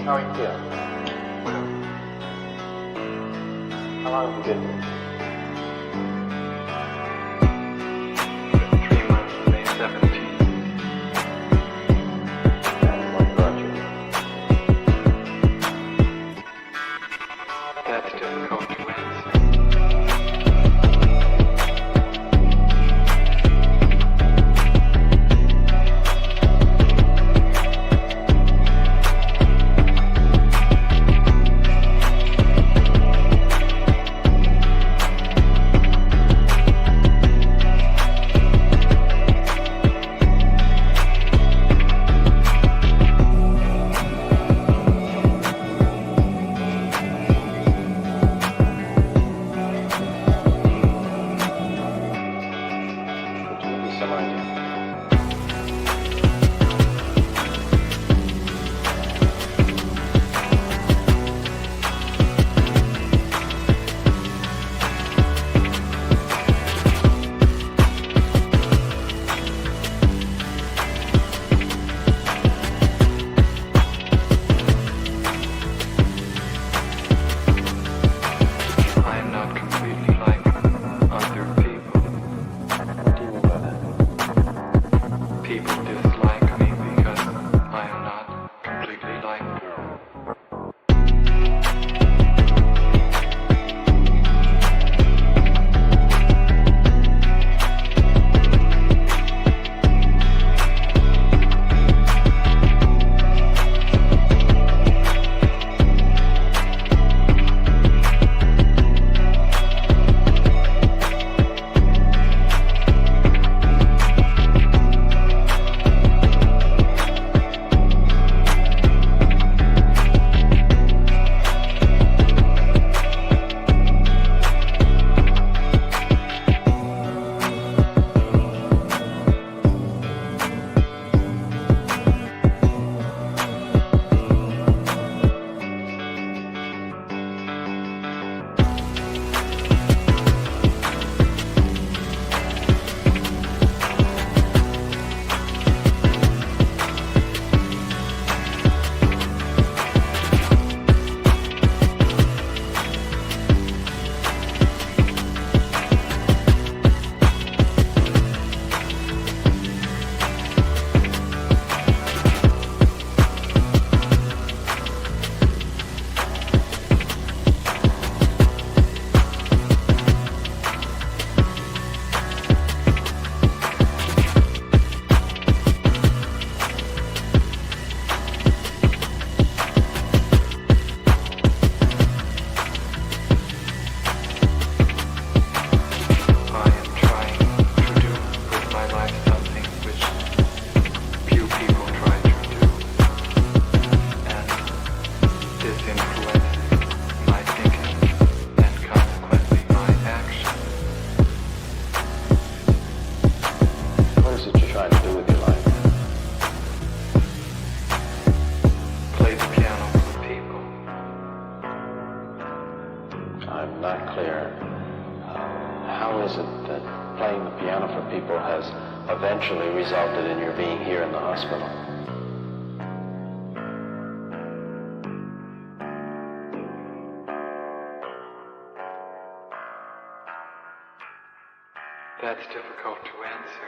How are you feeling? How long have you been here? 3 months, May 17th. And what brought you? That's difficult to answer. Eventually resulted in your being here in the hospital. That's difficult to answer.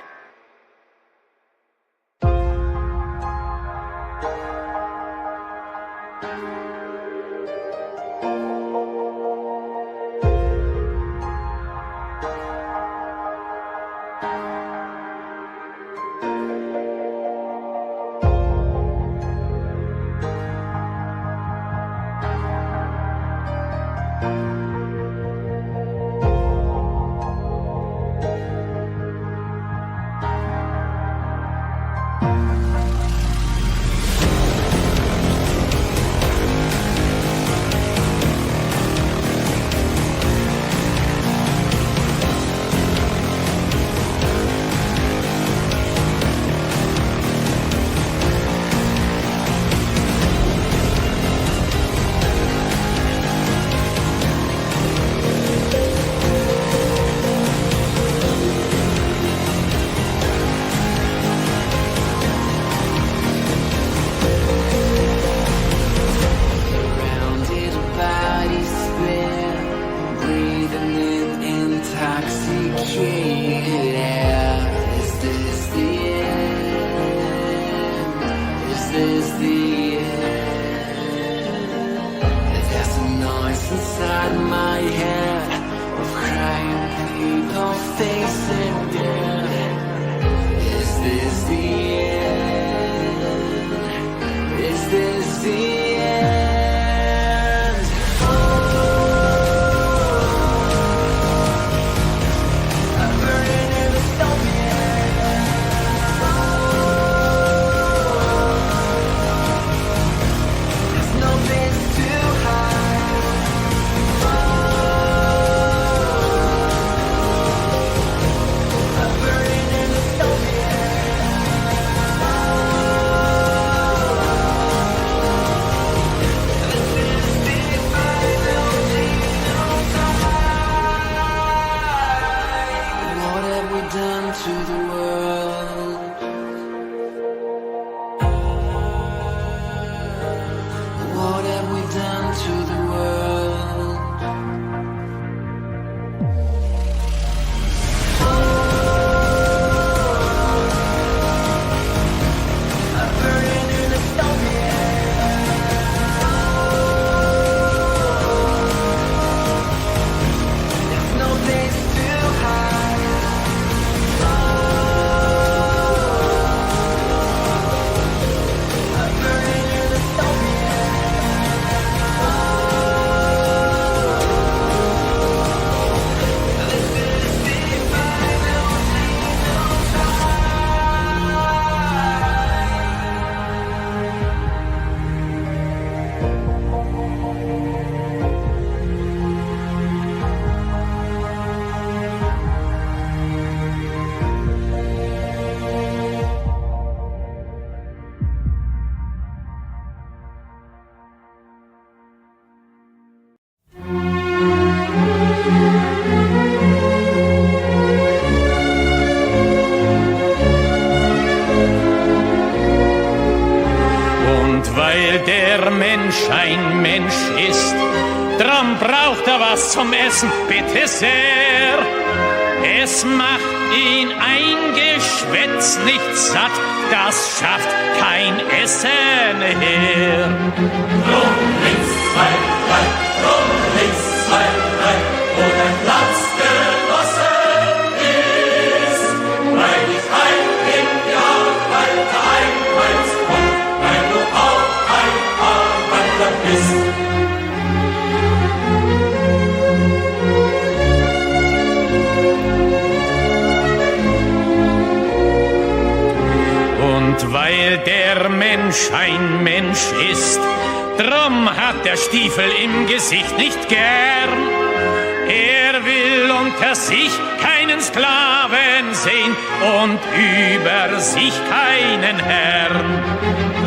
this the end? There's a noise inside my head of crying people facing death. Is this the end? Is this the end? I'm burning in the stone. There's no place to hide. I'm burning in the stone. What have we done to the world? What have we done to the world? I'm burning in the stone. There's no place to hide. I'm burning in the stone. This is the final Und weil der Mensch ein Mensch ist, drum braucht er was zum Essen, bitte sehr. Es macht ihn ein Geschwätz nicht satt, das schafft kein Essen her. Drum links, zwei, drei, drum links, zwei, drei, wo dein Platz genossen ist, weil ich ein Genial weiter einweist und weil du auch ein Arbeiter bist. Und weil der Mensch ein Mensch ist, drum hat der Stiefel im Gesicht nicht gern. Er will unter sich keinen Sklaven sehen und über sich keinen Herrn.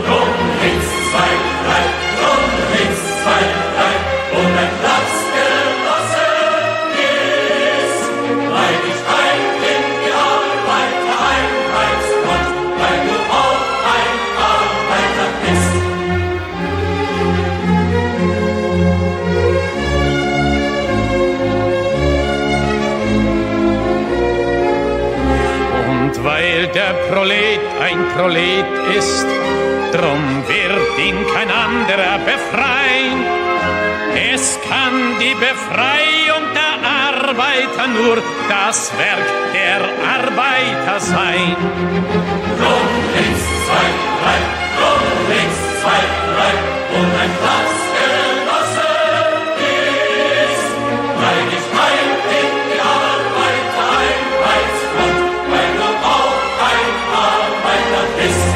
Drum links, zwei, drei, drum links, zwei, drei, und ein Platz genossen ist, weil ich ein Genial weiter einweist und weil du auch ein Arbeiter bist. Und weil der Prolet ein Prolet ist, drum wird ihn kein anderer befreien. Es kann die Befreiung der Arbeiter nur das Werk der Arbeiter sein. Drum links, zwei, drei, drum links, zwei, drei, und ein Platz genossen ist, weil ich mein Ideal weiter einweist und weil du auch ein Arbeiter bist.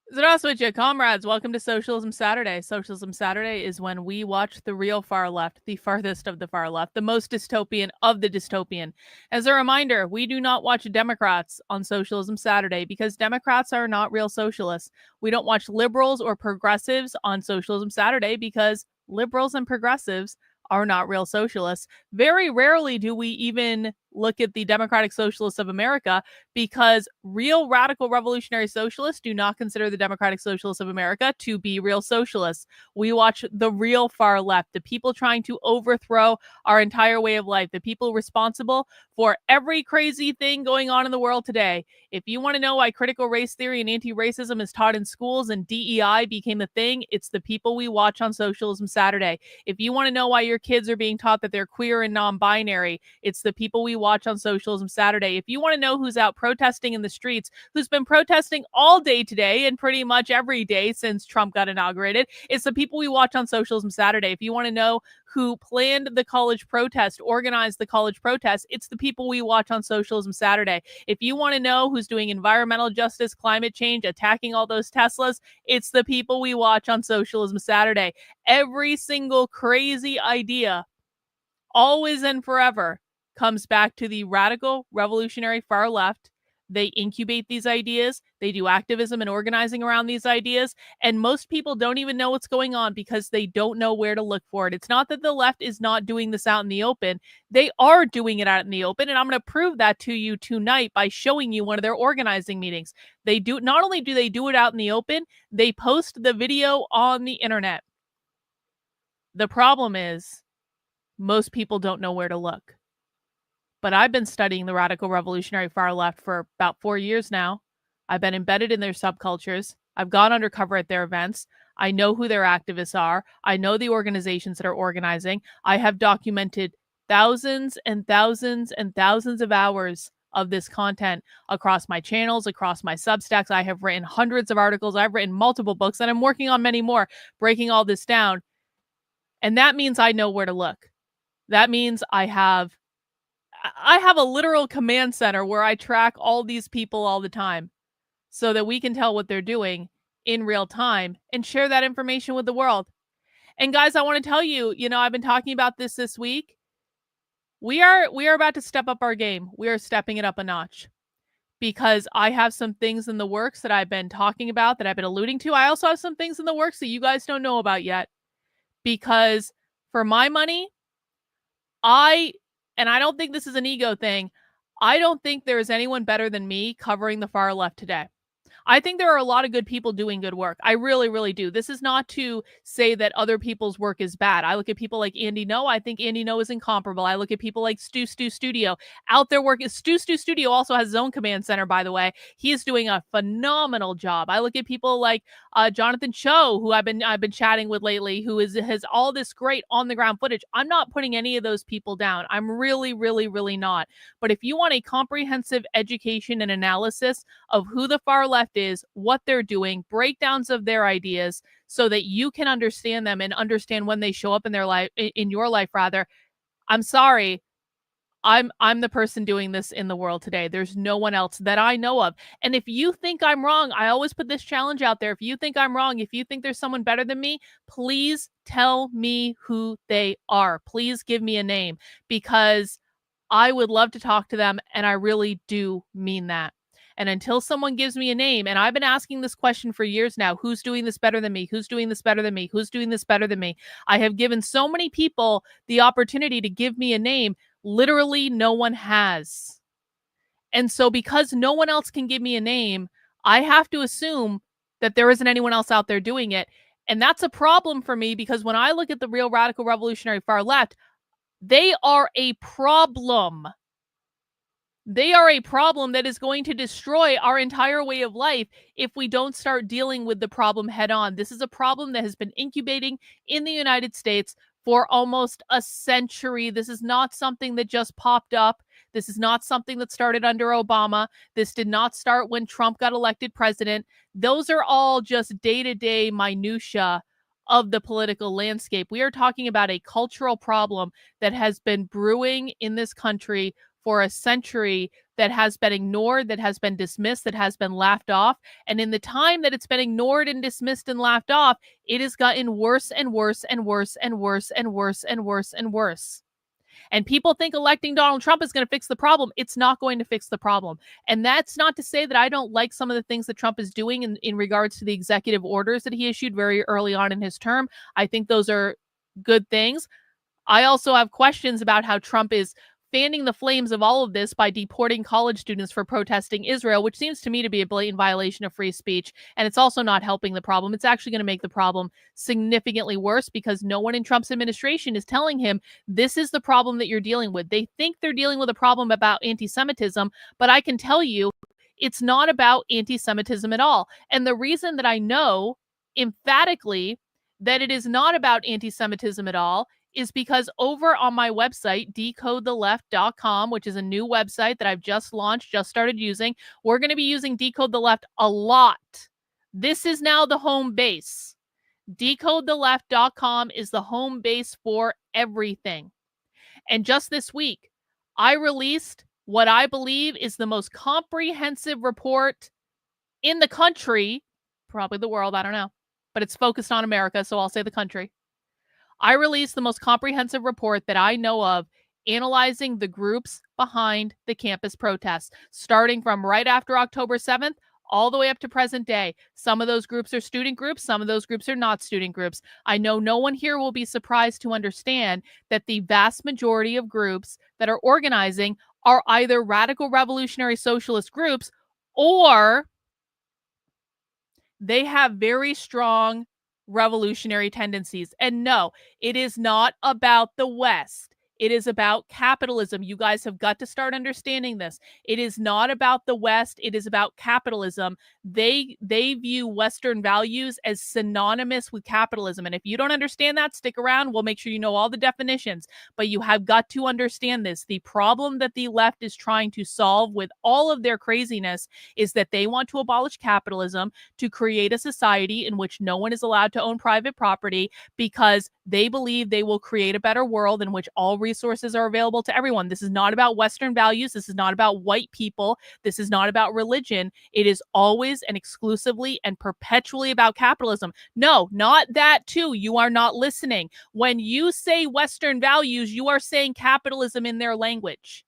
Здравствуйте, comrades. Welcome to Socialism Saturday. Socialism Saturday is when we watch the real far left, the farthest of the far left, the most dystopian of the dystopian. As a reminder, we do not watch Democrats on Socialism Saturday because Democrats are not real socialists. We don't watch liberals or progressives on Socialism Saturday because liberals and progressives are not real socialists. Very rarely do we even look at the Democratic Socialists of America, because real radical revolutionary socialists do not consider the Democratic Socialists of America to be real socialists. We watch the real far left, the people trying to overthrow our entire way of life, the people responsible for every crazy thing going on in the world today. If you want to know why critical race theory and anti-racism is taught in schools and DEI became a thing, it's the people we watch on Socialism Saturday. If you want to know why your kids are being taught that they're queer and non-binary, it's the people we watch on Socialism Saturday. If you want to know who's out protesting in the streets, who's been protesting all day today and pretty much every day since Trump got inaugurated, it's the people we watch on Socialism Saturday. If you want to know who planned the college protest, organized the college protest, it's the people we watch on Socialism Saturday. If you want to know who's doing environmental justice, climate change, attacking all those Teslas, it's the people we watch on Socialism Saturday. Every single crazy idea, always and forever, comes back to the radical revolutionary far left. They incubate these ideas. They do activism and organizing around these ideas. And most people don't even know what's going on because they don't know where to look for it. It's not that the left is not doing this out in the open. They are doing it out in the open. And I'm going to prove that to you tonight by showing you one of their organizing meetings. They do, not only do they do it out in the open, they post the video on the internet. The problem is most people don't know where to look. But I've been studying the radical revolutionary far left for about 4 years now. I've been embedded in their subcultures. I've gone undercover at their events. I know who their activists are. I know the organizations that are organizing. I have documented thousands and thousands and thousands of hours of this content across my channels, across my Substacks. I have written hundreds of articles. I've written multiple books, and I'm working on many more, breaking all this down. And that means I know where to look. That means I have a literal command center where I track all these people all the time so that we can tell what they're doing in real time and share that information with the world. And guys, I want to tell you, I've been talking about this week. We are about to step up our game. We are stepping it up a notch because I have some things in the works that I've been talking about, that I've been alluding to. I also have some things in the works that you guys don't know about yet, because for my money, and I don't think this is an ego thing, I don't think there is anyone better than me covering the far left today. I think there are a lot of good people doing good work. I really, really do. This is not to say that other people's work is bad. I look at people like Andy No. I think Andy No is incomparable. I look at people like Stu Studio out there working. Stu Studio also has his own command center, by the way. He is doing a phenomenal job. I look at people like Jonathan Cho, who I've been chatting with lately, who has all this great on the ground footage. I'm not putting any of those people down. I'm really, really, really not. But if you want a comprehensive education and analysis of who the far left is, what they're doing, breakdowns of their ideas, so that you can understand them and understand when they show up in their life, in your life rather, I'm sorry, I'm the person doing this in the world today. There's no one else that I know of. And if you think I'm wrong, I always put this challenge out there. If you think I'm wrong, if you think there's someone better than me, please tell me who they are. Please give me a name, because I would love to talk to them, and I really do mean that. And until someone gives me a name, and I've been asking this question for years now, who's doing this better than me? Who's doing this better than me? Who's doing this better than me? I have given so many people the opportunity to give me a name. Literally, no one has. And so because no one else can give me a name, I have to assume that there isn't anyone else out there doing it. And that's a problem for me, because when I look at the real radical revolutionary far left, they are a problem. They are a problem that is going to destroy our entire way of life if we don't start dealing with the problem head on. This is a problem that has been incubating in the United States for almost a century. This is not something that just popped up. This is not something that started under Obama. This did not start when Trump got elected president. Those are all just day-to-day minutia of the political landscape. We are talking about a cultural problem that has been brewing in this country for a century, that has been ignored, that has been dismissed, that has been laughed off. And in the time that it's been ignored and dismissed and laughed off, it has gotten worse and worse and worse and worse and worse and worse and worse. And people think electing Donald Trump is going to fix the problem. It's not going to fix the problem. And that's not to say that I don't like some of the things that Trump is doing in regards to the executive orders that he issued very early on in his term. I think those are good things. I also have questions about how Trump is fanning the flames of all of this by deporting college students for protesting Israel, which seems to me to be a blatant violation of free speech. And it's also not helping the problem. It's actually going to make the problem significantly worse because no one in Trump's administration is telling him this is the problem that you're dealing with. They think they're dealing with a problem about anti-Semitism, but I can tell you it's not about anti-Semitism at all. And the reason that I know emphatically that it is not about anti-Semitism at all is because over on my website, decodetheleft.com, which is a new website that I've just launched, just started using, we're going to be using Decode the Left a lot. This is now the home base. Decodetheleft.com is the home base for everything. And just this week, I released what I believe is the most comprehensive report in the country, probably the world, I don't know, but it's focused on America, so I'll say the country. I released the most comprehensive report that I know of analyzing the groups behind the campus protests, starting from right after October 7th all the way up to present day. Some of those groups are student groups. Some of those groups are not student groups. I know no one here will be surprised to understand that the vast majority of groups that are organizing are either radical revolutionary socialist groups or they have very strong revolutionary tendencies. And no, it is not about the West. It is about capitalism. You guys have got to start understanding this. It is not about the West. It is about capitalism. They view Western values as synonymous with capitalism. And if you don't understand that, stick around. We'll make sure you know all the definitions. But you have got to understand this. The problem that the left is trying to solve with all of their craziness is that they want to abolish capitalism to create a society in which no one is allowed to own private property because they believe they will create a better world in which all resources are available to everyone. This is not about Western values. This is not about white people. This is not about religion. It is always and exclusively and perpetually about capitalism. No, not that too. You are not listening. When you say Western values, you are saying capitalism in their language.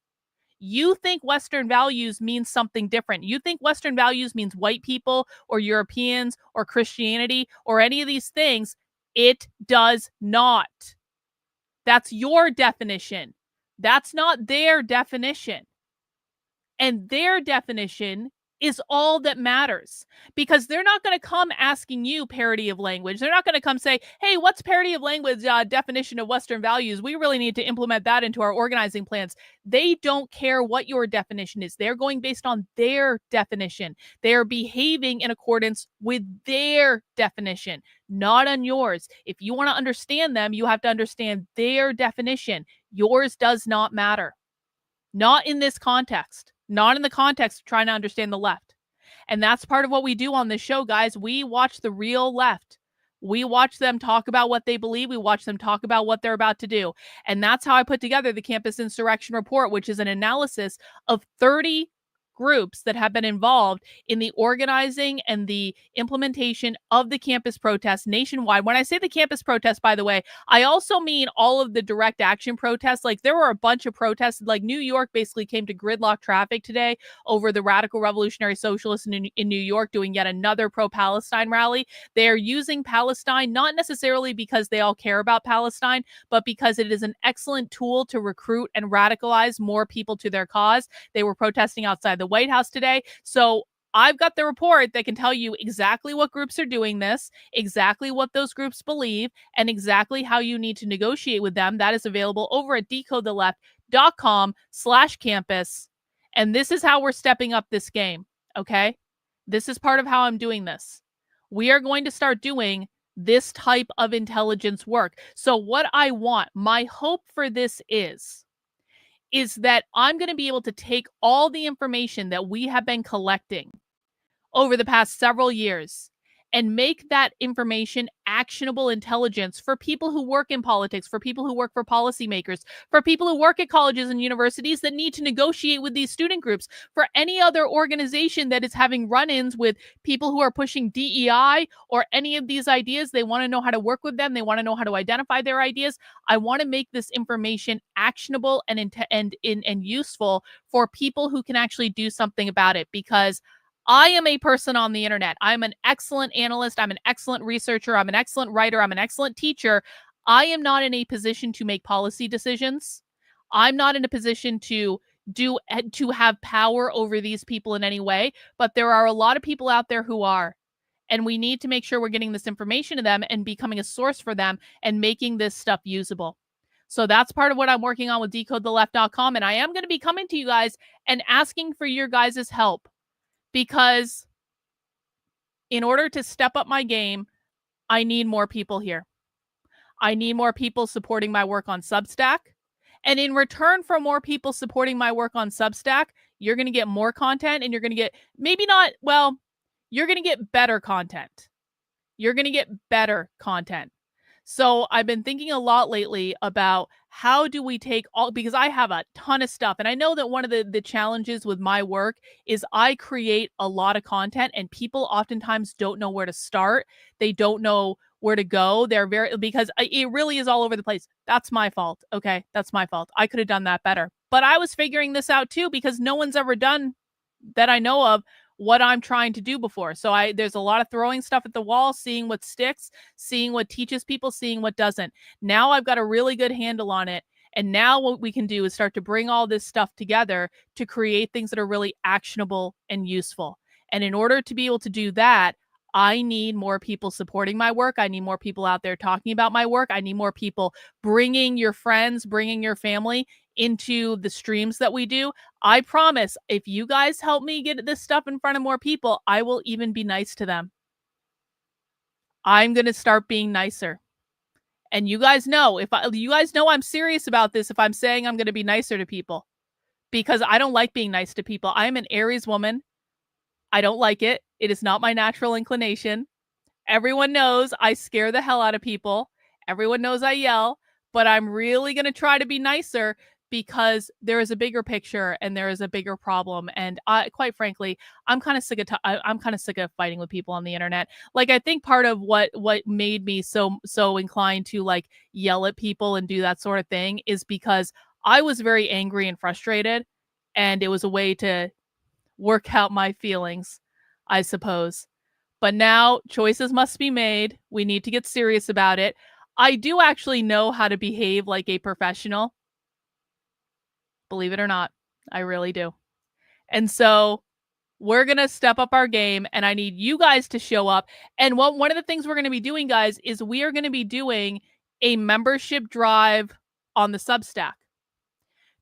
You think Western values means something different. You think Western values means white people or Europeans or Christianity or any of these things. It does not. That's your definition. That's not their definition. And their definition is all that matters because they're not going to come asking you parity of language. They're not going to come say, hey, what's parity of language definition of Western values? We really need to implement that into our organizing plans. They don't care what your definition is. They're going based on their definition. They are behaving in accordance with their definition, not on yours. If you want to understand them, you have to understand their definition. Yours does not matter. Not in this context. Not in the context of trying to understand the left. And that's part of what we do on this show, guys. We watch the real left. We watch them talk about what they believe. We watch them talk about what they're about to do. And that's how I put together the Campus Insurrection Report, which is an analysis of 30 groups that have been involved in the organizing and the implementation of the campus protests nationwide. When I say the campus protests, by the way, I also mean all of the direct action protests. Like there were a bunch of protests, like New York basically came to gridlock traffic today over the radical revolutionary socialists in New York doing yet another pro-Palestine rally. They are using Palestine, not necessarily because they all care about Palestine, but because it is an excellent tool to recruit and radicalize more people to their cause. They were protesting outside the White House today. So I've got the report that can tell you exactly what groups are doing this, exactly what those groups believe, and exactly how you need to negotiate with them. That is available over at decodetheleft.com/campus. And this is how we're stepping up this game. Okay. This is part of how I'm doing this. We are going to start doing this type of intelligence work. So what I want, my hope for this is that I'm going to be able to take all the information that we have been collecting over the past several years and make that information actionable intelligence for people who work in politics, for people who work for policymakers, for people who work at colleges and universities that need to negotiate with these student groups, for any other organization that is having run-ins with people who are pushing DEI or any of these ideas. They want to know how to work with them. They want to know how to identify their ideas. I want to make this information actionable and useful for people who can actually do something about it, because I am a person on the internet. I'm an excellent analyst. I'm an excellent researcher. I'm an excellent writer. I'm an excellent teacher. I am not in a position to make policy decisions. I'm not in a position to have power over these people in any way, but there are a lot of people out there who are. And we need to make sure we're getting this information to them and becoming a source for them and making this stuff usable. So that's part of what I'm working on with decodetheleft.com. And I am going to be coming to you guys and asking for your guys' help, because in order to step up my game, I need more people here. I need more people supporting my work on Substack. And in return for more people supporting my work on Substack, you're going to get more content, and you're going to get you're going to get better content. You're going to get better content. So I've been thinking a lot lately about how do we take all, because I have a ton of stuff. And I know that one of the challenges with my work is I create a lot of content, and people oftentimes don't know where to start. They don't know where to go. Because it really is all over the place. That's my fault. Okay. That's my fault. I could have done that better, but I was figuring this out too, because no one's ever done that I know of what I'm trying to do before. So there's a lot of throwing stuff at the wall, seeing what sticks, seeing what teaches people, seeing what doesn't. Now I've got a really good handle on it. And now what we can do is start to bring all this stuff together to create things that are really actionable and useful. And in order to be able to do that, I need more people supporting my work. I need more people out there talking about my work. I need more people bringing your friends, bringing your family into the streams that we do. I promise, if you guys help me get this stuff in front of more people, I will even be nice to them. I'm going to start being nicer. And you guys know, you guys know I'm serious about this if I'm saying I'm going to be nicer to people, because I don't like being nice to people. I'm an Aries woman. I don't like it. It is not my natural inclination. Everyone knows I scare the hell out of people. Everyone knows I yell, but I'm really going to try to be nicer, because there is a bigger picture and there is a bigger problem. And quite frankly, I'm kind of sick of fighting with people on the internet. Like, I think part of what made me so inclined to like yell at people and do that sort of thing is because I was very angry and frustrated, and it was a way to work out my feelings, I suppose. But now choices must be made. We need to get serious about it. I do actually know how to behave like a professional. Believe it or not, I really do. And so we're going to step up our game, and I need you guys to show up. And one of the things we're going to be doing, guys, is we are going to be doing a membership drive on the Substack.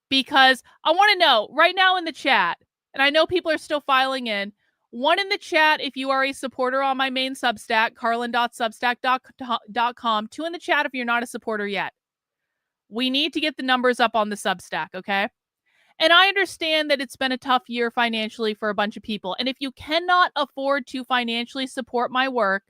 Because I want to know right now in the chat, and I know people are still filing in, one in the chat if you are a supporter on my main Substack, karlyn.substack.com, 2 in the chat if you're not a supporter yet. We need to get the numbers up on the Substack, okay? And I understand that it's been a tough year financially for a bunch of people. And if you cannot afford to financially support my work,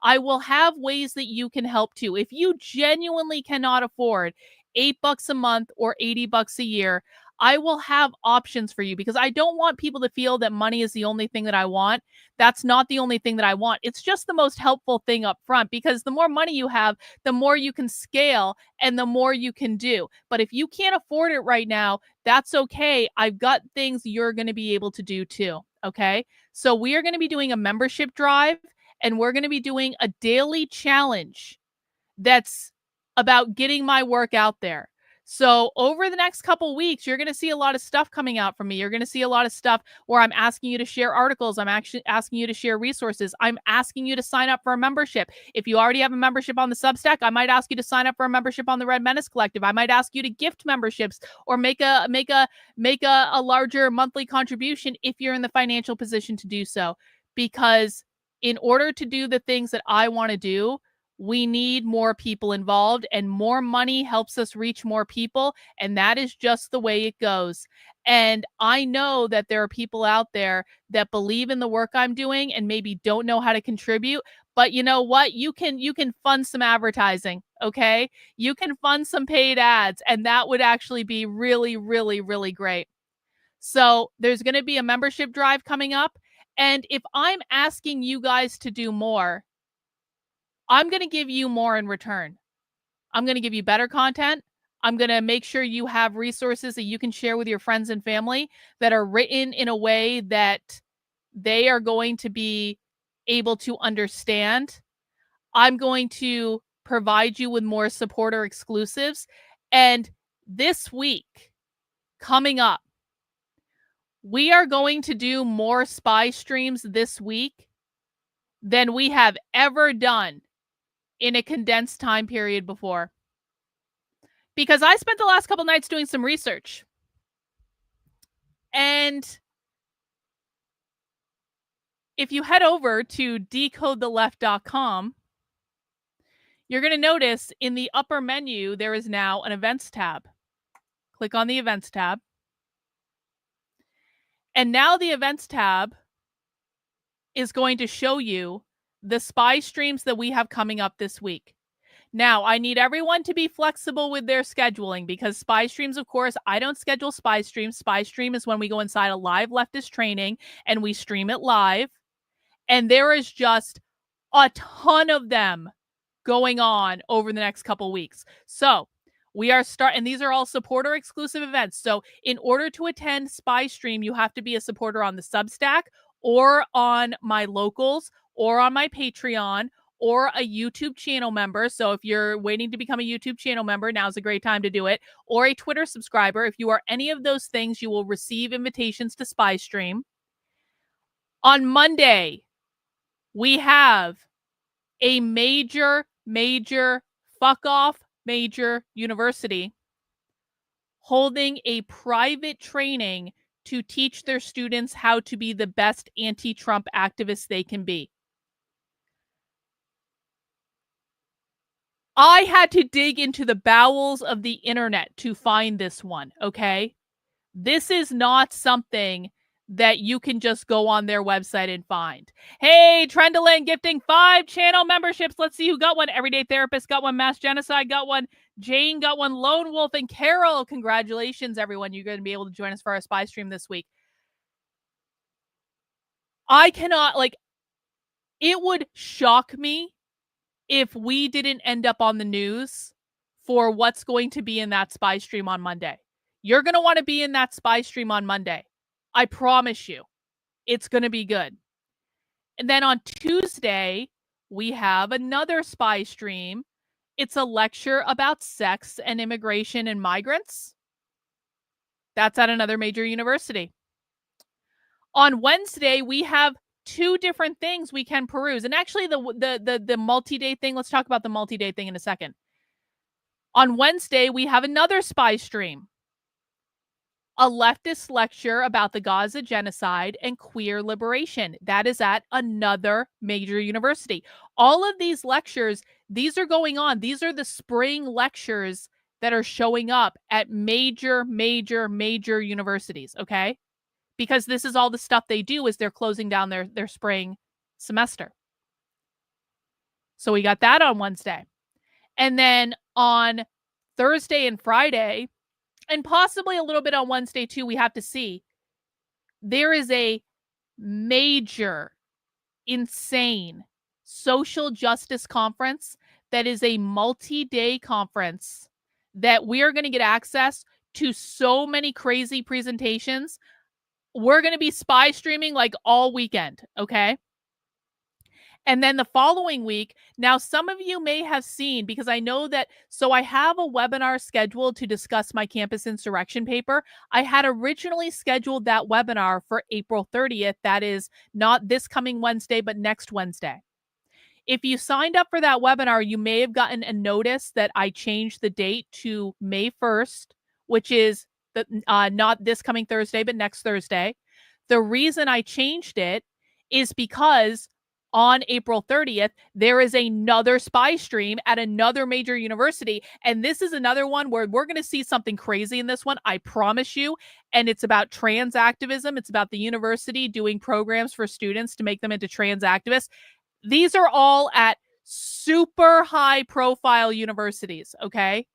I will have ways that you can help too. If you genuinely cannot afford $8 a month or $80 a year, I will have options for you, because I don't want people to feel that money is the only thing that I want. That's not the only thing that I want. It's just the most helpful thing up front, because the more money you have, the more you can scale and the more you can do. But if you can't afford it right now, that's okay. I've got things you're going to be able to do too. Okay. So we are going to be doing a membership drive, and we're going to be doing a daily challenge that's about getting my work out there. So over the next couple weeks, you're going to see a lot of stuff coming out from me. You're going to see a lot of stuff where I'm asking you to share articles. I'm actually asking you to share resources. I'm asking you to sign up for a membership. If you already have a membership on the Substack, I might ask you to sign up for a membership on the Red Menace Collective. I might ask you to gift memberships or make a larger monthly contribution if you're in the financial position to do so. Because in order to do the things that I want to do, we need more people involved, and more money helps us reach more people. And that is just the way it goes. And I know that there are people out there that believe in the work I'm doing and maybe don't know how to contribute. But you know what? You can fund some advertising. Okay. You can fund some paid ads, and that would actually be really, really, really great. So there's going to be a membership drive coming up. And if I'm asking you guys to do more, I'm going to give you more in return. I'm going to give you better content. I'm going to make sure you have resources that you can share with your friends and family that are written in a way that they are going to be able to understand. I'm going to provide you with more supporter exclusives. And this week, coming up, we are going to do more spy streams this week than we have ever done in a condensed time period before. Because I spent the last couple nights doing some research. And if you head over to decodetheleft.com, you're going to notice in the upper menu, there is now an events tab. Click on the events tab. And now the events tab is going to show you the spy streams that we have coming up this week. Now, I need everyone to be flexible with their scheduling because spy streams, of course, I don't schedule spy streams. Spy stream is when we go inside a live leftist training and we stream it live. And there is just a ton of them going on over the next couple weeks. So we are and these are all supporter exclusive events. So in order to attend Spy Stream, you have to be a supporter on the Substack or on my locals or on my Patreon or a YouTube channel member. So if you're waiting to become a YouTube channel member, now's a great time to do it. Or a Twitter subscriber. If you are any of those things, you will receive invitations to Spy Stream. On Monday, we have a major university holding a private training to teach their students how to be the best anti-Trump activists they can be. I had to dig into the bowels of the internet to find this one, okay? This is not something that you can just go on their website and find. Hey, Trendolin gifting 5 channel memberships. Let's see who got one. Everyday Therapist got one. Mass Genocide got one. Jane got one. Lone Wolf and Carol. Congratulations, everyone. You're going to be able to join us for our spy stream this week. I cannot, it would shock me if we didn't end up on the news for what's going to be in that spy stream on Monday. You're going to want to be in that spy stream on Monday. I promise you, it's going to be good. And then on Tuesday, we have another spy stream. It's a lecture about sex and immigration and migrants. That's at another major university. On Wednesday, we have 2 different things we can peruse. And actually, the multi-day thing, let's talk about the multi-day thing in a second. On Wednesday, we have another spy stream. A leftist lecture about the Gaza genocide and queer liberation. That is at another major university. All of these lectures, these are going on. These are the spring lectures that are showing up at major universities, okay? Because this is all the stuff they do as they're closing down their spring semester. So we got that on Wednesday. And then on Thursday and Friday, and possibly a little bit on Wednesday too, we have to see. There is a major, insane social justice conference that is a multi-day conference that we are going to get access to so many crazy presentations. We're going to be spy streaming all weekend, okay? And then the following week, now some of you may have seen, because I know that, so I have a webinar scheduled to discuss my campus insurrection paper. I had originally scheduled that webinar for April 30th. That is not this coming Wednesday, but next Wednesday. If you signed up for that webinar, you may have gotten a notice that I changed the date to May 1st, which is not this coming Thursday, but next Thursday. The reason I changed it is because on April 30th, there is another spy stream at another major university. And this is another one where we're going to see something crazy in this one. I promise you. And it's about trans activism. It's about the university doing programs for students to make them into trans activists. These are all at super high profile universities. Okay.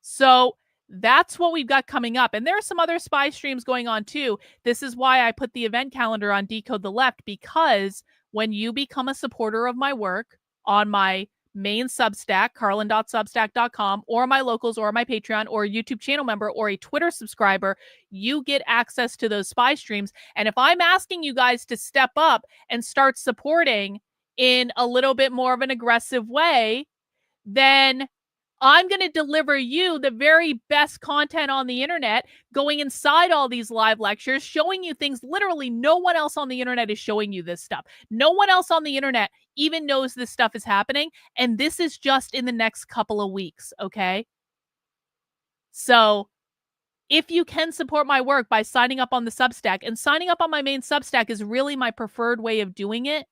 So that's what we've got coming up. And there are some other spy streams going on too. This is why I put the event calendar on Decode the Left, because when you become a supporter of my work on my main Substack, karlyn.substack.com, or my locals or my Patreon or a YouTube channel member or a Twitter subscriber, you get access to those spy streams. And if I'm asking you guys to step up and start supporting in a little bit more of an aggressive way, then I'm going to deliver you the very best content on the internet, going inside all these live lectures, showing you things literally no one else on the internet is showing you this stuff. No one else on the internet even knows this stuff is happening. And this is just in the next couple of weeks, okay? So if you can support my work by signing up on the Substack, and signing up on my main Substack is really my preferred way of doing it,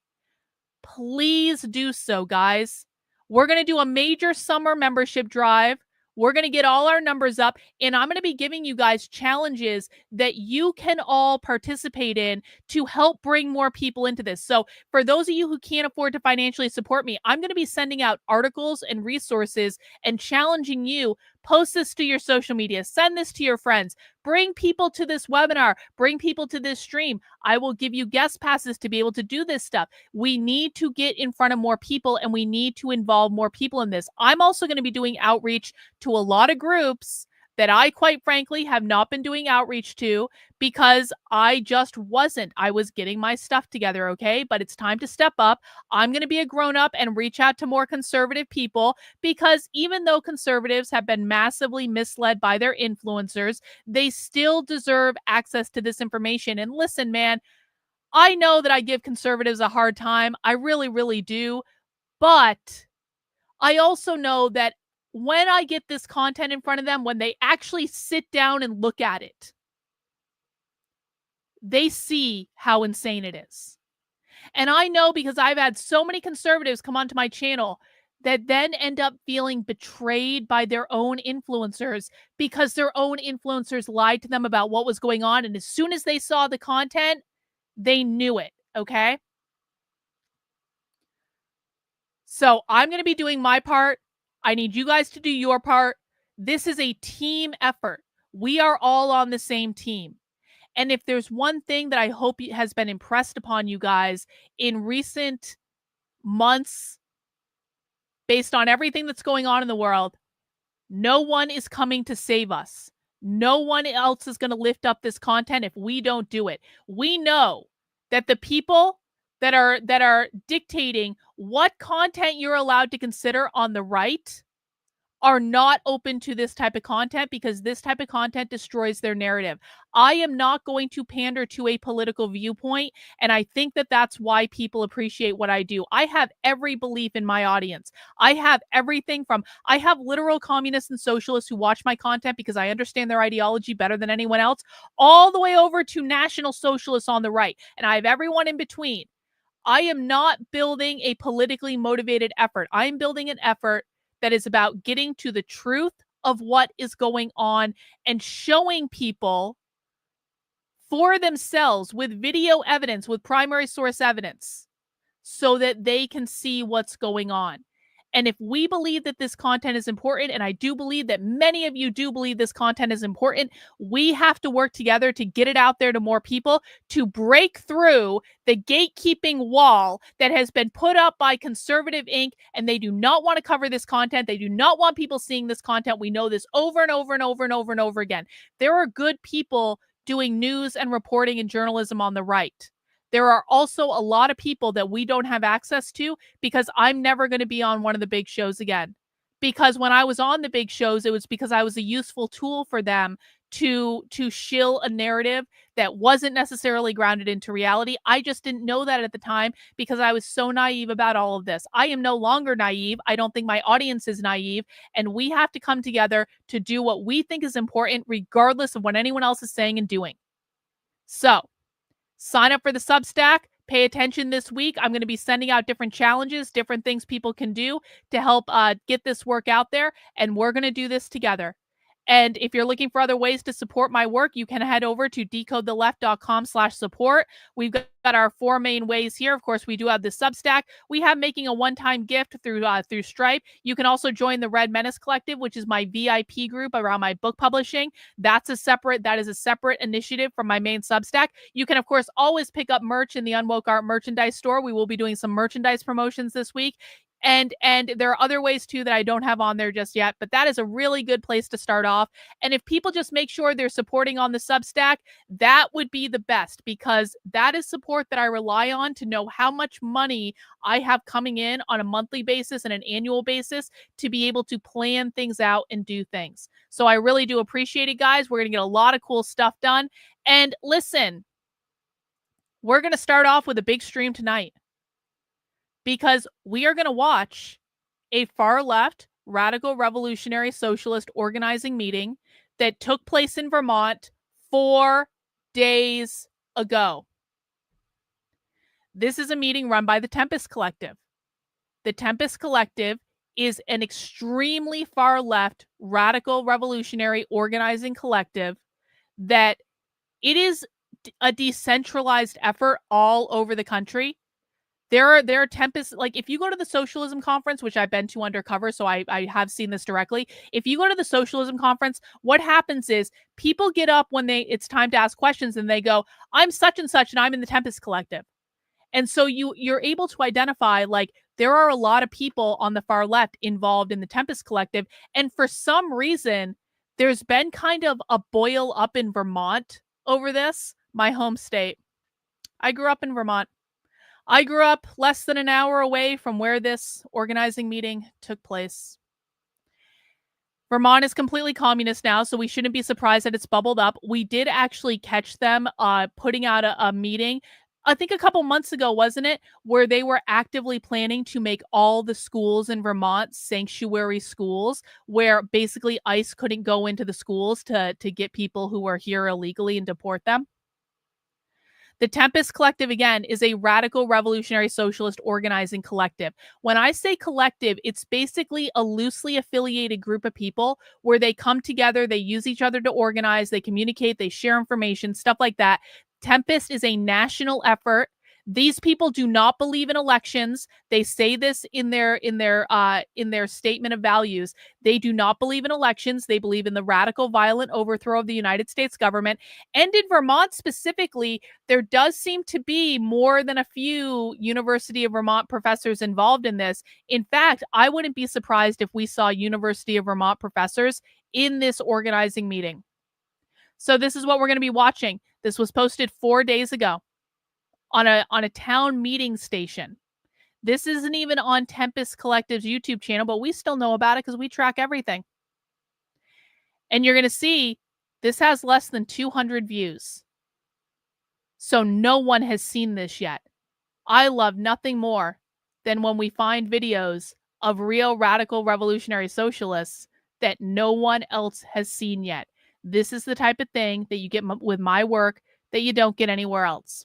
please do so, guys. We're going to do a major summer membership drive. We're going to get all our numbers up, and I'm going to be giving you guys challenges that you can all participate in to help bring more people into this. So for those of you who can't afford to financially support me, I'm going to be sending out articles and resources and challenging you. Post this to your social media. Send this to your friends. Bring people to this webinar. Bring people to this stream. I will give you guest passes to be able to do this stuff. We need to get in front of more people, and we need to involve more people in this. I'm also going to be doing outreach to a lot of groups that I, quite frankly, have not been doing outreach to because I just wasn't. I was getting my stuff together, okay? But it's time to step up. I'm going to be a grown-up and reach out to more conservative people, because even though conservatives have been massively misled by their influencers, they still deserve access to this information. And listen, man, I know that I give conservatives a hard time. I really, really do. But I also know that when I get this content in front of them, when they actually sit down and look at it, they see how insane it is. And I know, because I've had so many conservatives come onto my channel that then end up feeling betrayed by their own influencers because their own influencers lied to them about what was going on. And as soon as they saw the content, they knew it, okay? So I'm going to be doing my part. I need you guys to do your part. This is a team effort. We are all on the same team. And if there's one thing that I hope has been impressed upon you guys in recent months, based on everything that's going on in the world, no one is coming to save us. No one else is going to lift up this content if we don't do it. We know that the people that are dictating what content you're allowed to consider on the right are not open to this type of content, because this type of content destroys their narrative. I am not going to pander to a political viewpoint, and I think that that's why people appreciate what I do. I have every belief in my audience. I have everything from, I have literal communists and socialists who watch my content because I understand their ideology better than anyone else, all the way over to national socialists on the right, and I have everyone in between. I am not building a politically motivated effort. I am building an effort that is about getting to the truth of what is going on and showing people for themselves with video evidence, with primary source evidence, so that they can see what's going on. And if we believe that this content is important, and I do believe that many of you do believe this content is important, we have to work together to get it out there to more people, to break through the gatekeeping wall that has been put up by Conservative Inc. And they do not want to cover this content. They do not want people seeing this content. We know this over and over and over and over and over again. There are good people doing news and reporting and journalism on the right. There are also a lot of people that we don't have access to, because I'm never going to be on one of the big shows again. Because when I was on the big shows, it was because I was a useful tool for them to shill a narrative that wasn't necessarily grounded into reality. I just didn't know that at the time because I was so naive about all of this. I am no longer naive. I don't think my audience is naive. And we have to come together to do what we think is important, regardless of what anyone else is saying and doing. So, sign up for the Substack. Pay attention this week. I'm going to be sending out different challenges, different things people can do to help get this work out there. And we're going to do this together. And if you're looking for other ways to support my work, you can head over to decodetheleft.com/support. We've got our 4 main ways here. Of course, we do have the Substack. We have making a one-time gift through Stripe. You can also join the Red Menace Collective, which is my VIP group around my book publishing. That is a separate initiative from my main Substack. You can, of course, always pick up merch in the Unwoke Art merchandise store. We will be doing some merchandise promotions this week. And there are other ways too that I don't have on there just yet, but that is a really good place to start off. And if people just make sure they're supporting on the Substack, that would be the best, because that is support that I rely on to know how much money I have coming in on a monthly basis and an annual basis to be able to plan things out and do things. So I really do appreciate it, guys. We're going to get a lot of cool stuff done. And listen, we're going to start off with a big stream tonight, because we are going to watch a far left radical revolutionary socialist organizing meeting that took place in Vermont 4 days ago. This is a meeting run by the Tempest Collective. The Tempest Collective is an extremely far left radical revolutionary organizing collective that it is a decentralized effort all over the country. There are Tempest, like if you go to the Socialism Conference, which I've been to undercover, so I have seen this directly. If you go to the Socialism Conference, what happens is people get up when it's time to ask questions and they go, I'm such and such and I'm in the Tempest Collective. And so you're able to identify, like, there are a lot of people on the far left involved in the Tempest Collective. And for some reason, there's been kind of a boil up in Vermont over this, my home state. I grew up in Vermont. I grew up less than an hour away from where this organizing meeting took place. Vermont is completely communist now, so we shouldn't be surprised that it's bubbled up. We did actually catch them putting out a meeting, I think a couple months ago, wasn't it, where they were actively planning to make all the schools in Vermont sanctuary schools, where basically ICE couldn't go into the schools to get people who are here illegally and deport them. The Tempest Collective, again, is a radical revolutionary socialist organizing collective. When I say collective, it's basically a loosely affiliated group of people where they come together, they use each other to organize, they communicate, they share information, stuff like that. Tempest is a national effort. These people do not believe in elections. They say this in their statement of values. They do not believe in elections. They believe in the radical, violent overthrow of the United States government. And in Vermont specifically, there does seem to be more than a few University of Vermont professors involved in this. In fact, I wouldn't be surprised if we saw University of Vermont professors in this organizing meeting. So this is what we're going to be watching. This was posted 4 days ago on a town meeting station. This isn't even on Tempest Collective's YouTube channel, but we still know about it because we track everything. And you're going to see this has less than 200 views. So no one has seen this yet. I love nothing more than when we find videos of real radical revolutionary socialists that no one else has seen yet. This is the type of thing that you get with my work that you don't get anywhere else.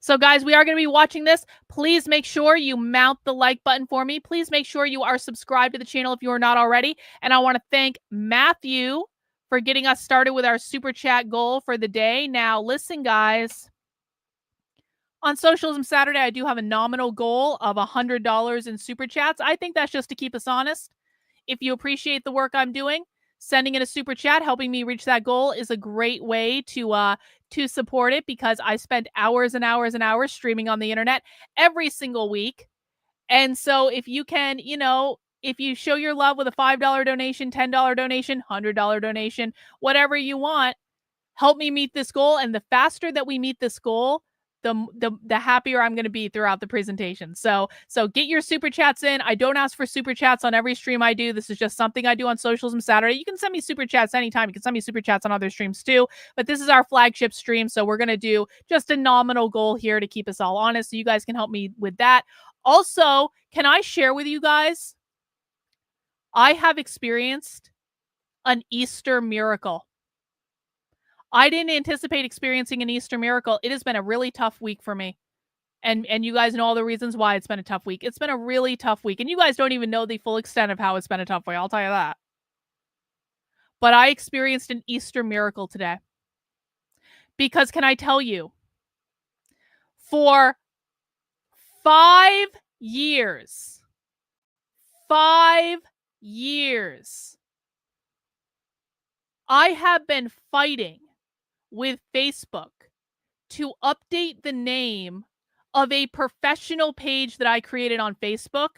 So guys, we are going to be watching this. Please make sure you mount the like button for me. Please make sure you are subscribed to the channel if you are not already. And I want to thank Matthew for getting us started with our super chat goal for the day. Now, listen, guys. On Socialism Saturday, I do have a nominal goal of $100 in super chats. I think that's just to keep us honest. If you appreciate the work I'm doing, sending in a super chat, helping me reach that goal is a great way to support it, because I spend hours and hours and hours streaming on the internet every single week. And so if you can, if you show your love with a $5 donation, $10 donation, $100 donation, whatever you want, help me meet this goal. And the faster that we meet this goal, the happier I'm going to be throughout the presentation. So get your super chats in. I don't ask for super chats on every stream I do. This is just something I do on Socialism Saturday. You can send me super chats anytime. You can send me super chats on other streams too. But this is our flagship stream, so we're going to do just a nominal goal here to keep us all honest, so you guys can help me with that. Also, can I share with you guys, I have experienced an Easter miracle. I didn't anticipate experiencing an Easter miracle. It has been a really tough week for me. And you guys know all the reasons why it's been a tough week. It's been a really tough week. And you guys don't even know the full extent of how it's been a tough week. I'll tell you that. But I experienced an Easter miracle today. Because can I tell you, for 5 years, I have been fighting with Facebook to update the name of a professional page that I created on Facebook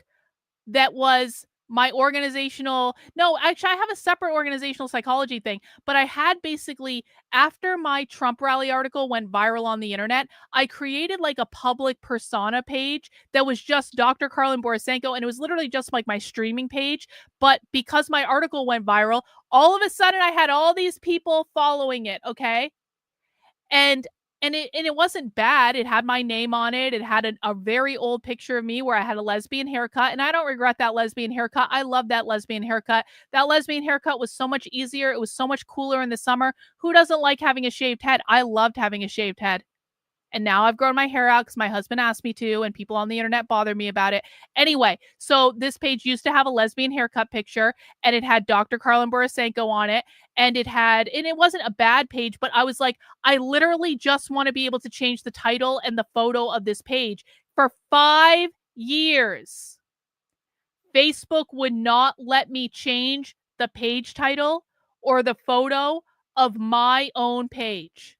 that was my organizational. No, actually, I have a separate organizational psychology thing, but I had basically, after my Trump rally article went viral on the internet, I created like a public persona page that was just Dr. Karlyn Borysenko, and it was literally just like my streaming page. But because my article went viral, all of a sudden I had all these people following it, okay? And it wasn't bad. It had my name on it. It had a very old picture of me where I had a lesbian haircut, and I don't regret that lesbian haircut. I love that lesbian haircut. That lesbian haircut was so much easier. It was so much cooler in the summer. Who doesn't like having a shaved head? I loved having a shaved head. And now I've grown my hair out because my husband asked me to, and people on the internet bother me about it. Anyway, so this page used to have a lesbian haircut picture, and it had Dr. Karlyn Borysenko on it, and it wasn't a bad page, but I was like, I literally just want to be able to change the title and the photo of this page. For 5 years, Facebook would not let me change the page title or the photo of my own page.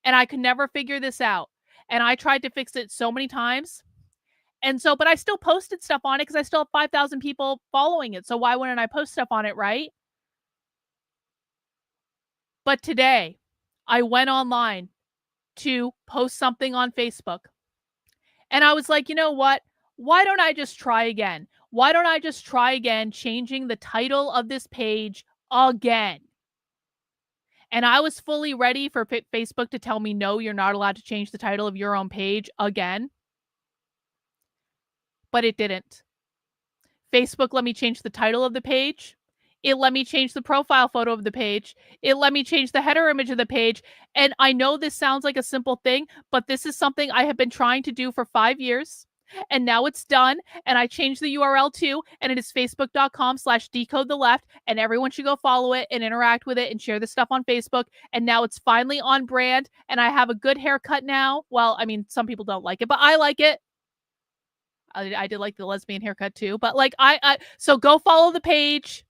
And I could never figure this out. And I tried to fix it so many times. And so, but I still posted stuff on it because I still have 5,000 people following it. So why wouldn't I post stuff on it, right? But today, I went online to post something on Facebook. And I was like, you know what? Why don't I just try again? Why don't I just try again changing the title of this page again? And I was fully ready for Facebook to tell me, no, you're not allowed to change the title of your own page again. But it didn't. Facebook let me change the title of the page. It let me change the profile photo of the page. It let me change the header image of the page. And I know this sounds like a simple thing, but this is something I have been trying to do for 5 years. And now it's done. And I changed the URL too. And it is facebook.com/decodetheleft. And everyone should go follow it and interact with it and share this stuff on Facebook. And now it's finally on brand. And I have a good haircut now. Well, I mean, some people don't like it, but I like it. I did like the lesbian haircut too. But like, so go follow the page.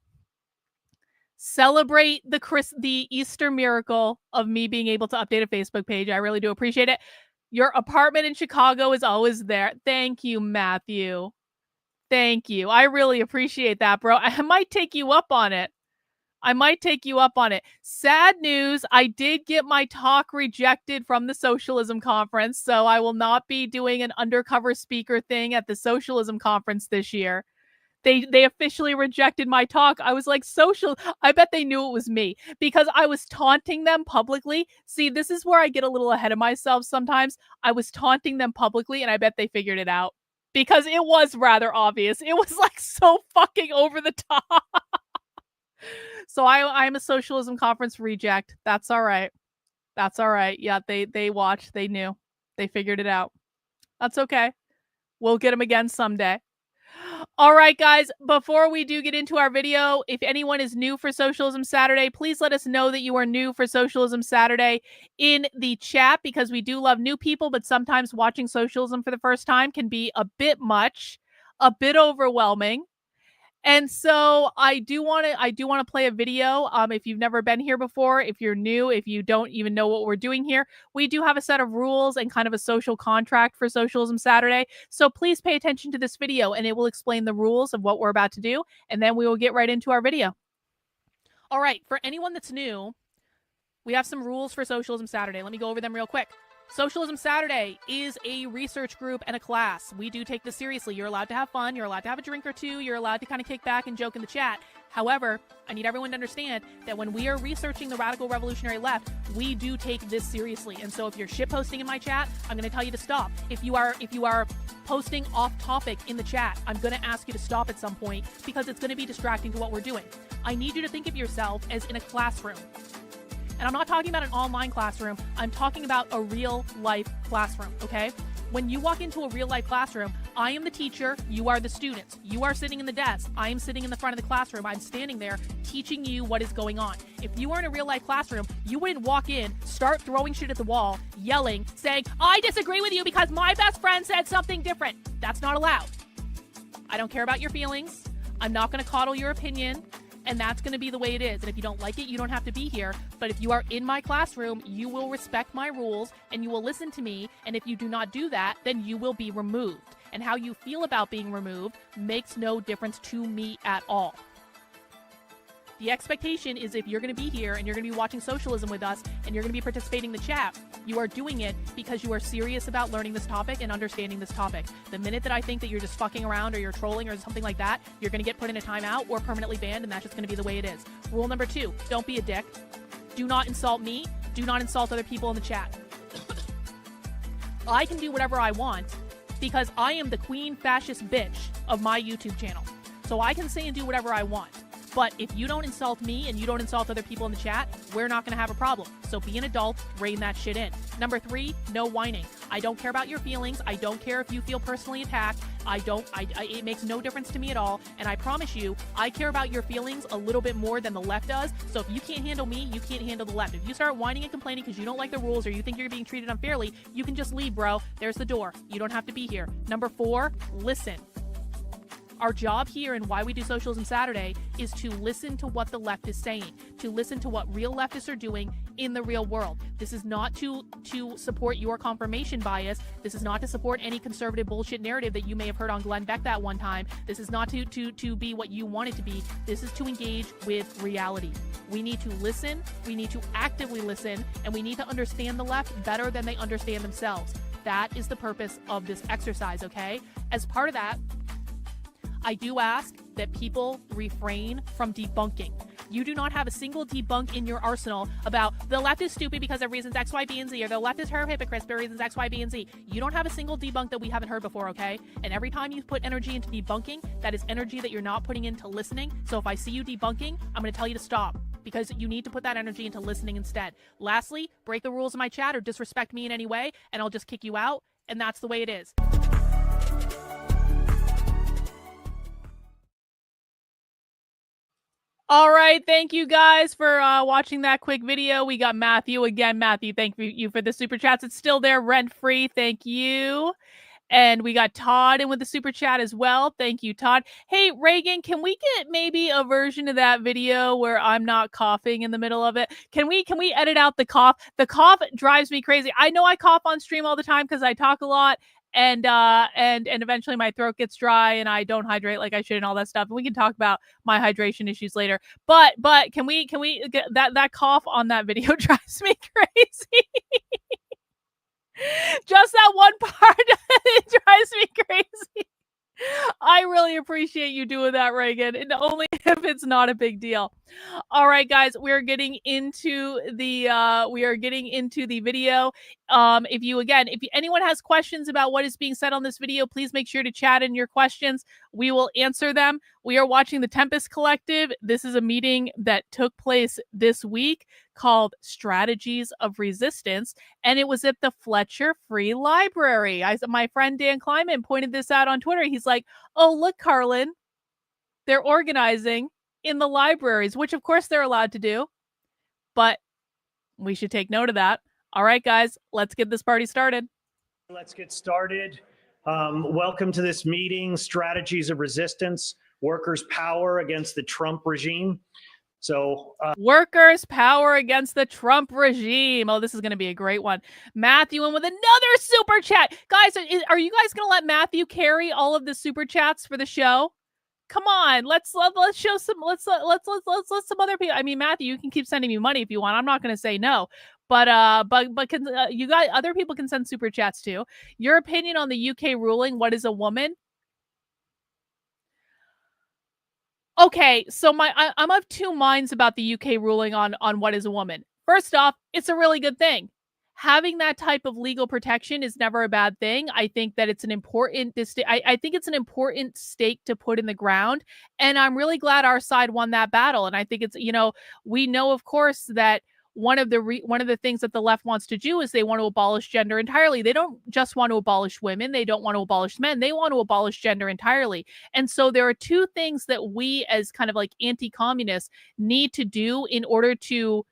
Celebrate the Easter miracle of me being able to update a Facebook page. I really do appreciate it. Your apartment in Chicago is always there. Thank you, Matthew. Thank you. I really appreciate that, bro. I might take you up on it. Sad news. I did get my talk rejected from the Socialism Conference, so I will not be doing an undercover speaker thing at the Socialism Conference this year. They officially rejected my talk. I was like, I bet they knew it was me because I was taunting them publicly. See, this is where I get a little ahead of myself sometimes. I was taunting them publicly, and I bet they figured it out because it was rather obvious. It was like so fucking over the top. So I'm a Socialism Conference reject. That's all right. Yeah, they watched. They knew. They figured it out. That's okay. We'll get them again someday. All right, guys, before we do get into our video, if anyone is new for Socialism Saturday, please let us know that you are new for Socialism Saturday in the chat because we do love new people, but sometimes watching socialism for the first time can be a bit much, a bit overwhelming. And so I do want to play a video. If you've never been here before, if you're new, if you don't even know what we're doing here, we do have a set of rules and kind of a social contract for Socialism Saturday. So please pay attention to this video and it will explain the rules of what we're about to do. And then we will get right into our video. All right. For anyone that's new, we have some rules for Socialism Saturday. Let me go over them real quick. Socialism Saturday is a research group and a class. We do take this seriously. You're allowed to have fun. You're allowed to have a drink or two. You're allowed to kind of kick back and joke in the chat. However, I need everyone to understand that when we are researching the radical revolutionary left, we do take this seriously. And so if you're shitposting in my chat, I'm going to tell you to stop. If you are posting off topic in the chat, I'm going to ask you to stop at some point because it's going to be distracting to what we're doing. I need you to think of yourself as in a classroom. And I'm not talking about an online classroom. I'm talking about a real life classroom, okay? When you walk into a real life classroom, I am the teacher, you are the students. You are sitting in the desk, I am sitting in the front of the classroom. I'm standing there teaching you what is going on. If you were in a real life classroom, you wouldn't walk in, start throwing shit at the wall, yelling, saying, I disagree with you because my best friend said something different. That's not allowed. I don't care about your feelings. I'm not going to coddle your opinion. And that's going to be the way it is. And if you don't like it, you don't have to be here. But if you are in my classroom, you will respect my rules and you will listen to me. And if you do not do that, then you will be removed. and how you feel about being removed makes no difference to me at all. The expectation is if you're going to be here and you're going to be watching Socialism with us and you're going to be participating in the chat, you are doing it because you are serious about learning this topic and understanding this topic. The minute that I think that you're just fucking around or you're trolling or something like that, you're going to get put in a timeout or permanently banned, and that's just going to be the way it is. Rule number 2, don't be a dick. Do not insult me. Do not insult other people in the chat. I can do whatever I want because I am the queen fascist bitch of my YouTube channel. So I can say and do whatever I want. But if you don't insult me and you don't insult other people in the chat, we're not going to have a problem. So be an adult, rein that shit in. Number 3, no whining. I don't care about your feelings. I don't care if you feel personally attacked. It makes no difference to me at all. And I promise you, I care about your feelings a little bit more than the left does. So if you can't handle me, you can't handle the left. If you start whining and complaining because you don't like the rules or you think you're being treated unfairly, you can just leave, bro. There's the door. You don't have to be here. Number 4, listen. Our job here and why we do Socialism Saturday is to listen to what the left is saying, to listen to what real leftists are doing in the real world. This is not to support your confirmation bias. This is not to support any conservative bullshit narrative that you may have heard on Glenn Beck that one time. This is not to be what you want it to be. This is to engage with reality. We need to listen, we need to actively listen, and we need to understand the left better than they understand themselves. That is the purpose of this exercise, okay? As part of that, I do ask that people refrain from debunking. You do not have a single debunk in your arsenal about the left is stupid because of reasons X, Y, B, and Z, or the left is her hypocrites for reasons X, Y, B, and Z. You don't have a single debunk that we haven't heard before, okay? And every time you put energy into debunking, that is energy that you're not putting into listening. So if I see you debunking, I'm going to tell you to stop because you need to put that energy into listening instead. Lastly, break the rules of my chat or disrespect me in any way, and I'll just kick you out, and that's the way it is. All right, thank you guys for watching that quick video. We got Matthew again. Matthew, thank you for the super chats. It's still there, rent-free. Thank you. And we got Todd in with the super chat as well. Thank you, Todd. Hey, Reagan, can we get maybe a version of that video where I'm not coughing in the middle of it? Can we edit out the cough? The cough drives me crazy. I know I cough on stream all the time because I talk a lot. And eventually my throat gets dry and I don't hydrate like I should and all that stuff. And we can talk about my hydration issues later. But can we get that cough on that video drives me crazy. Just that one part it drives me crazy. I really appreciate you doing that, Reagan, and only if it's not a big deal. All right, guys, we're getting into the video. If anyone has questions about what is being said on this video, please make sure to chat in your questions. We will answer them. We are watching the Tempest Collective. This is a meeting that took place this week called Strategies of Resistance, and it was at the Fletcher Free Library. My friend Dan Kleiman pointed this out on Twitter. He's like, oh, look, Karlyn, they're organizing in the libraries, which of course they're allowed to do, but we should take note of that. All right, guys, let's get this party started. Let's get started. Welcome to this meeting, Strategies of Resistance, Workers' Power Against the Trump Regime. So, Workers' Power Against the Trump Regime. Oh, this is going to be a great one. Matthew in with another super chat. Guys, are you guys going to let Matthew carry all of the super chats for the show? Come on, let's show some. Let's let some other people. I mean, Matthew, you can keep sending me money if you want. I'm not going to say no. But can you guys, other people can send super chats too. Your opinion on the UK ruling? What is a woman? Okay, so I'm of two minds about the UK ruling on what is a woman. First off, it's a really good thing. Having that type of legal protection is never a bad thing. I think that it's an important I think it's an important stake to put in the ground, and I'm really glad our side won that battle. And I think it's, we know, of course, that one of the things that the left wants to do is they want to abolish gender entirely. They don't just want to abolish women. They don't want to abolish men. They want to abolish gender entirely. And so there are two things that we as kind of like anti-communists need to do in order to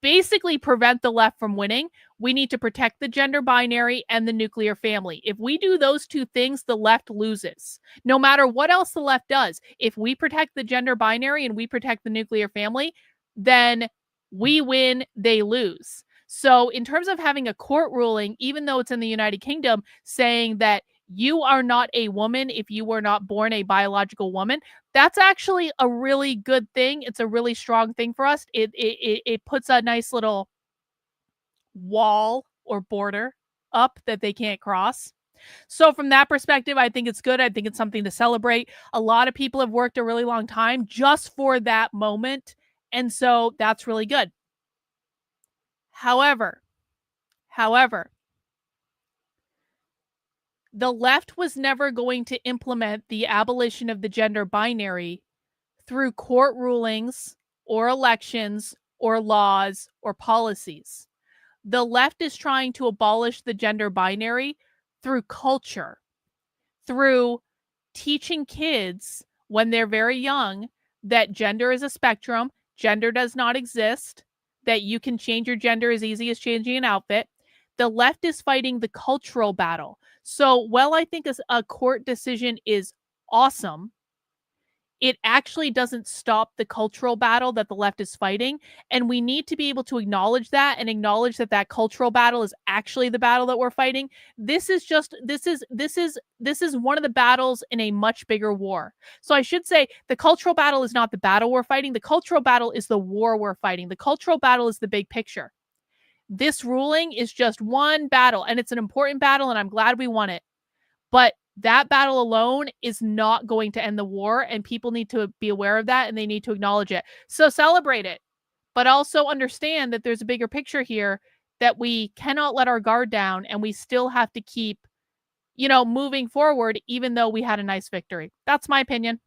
basically prevent the left from winning. We need to protect the gender binary and the nuclear family. If we do those two things, the left loses. No matter what else the left does, if we protect the gender binary and we protect the nuclear family, then we win, they lose. So in terms of having a court ruling, even though it's in the United Kingdom, saying that You are not a woman if you were not born a biological woman. That's actually a really good thing. It's a really strong thing for us. It puts a nice little wall or border up that they can't cross. So from that perspective, I think it's good. I think it's something to celebrate. A lot of people have worked a really long time just for that moment. And so that's really good. However, the left was never going to implement the abolition of the gender binary through court rulings or elections or laws or policies. The left is trying to abolish the gender binary through culture, through teaching kids when they're very young that gender is a spectrum, gender does not exist, that you can change your gender as easy as changing an outfit. The left is fighting the cultural battle. So while I think a court decision is awesome, it actually doesn't stop the cultural battle that the left is fighting. And we need to be able to acknowledge that and acknowledge that that cultural battle is actually the battle that we're fighting. This is one of the battles in a much bigger war. So I should say the cultural battle is not the battle we're fighting. The cultural battle is the war we're fighting. The cultural battle is the big picture. This ruling is just one battle, and it's an important battle, and I'm glad we won it. But that battle alone is not going to end the war, and people need to be aware of that, and they need to acknowledge it. So celebrate it, but also understand that there's a bigger picture here, that we cannot let our guard down, and we still have to keep, moving forward, even though we had a nice victory. That's my opinion.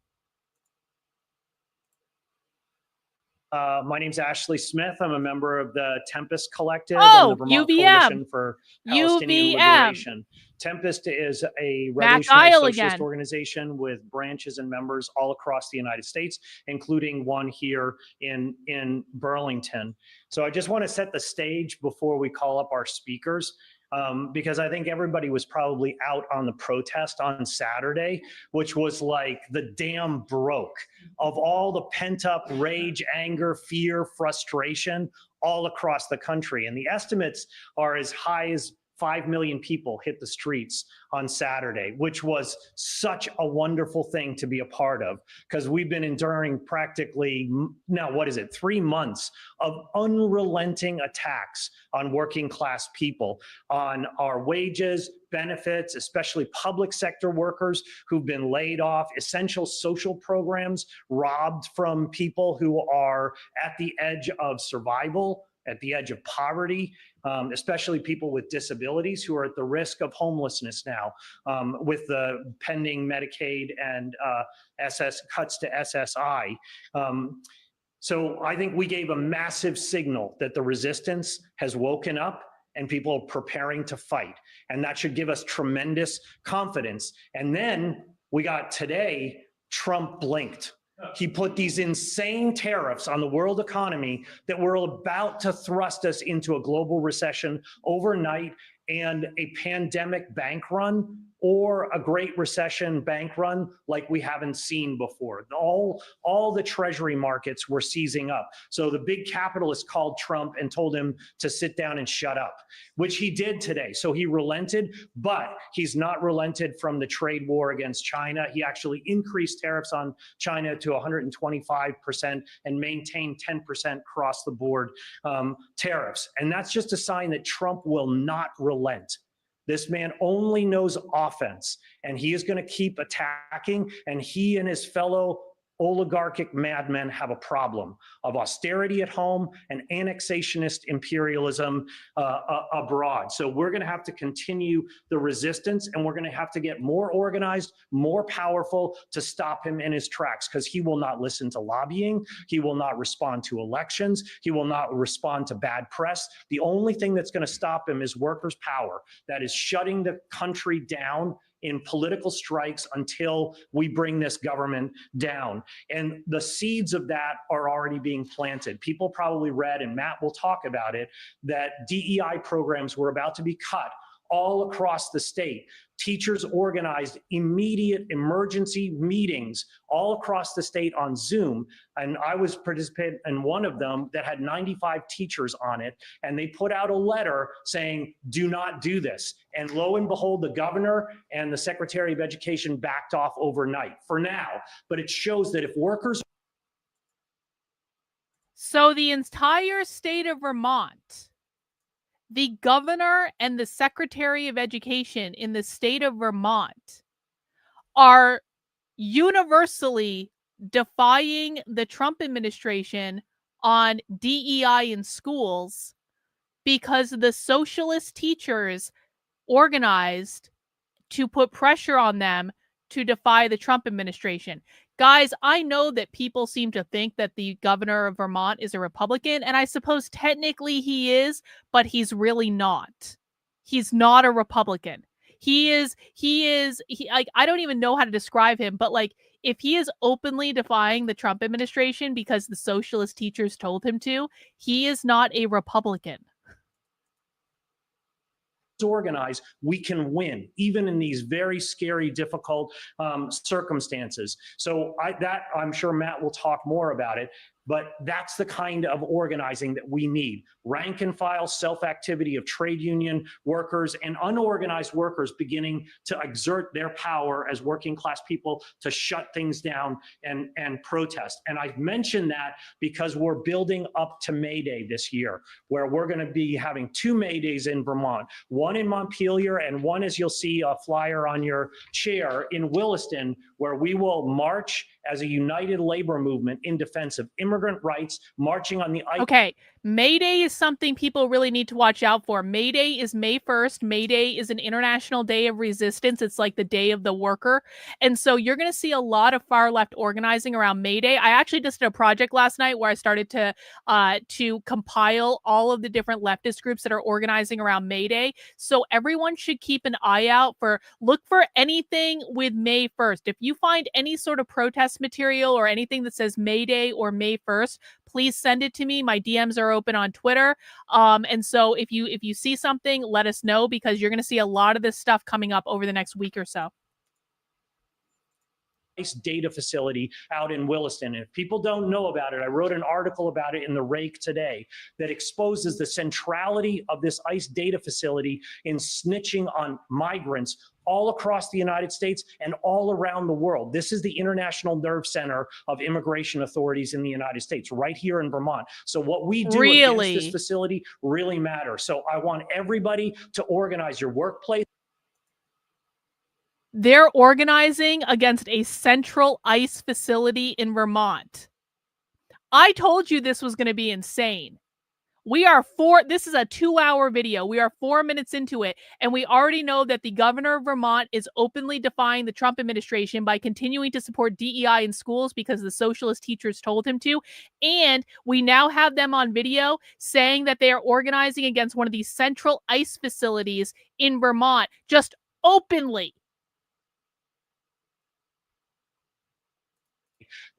My name's Ashley Smith. I'm a member of the Tempest Collective Oh, and the Vermont UVM. Coalition for Palestinian UVM. Liberation. Tempest is a Matt revolutionary Dial socialist again. organization with branches and members all across the United States, including one here in Burlington. So I just want to set the stage before we call up our speakers. Because I think everybody was probably out on the protest on Saturday, which was like the dam broke of all the pent up rage, anger, fear, frustration all across the country. And the estimates are as high as 5 million people hit the streets on Saturday, which was such a wonderful thing to be a part of, because we've been enduring practically, now what is it, 3 months of unrelenting attacks on working class people, on our wages, benefits, especially public sector workers who've been laid off, essential social programs robbed from people who are at the edge of survival, at the edge of poverty, especially people with disabilities who are at the risk of homelessness now with the pending Medicaid and cuts to SSI. So I think we gave a massive signal that the resistance has woken up and people are preparing to fight. And that should give us tremendous confidence. And then we got today, Trump blinked. He put these insane tariffs on the world economy that were about to thrust us into a global recession overnight and a pandemic bank run or a Great Recession bank run like we haven't seen before. All the treasury markets were seizing up. So the big capitalists called Trump and told him to sit down and shut up, which he did today. So he relented, but he's not relented from the trade war against China. He actually increased tariffs on China to 125% and maintained 10% across the board tariffs. And that's just a sign that Trump will not relent. This man only knows offense, and he is going to keep attacking, and he and his fellow oligarchic madmen have a problem of austerity at home and annexationist imperialism abroad. So we're going to have to continue the resistance, and we're going to have to get more organized, more powerful to stop him in his tracks, because he will not listen to lobbying. He will not respond to elections. He will not respond to bad press. The only thing that's going to stop him is workers' power. That is shutting the country down in political strikes until we bring this government down. And the seeds of that are already being planted. People probably read, and Matt will talk about it, that DEI programs were about to be cut all across the state Teachers organized immediate emergency meetings all across the state on Zoom. And I was participating in one of them that had 95 teachers on it. And they put out a letter saying, do not do this. And lo and behold, the governor and the Secretary of Education backed off overnight for now. But it shows that if workers... So the entire state of Vermont, the governor and the Secretary of Education in the state of Vermont are universally defying the Trump administration on DEI in schools because the socialist teachers organized to put pressure on them to defy the Trump administration. Guys, I know that people seem to think that the governor of Vermont is a Republican, and I suppose technically he is, but he's really not. He's not a Republican. I don't even know how to describe him, but like, if he is openly defying the Trump administration because the socialist teachers told him to, he is not a Republican. Organize, we can win, even in these very scary, difficult circumstances. So I'm sure Matt will talk more about it, but that's the kind of organizing that we need. Rank and file self-activity of trade union workers and unorganized workers beginning to exert their power as working class people to shut things down and protest. And I've mentioned that because we're building up to Mayday this year, where we're going to be having 2 Maydays in Vermont, one in Montpelier and one, as you'll see a flyer on your chair, in Williston, where we will march as a united labor movement in defense of immigrant rights, marching on the... Okay, Mayday is something people really need to watch out for. Mayday is May 1st. Mayday is an international day of resistance. It's like the day of the worker. And so you're going to see a lot of far left organizing around Mayday. I actually just did a project last night where I started to compile all of the different leftist groups that are organizing around Mayday. So everyone should keep an eye out look for anything with May 1st. If you find any sort of protest material or anything that says Mayday or May 1st, please send it to me. My DMs are open on Twitter. And so if you see something, let us know, because you're going to see a lot of this stuff coming up over the next week or so. Data facility out in Williston. And if people don't know about it, I wrote an article about it in the Rake today that exposes the centrality of this ICE data facility in snitching on migrants all across the United States and all around the world. This is the international nerve center of immigration authorities in the United States, right here in Vermont. So what we do against this facility really matters. So I want everybody to organize your workplace. They're organizing against a central ICE facility in Vermont. I told you this was going to be insane. This is a 2-hour video. We are 4 minutes into it, and we already know that the governor of Vermont is openly defying the Trump administration by continuing to support DEI in schools because the socialist teachers told him to. And we now have them on video saying that they are organizing against one of these central ICE facilities in Vermont, just openly.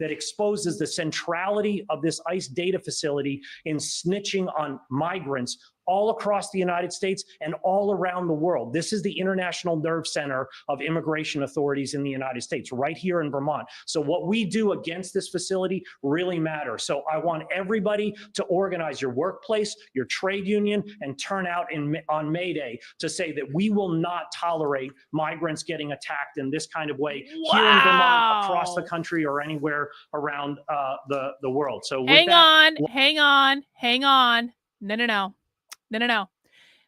That exposes the centrality of this ICE data facility in snitching on migrants all across the United States and all around the world. This is the international nerve center of immigration authorities in the United States, right here in Vermont. So what we do against this facility really matters. So I want everybody to organize your workplace, your trade union, and turn out on Mayday to say that we will not tolerate migrants getting attacked in this kind of way here in Vermont, across the country, or anywhere around the world. So hang on. No.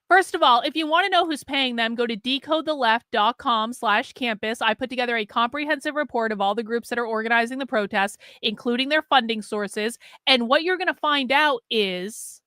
First of all, if you want to know who's paying them, go to decodetheleft.com/campus. I put together a comprehensive report of all the groups that are organizing the protests, including their funding sources. And what you're going to find out is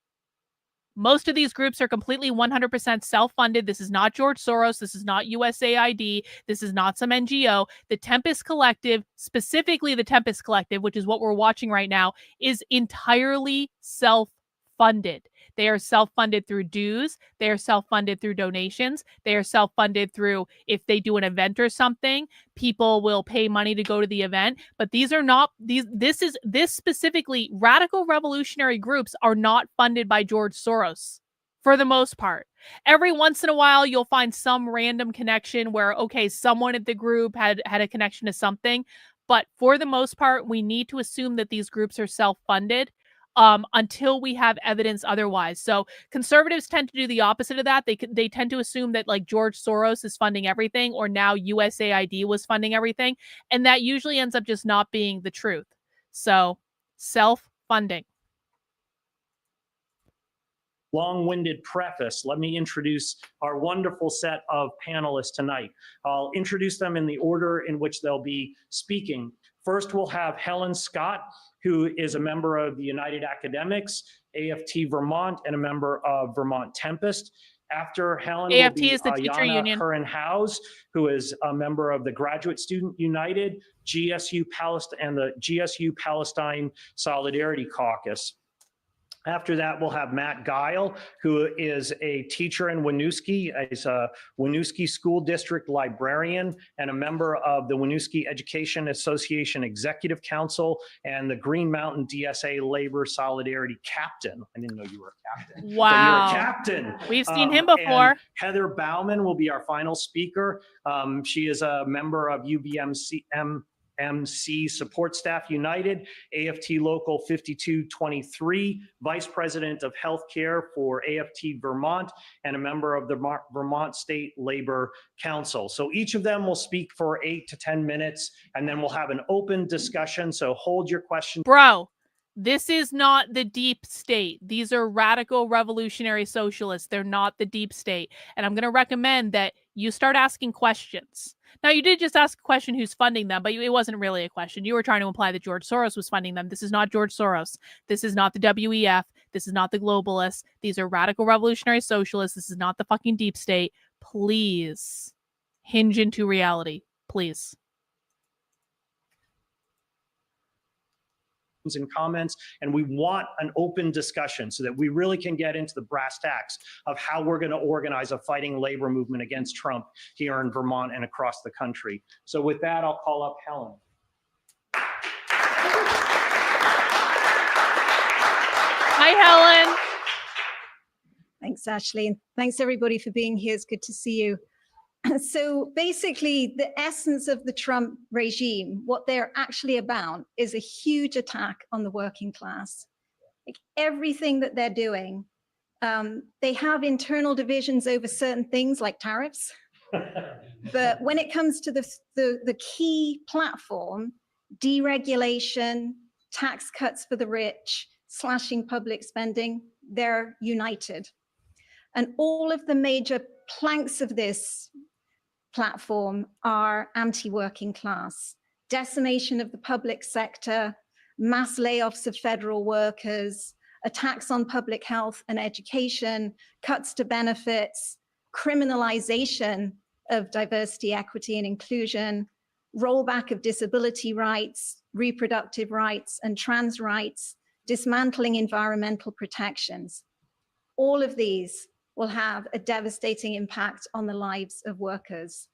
most of these groups are completely 100% self-funded. This is not George Soros. This is not USAID. This is not some NGO. The Tempest Collective, specifically the Tempest Collective, which is what we're watching right now, is entirely self-funded. They are self-funded through dues. They are self-funded through donations. They are self-funded through, if they do an event or something, people will pay money to go to the event. But these are not, this specifically, radical revolutionary groups are not funded by George Soros. for the most part. Every once in a while, you'll find some random connection where, okay, someone at the group had a connection to something. But for the most part, we need to assume that these groups are self-funded until we have evidence otherwise. So conservatives tend to do the opposite of that. They tend to assume that like George Soros is funding everything, or now USAID was funding everything. And that usually ends up just not being the truth. So self-funding. Long-winded preface, let me introduce our wonderful set of panelists tonight. I'll introduce them in the order in which they'll be speaking. First, we'll have Helen Scott, who is a member of the United Academics, AFT Vermont, and a member of Vermont Tempest. After Helen AFT will be is the teacher Ayanna union. Curran-House, who is a member of the Graduate Student United, GSU Palestine, and the GSU Palestine Solidarity Caucus. After that, we'll have Matt Guile, who is a teacher in Winooski. He's a Winooski School District librarian and a member of the Winooski Education Association Executive Council and the Green Mountain DSA Labor Solidarity Captain. I didn't know you were a captain. Wow. But you're a captain. We've seen him before. And Heather Bauman will be our final speaker. She is a member of MC Support Staff United, AFT Local 5223, Vice President of Healthcare for AFT Vermont, and a member of the Vermont State Labor Council. So each of them will speak for 8 to 10 minutes, and then we'll have an open discussion. So hold your questions. Bro, this is not the deep state. These are radical revolutionary socialists. They're not the deep state. And I'm going to recommend that you start asking questions. Now, you did just ask a question who's funding them, but it wasn't really a question. You were trying to imply that George Soros was funding them. This is not George Soros. This is not the WEF. This is not the globalists. These are radical revolutionary socialists. This is not the fucking deep state. Please hinge into reality. Please. And comments, and we want an open discussion so that we really can get into the brass tacks of how we're going to organize a fighting labor movement against Trump here in Vermont and across the country. So with that, I'll call up Helen. Hi, Helen. Thanks, Ashley, and thanks everybody for being here. It's good to see you. So basically, the essence of the Trump regime, what they're actually about, is a huge attack on the working class. Like everything that they're doing, they have internal divisions over certain things like tariffs. But when it comes to the key platform, deregulation, tax cuts for the rich, slashing public spending, they're united. And all of the major planks of this platform are anti-working class, decimation of the public sector, mass layoffs of federal workers, attacks on public health and education, cuts to benefits, criminalization of diversity, equity, and inclusion, rollback of disability rights, reproductive rights, and trans rights, dismantling environmental protections. All of these will have a devastating impact on the lives of workers.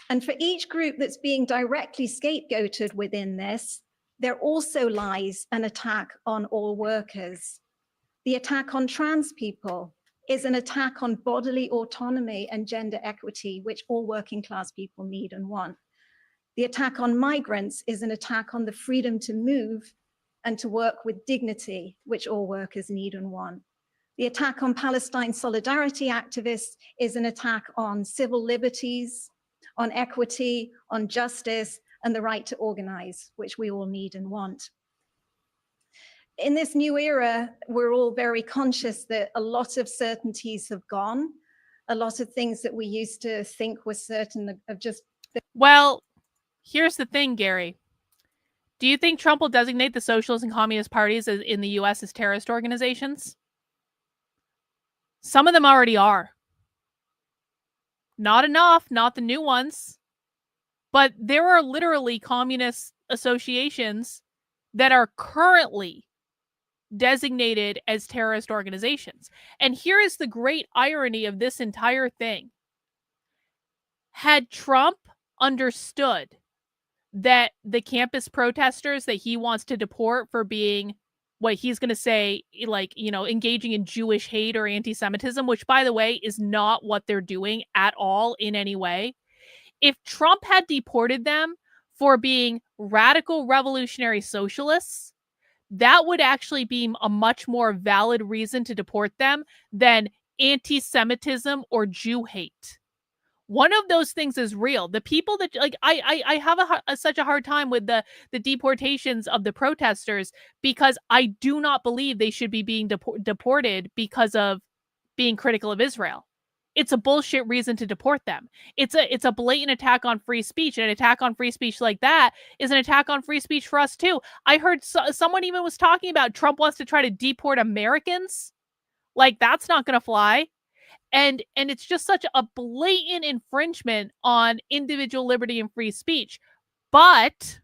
And for each group that's being directly scapegoated within this, there also lies an attack on all workers. The attack on trans people is an attack on bodily autonomy and gender equity, which all working class people need and want. The attack on migrants is an attack on the freedom to move and to work with dignity, which all workers need and want. The attack on Palestine solidarity activists is an attack on civil liberties, on equity, on justice, and the right to organize, which we all need and want. In this new era, we're all very conscious that a lot of certainties have gone. A lot of things that we used to think were certain have just... Well, here's the thing, Gary. Do you think Trump will designate the socialist and communist parties in the US as terrorist organizations? Some of them already are. Not enough, not the new ones. But there are literally communist associations that are currently designated as terrorist organizations. And here is the great irony of this entire thing. Had Trump understood that the campus protesters that he wants to deport for being what he's going to say, like, engaging in Jewish hate or anti-Semitism, which, by the way, is not what they're doing at all in any way. If Trump had deported them for being radical revolutionary socialists, that would actually be a much more valid reason to deport them than anti-Semitism or Jew hate. One of those things is real. The people that, like, I have such a hard time with the deportations of the protesters, because I do not believe they should be being deported because of being critical of Israel. It's a bullshit reason to deport them. It's a blatant attack on free speech, and an attack on free speech like that is an attack on free speech for us too. I heard someone even was talking about Trump wants to try to deport Americans. Like, that's not going to fly. And it's just such a blatant infringement on individual liberty and free speech. But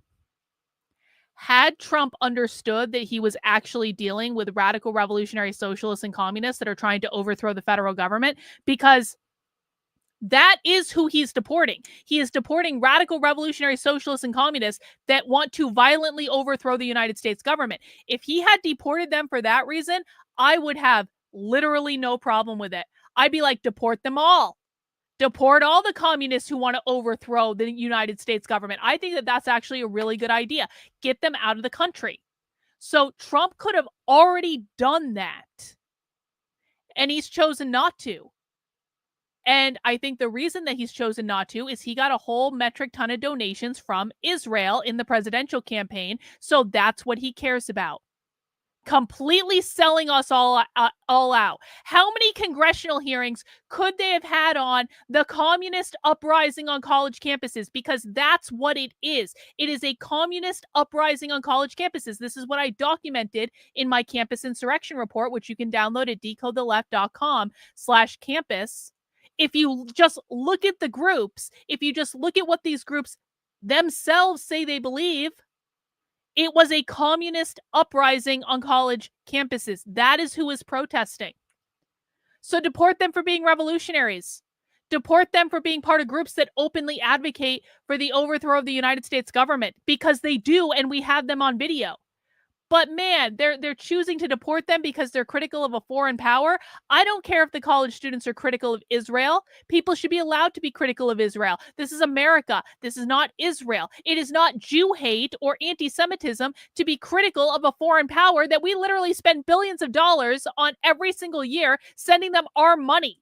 had Trump understood that he was actually dealing with radical revolutionary socialists and communists that are trying to overthrow the federal government, because that is who he's deporting. He is deporting radical revolutionary socialists and communists that want to violently overthrow the United States government. If he had deported them for that reason, I would have literally no problem with it. I'd be like, deport them all. Deport all the communists who want to overthrow the United States government. I think that that's actually a really good idea. Get them out of the country. So Trump could have already done that, and he's chosen not to. And I think the reason that he's chosen not to is he got a whole metric ton of donations from Israel in the presidential campaign. So that's what he cares about. Completely selling us all out. How many congressional hearings could they have had on the communist uprising on college campuses? Because that's what it is. It is a communist uprising on college campuses. This is what I documented in my campus insurrection report, which you can download at decodetheleft.com/campus. If you just look at the groups, if you just look at what these groups themselves say they believe, it was a communist uprising on college campuses. That is who is protesting. So deport them for being revolutionaries. Deport them for being part of groups that openly advocate for the overthrow of the United States government, because they do, and we have them on video. But man, they're choosing to deport them because they're critical of a foreign power. I don't care if the college students are critical of Israel. People should be allowed to be critical of Israel. This is America. This is not Israel. It is not Jew hate or anti-Semitism to be critical of a foreign power that we literally spend billions of dollars on every single year, sending them our money.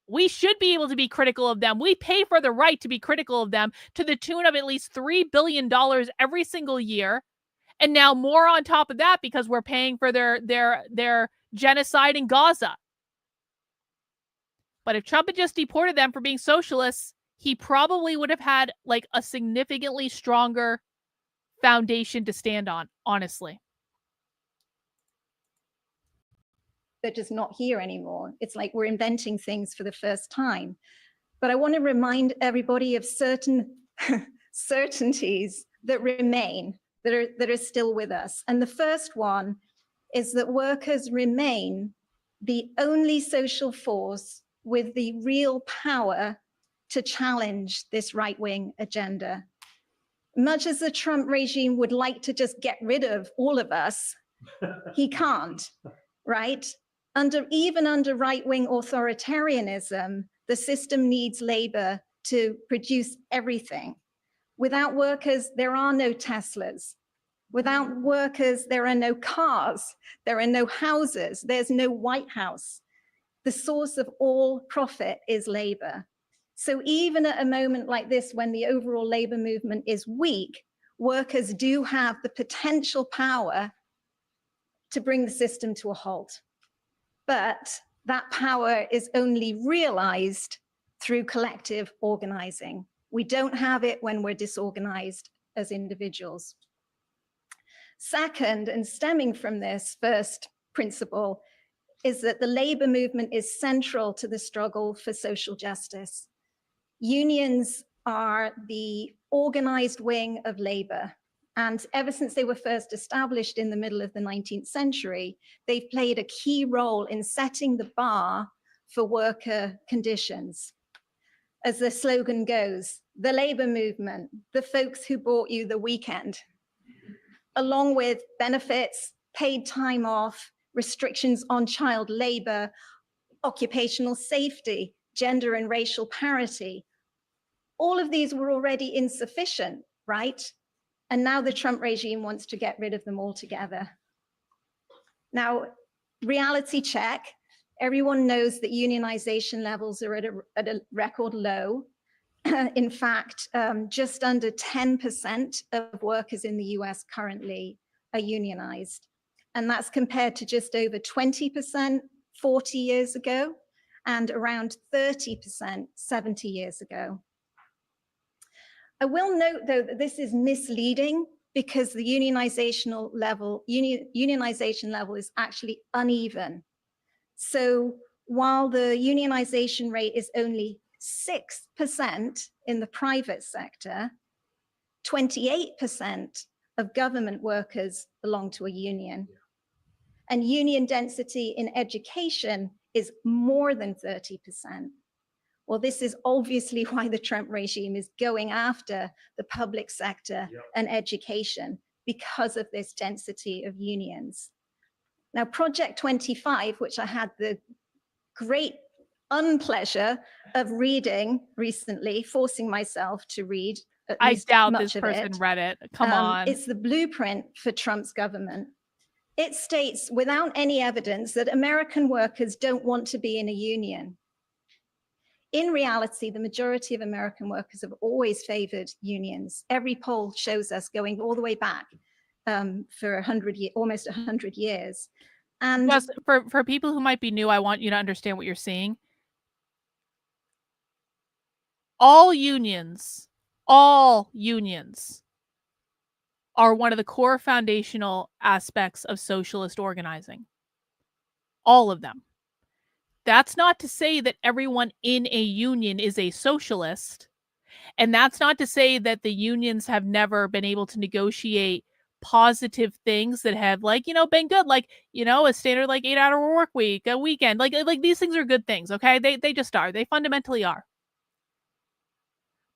We should be able to be critical of them. We pay for the right to be critical of them to the tune of at least $3 billion every single year. And now more on top of that, because we're paying for their genocide in Gaza. But if Trump had just deported them for being socialists, he probably would have had like a significantly stronger foundation to stand on, honestly. They're just not here anymore. It's like we're inventing things for the first time. But I want to remind everybody of certain certainties that remain, that are still with us. And the first one is that workers remain the only social force with the real power to challenge this right-wing agenda. Much as the Trump regime would like to just get rid of all of us, he can't, right? Even under right-wing authoritarianism, the system needs labor to produce everything. Without workers, there are no Teslas. Without workers, there are no cars. There are no houses. There's no White House. The source of all profit is labor. So even at a moment like this, when the overall labor movement is weak, workers do have the potential power to bring the system to a halt. But that power is only realized through collective organizing. We don't have it when we're disorganized as individuals. Second, and stemming from this first principle, is that the labor movement is central to the struggle for social justice. Unions are the organized wing of labor. And ever since they were first established in the middle of the 19th century, they've played a key role in setting the bar for worker conditions. As the slogan goes, the labor movement, the folks who bought you the weekend, along with benefits, paid time off, restrictions on child labor, occupational safety, gender and racial parity. All of these were already insufficient, right? And now the Trump regime wants to get rid of them altogether. Now, reality check. Everyone knows that unionization levels are at a record low. In fact, just under 10% of workers in the US currently are unionized. And that's compared to just over 20% 40 years ago and around 30% 70 years ago. I will note, though, that this is misleading because the unionization level is actually uneven. So while the unionization rate is only 6% in the private sector, 28% of government workers belong to a union. And union density in education is more than 30%. Well, this is obviously why the Trump regime is going after the public sector and education, because of this density of unions. Now, Project 25, which I had the great unpleasure of reading recently, forcing myself to read at I least doubt much this of person it. read it. Come on. It's the blueprint for Trump's government. It states without any evidence that American workers don't want to be in a union. In reality, the majority of American workers have always favored unions. Every poll shows us, going all the way back for almost 100 years. And just for people who might be new, I want you to understand what you're seeing. All unions are one of the core foundational aspects of socialist organizing. All of them. That's not to say that everyone in a union is a socialist. And that's not to say that the unions have never been able to negotiate positive things that have, like, been good, like, a standard, like, 8-hour work week, a weekend, like these things are good things. Okay. They just are. They fundamentally are.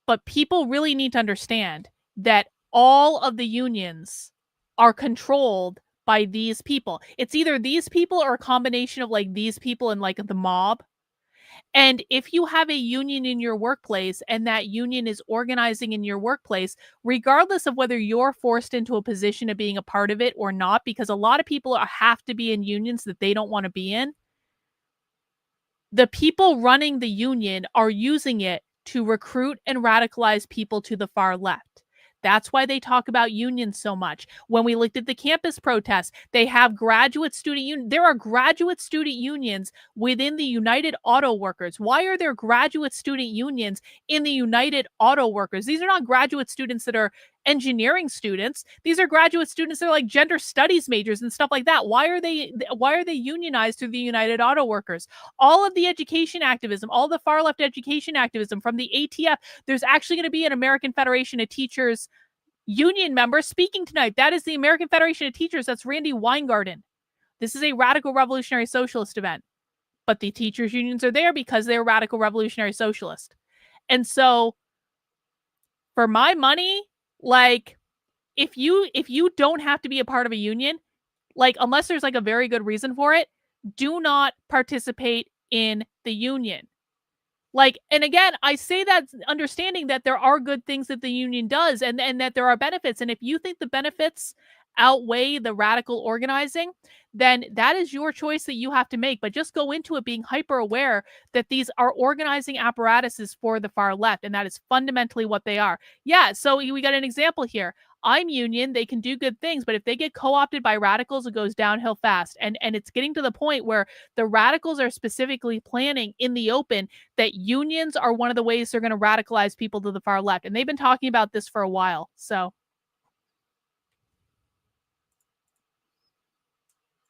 But people really need to understand that all of the unions are controlled by these people. It's either these people or a combination of, like, these people and, like, the mob. And if you have a union in your workplace and that union is organizing in your workplace, regardless of whether you're forced into a position of being a part of it or not, because a lot of people have to be in unions that they don't want to be in, the people running the union are using it to recruit and radicalize people to the far left. That's why they talk about unions so much. When we looked at the campus protests, they have graduate student unions. There are graduate student unions within the United Auto Workers. Why are there graduate student unions in the United Auto Workers? These are not graduate students that are engineering students. These are graduate students that are like gender studies majors and stuff like that. Why are they unionized through the United Auto Workers? All of the education activism, all the far left education activism from the ATF, there's actually going to be an American Federation of Teachers union member speaking tonight. That is the American Federation of Teachers. That's Randy Weingarten. This is a radical revolutionary socialist event. But the teachers unions are there because they're radical revolutionary socialist. And so for my money, like, if you don't have to be a part of a union, like, unless there's like a very good reason for it, do not participate in the union. Like, and again, I say that understanding that there are good things that the union does and that there are benefits. And if you think the benefits outweigh the radical organizing, then that is your choice that you have to make. But just go into it being hyper aware that these are organizing apparatuses for the far left. And that is fundamentally what they are. Yeah, so we got an example here. I'm union, they can do good things, but if they get co-opted by radicals, it goes downhill fast. And it's getting to the point where the radicals are specifically planning in the open that unions are one of the ways they're going to radicalize people to the far left. And they've been talking about this for a while. So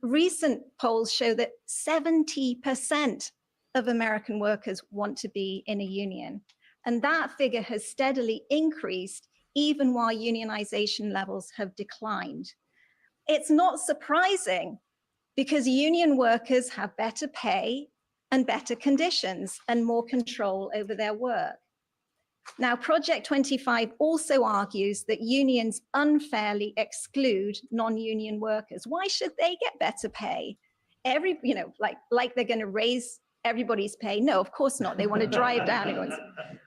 recent polls show that 70% of American workers want to be in a union. And that figure has steadily increased even while unionization levels have declined. It's not surprising because union workers have better pay and better conditions and more control over their work. Now, Project 25 also argues that unions unfairly exclude non-union workers. Why should they get better pay? Like they're going to raise everybody's pay? No, of course not. They want to drive down everyone's.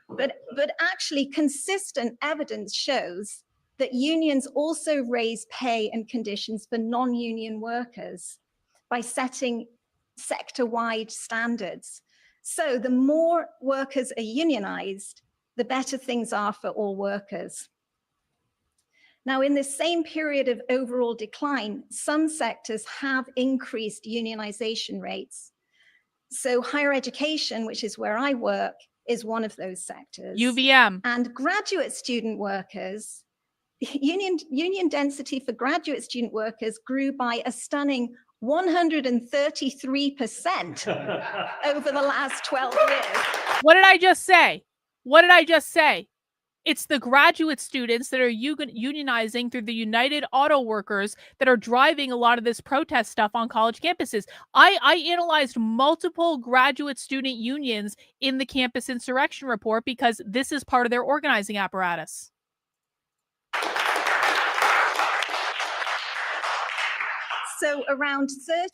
But actually, consistent evidence shows that unions also raise pay and conditions for non-union workers by setting sector-wide standards. So the more workers are unionized, the better things are for all workers. Now, in this same period of overall decline, some sectors have increased unionization rates. So higher education, which is where I work, is one of those sectors. UVM. And graduate student workers, union density for graduate student workers grew by a stunning 133% over the last 12 years. What did I just say? What did I just say? It's the graduate students that are unionizing through the United Auto Workers that are driving a lot of this protest stuff on college campuses. I analyzed multiple graduate student unions in the campus insurrection report because this is part of their organizing apparatus. So around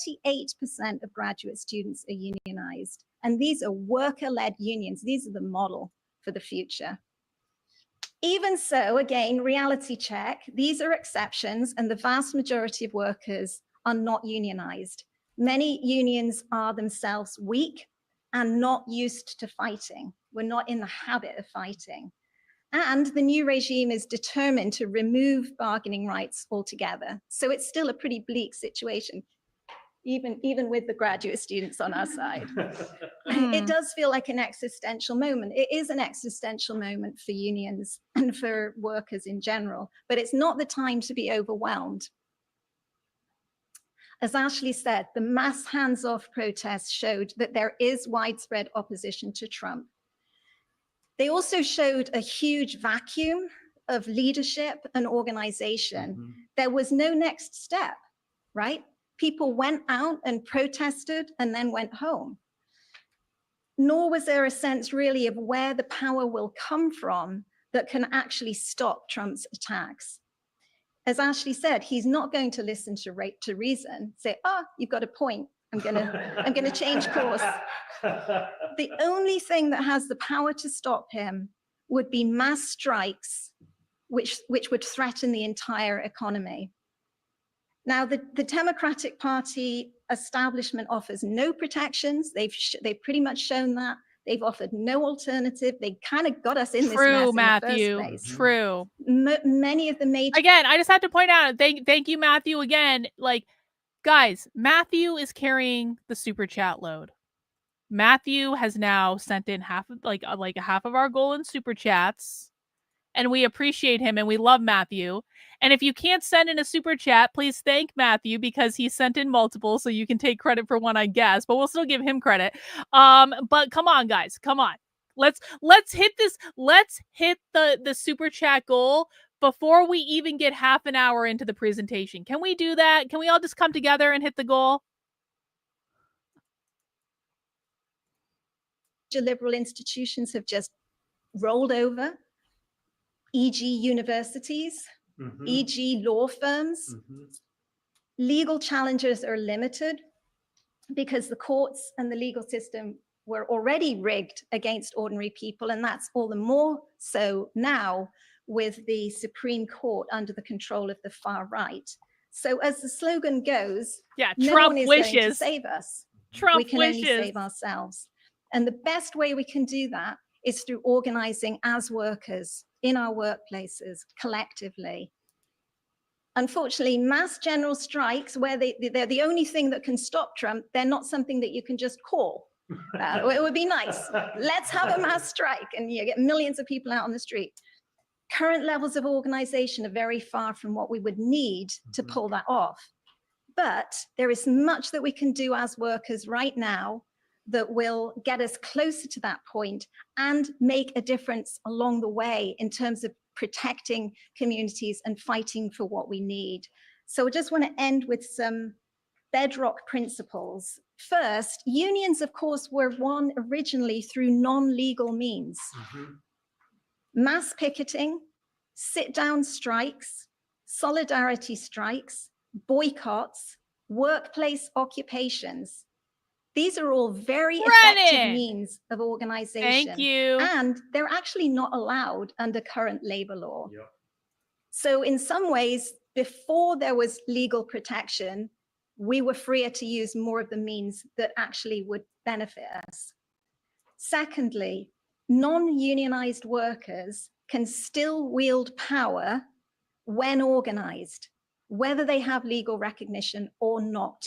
38% of graduate students are unionized. And these are worker-led unions. These are the model for the future. Even so, again, reality check, these are exceptions, and the vast majority of workers are not unionized. Many unions are themselves weak and not used to fighting. We're not in the habit of fighting. And the new regime is determined to remove bargaining rights altogether. So it's still a pretty bleak situation, even with the graduate students on our side. It does feel like an existential moment. It is an existential moment for unions and for workers in general, but it's not the time to be overwhelmed. As Ashley said, the mass hands-off protests showed that there is widespread opposition to Trump. They also showed a huge vacuum of leadership and organization. There was no next step, right? People went out and protested and then went home. Nor was there a sense really of where the power will come from that can actually stop Trump's attacks. As Ashley said, he's not going to listen to reason, say, oh, you've got a point. I'm gonna change course. The only thing that has the power to stop him would be mass strikes, which would threaten the entire economy. Now, the Democratic Party establishment offers no protections. They've pretty much shown that. They've offered no alternative. They kind of got us in this mess in Matthew. the first place. True. Many of the major... Again, I just have to point out, thank you, Matthew, again. Like, guys, Matthew is carrying the super chat load. Matthew has now sent in half of our goal in super chats, and we appreciate him and we love Matthew. And if you can't send in a super chat, please thank Matthew because he sent in multiple, so you can take credit for one, I guess, but we'll still give him credit. But come on, guys, come on. Let's hit this. Let's hit the super chat goal before we even get half an hour into the presentation. Can we do that? Can we all just come together and hit the goal? Liberal institutions have just rolled over, e.g. universities, e.g. law firms. Legal challenges are limited because the courts and the legal system were already rigged against ordinary people, and that's all the more so now with the Supreme Court under the control of the far right. So as the slogan goes, no Trump one is wishes. going to save us. Trump we can wishes. only save ourselves. And the best way we can do that is through organizing as workers in our workplaces collectively. Unfortunately, mass general strikes, where they're the only thing that can stop Trump, they're not something that you can just call. It would be nice. Let's have a mass strike and you get millions of people out on the street. Current levels of organization are very far from what we would need to pull that off. But there is much that we can do as workers right now that will get us closer to that point and make a difference along the way in terms of protecting communities and fighting for what we need. So I just want to end with some bedrock principles. First, unions, of course, were won originally through non-legal means. mass picketing, sit-down strikes, solidarity strikes, boycotts, workplace occupations. These are all very effective means of organization. Thank you. And they're actually not allowed under current labor law. Yep. So in some ways, before there was legal protection, we were freer to use more of the means that actually would benefit us. Secondly, non-unionized workers can still wield power when organized, whether they have legal recognition or not.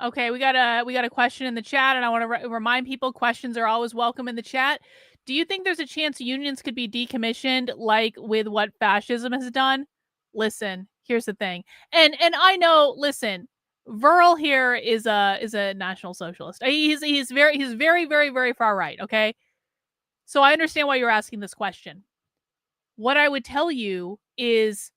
Okay, we got a question in the chat, and I want to remind people questions are always welcome in the chat. Do you think there's a chance unions could be decommissioned like with what fascism has done? Listen, here's the thing. And I know, listen, Verl here is a National Socialist. He's very far right, okay? So I understand why you're asking this question. What I would tell you is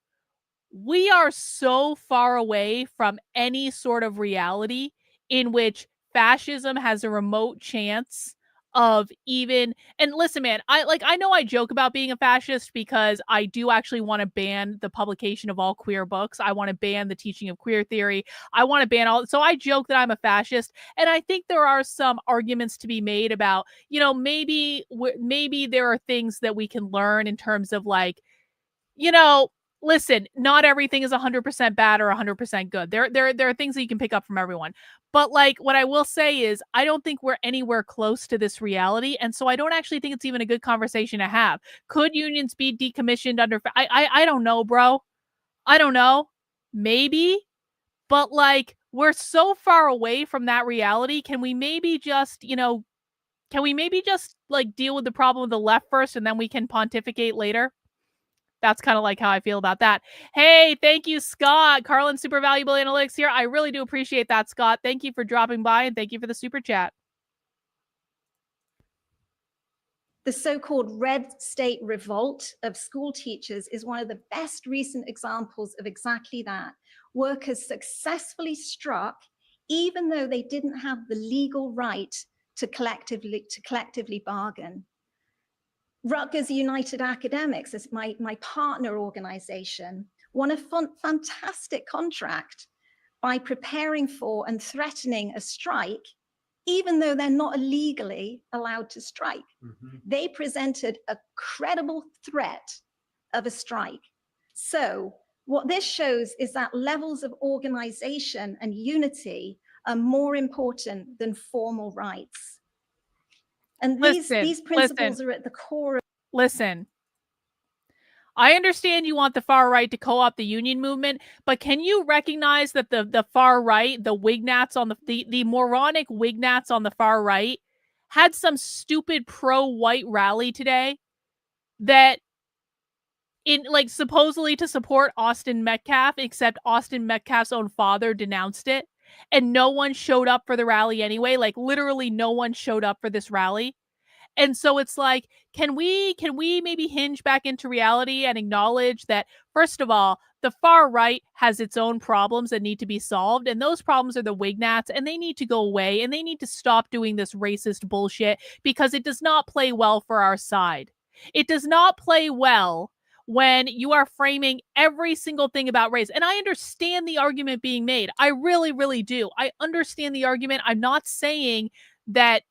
we are so far away from any sort of reality in which fascism has a remote chance of even, and listen, man, I know I joke about being a fascist because I do actually want to ban the publication of all queer books. I want to ban the teaching of queer theory. I want to ban all, so I joke that I'm a fascist. And I think there are some arguments to be made about, you know, maybe there are things that we can learn in terms of like, you know, listen, not everything is 100% bad or 100% good. There are things that you can pick up from everyone. But like what I will say is I don't think we're anywhere close to this reality. And so I don't actually think it's even a good conversation to have. Could unions be decommissioned under, I don't know, bro. I don't know. Maybe. But like we're so far away from that reality. Can we maybe just, you know, like deal with the problem of the left first and then we can pontificate later? That's kind of like how I feel about that. Hey, thank you, Scott. Karlyn, super valuable analytics here. I really do appreciate that, Scott. Thank you for dropping by and thank you for the super chat. The so-called Red State Revolt of school teachers is one of the best recent examples of exactly that. Workers successfully struck, even though they didn't have the legal right to collectively bargain. Rutgers United Academics, as my partner organization, won a fantastic contract by preparing for and threatening a strike, even though they're not legally allowed to strike. Mm-hmm. They presented a credible threat of a strike. So what this shows is that levels of organization and unity are more important than formal rights. And these principles are at the core of. Listen, I understand you want the far right to co-opt the union movement, but can you recognize that the far right, the Wignats on the moronic Wignats on the far right, had some stupid pro-white rally today that in like supposedly to support Austin Metcalf, except Austin Metcalf's own father denounced it, and no one showed up for the rally anyway. Like literally no one showed up for this rally. And so it's like, can we maybe hinge back into reality and acknowledge that, first of all, the far right has its own problems that need to be solved. And those problems are the Wignats, and they need to go away, and they need to stop doing this racist bullshit because it does not play well for our side. It does not play well when you are framing every single thing about race. And I understand the argument being made. I really, really do. I understand the argument. I'm not saying that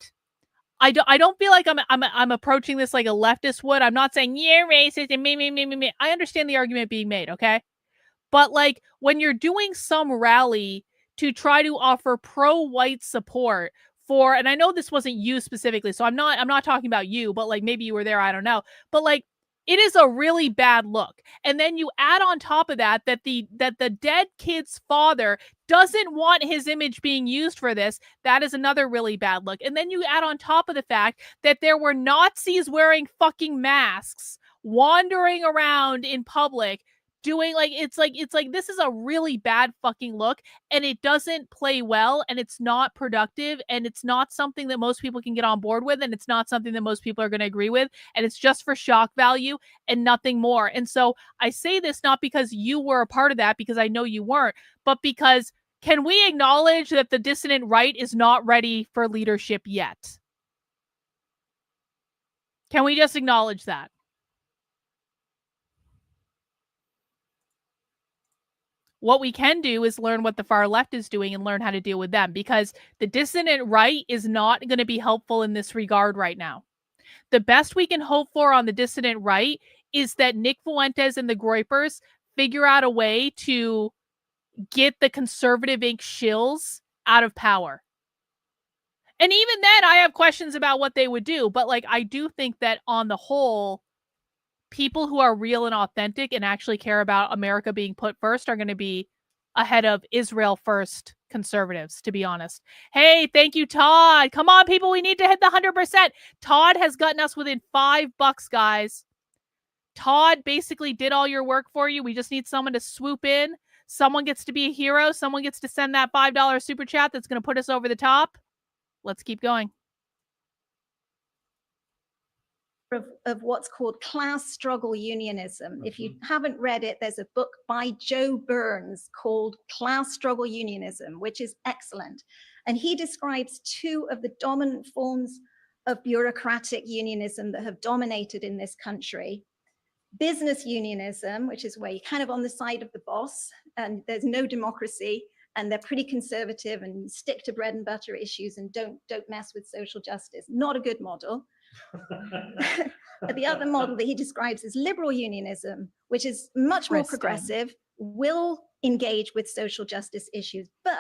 I don't feel like I'm approaching this like a leftist would. I'm not saying you're racist and me. I understand the argument being made, okay? But like when you're doing some rally to try to offer pro-white support for, and I know this wasn't you specifically, so I'm not talking about you, but like maybe you were there, I don't know. But like it is a really bad look. And then you add on top of that the dead kid's father doesn't want his image being used for this. That is another really bad look. And then you add on top of the fact that there were Nazis wearing fucking masks wandering around in public doing like it's like this is a really bad fucking look, and it doesn't play well, and it's not productive, and it's not something that most people can get on board with, and it's not something that most people are going to agree with, and it's just for shock value and nothing more. And so I say this not because you were a part of that, because I know you weren't, but because can we acknowledge that the dissident right is not ready for leadership yet? Can we just acknowledge that? What we can do is learn what the far left is doing and learn how to deal with them, because the dissident right is not going to be helpful in this regard right now. The best we can hope for on the dissident right is that Nick Fuentes and the Groypers figure out a way to get the conservative Inc. shills out of power. And even then, I have questions about what they would do. But like, I do think that on the whole, people who are real and authentic and actually care about America being put first are going to be ahead of Israel first conservatives, to be honest. Hey, thank you, Todd. Come on, people. We need to hit the 100%. Todd has gotten us within $5, guys. Todd basically did all your work for you. We just need someone to swoop in. Someone gets to be a hero. Someone gets to send that $5 super chat that's going to put us over the top. Let's keep going. Of what's called class struggle unionism. If you haven't read it, there's a book by Joe Burns called Class Struggle Unionism, which is excellent. And he describes two of the dominant forms of bureaucratic unionism that have dominated in this country. Business unionism, which is where you're kind of on the side of the boss and there's no democracy and they're pretty conservative and stick to bread and butter issues and don't mess with social justice. Not a good model. The other model that he describes is liberal unionism, which is much more progressive, will engage with social justice issues, but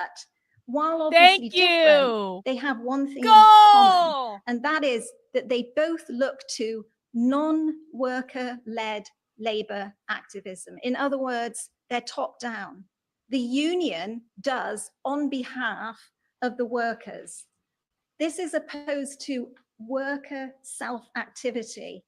while obviously different, they have one thing in common, and that is that they both look to non-worker-led labor activism. In other words, they're top down. The union does on behalf of the workers. This is opposed to worker self-activity.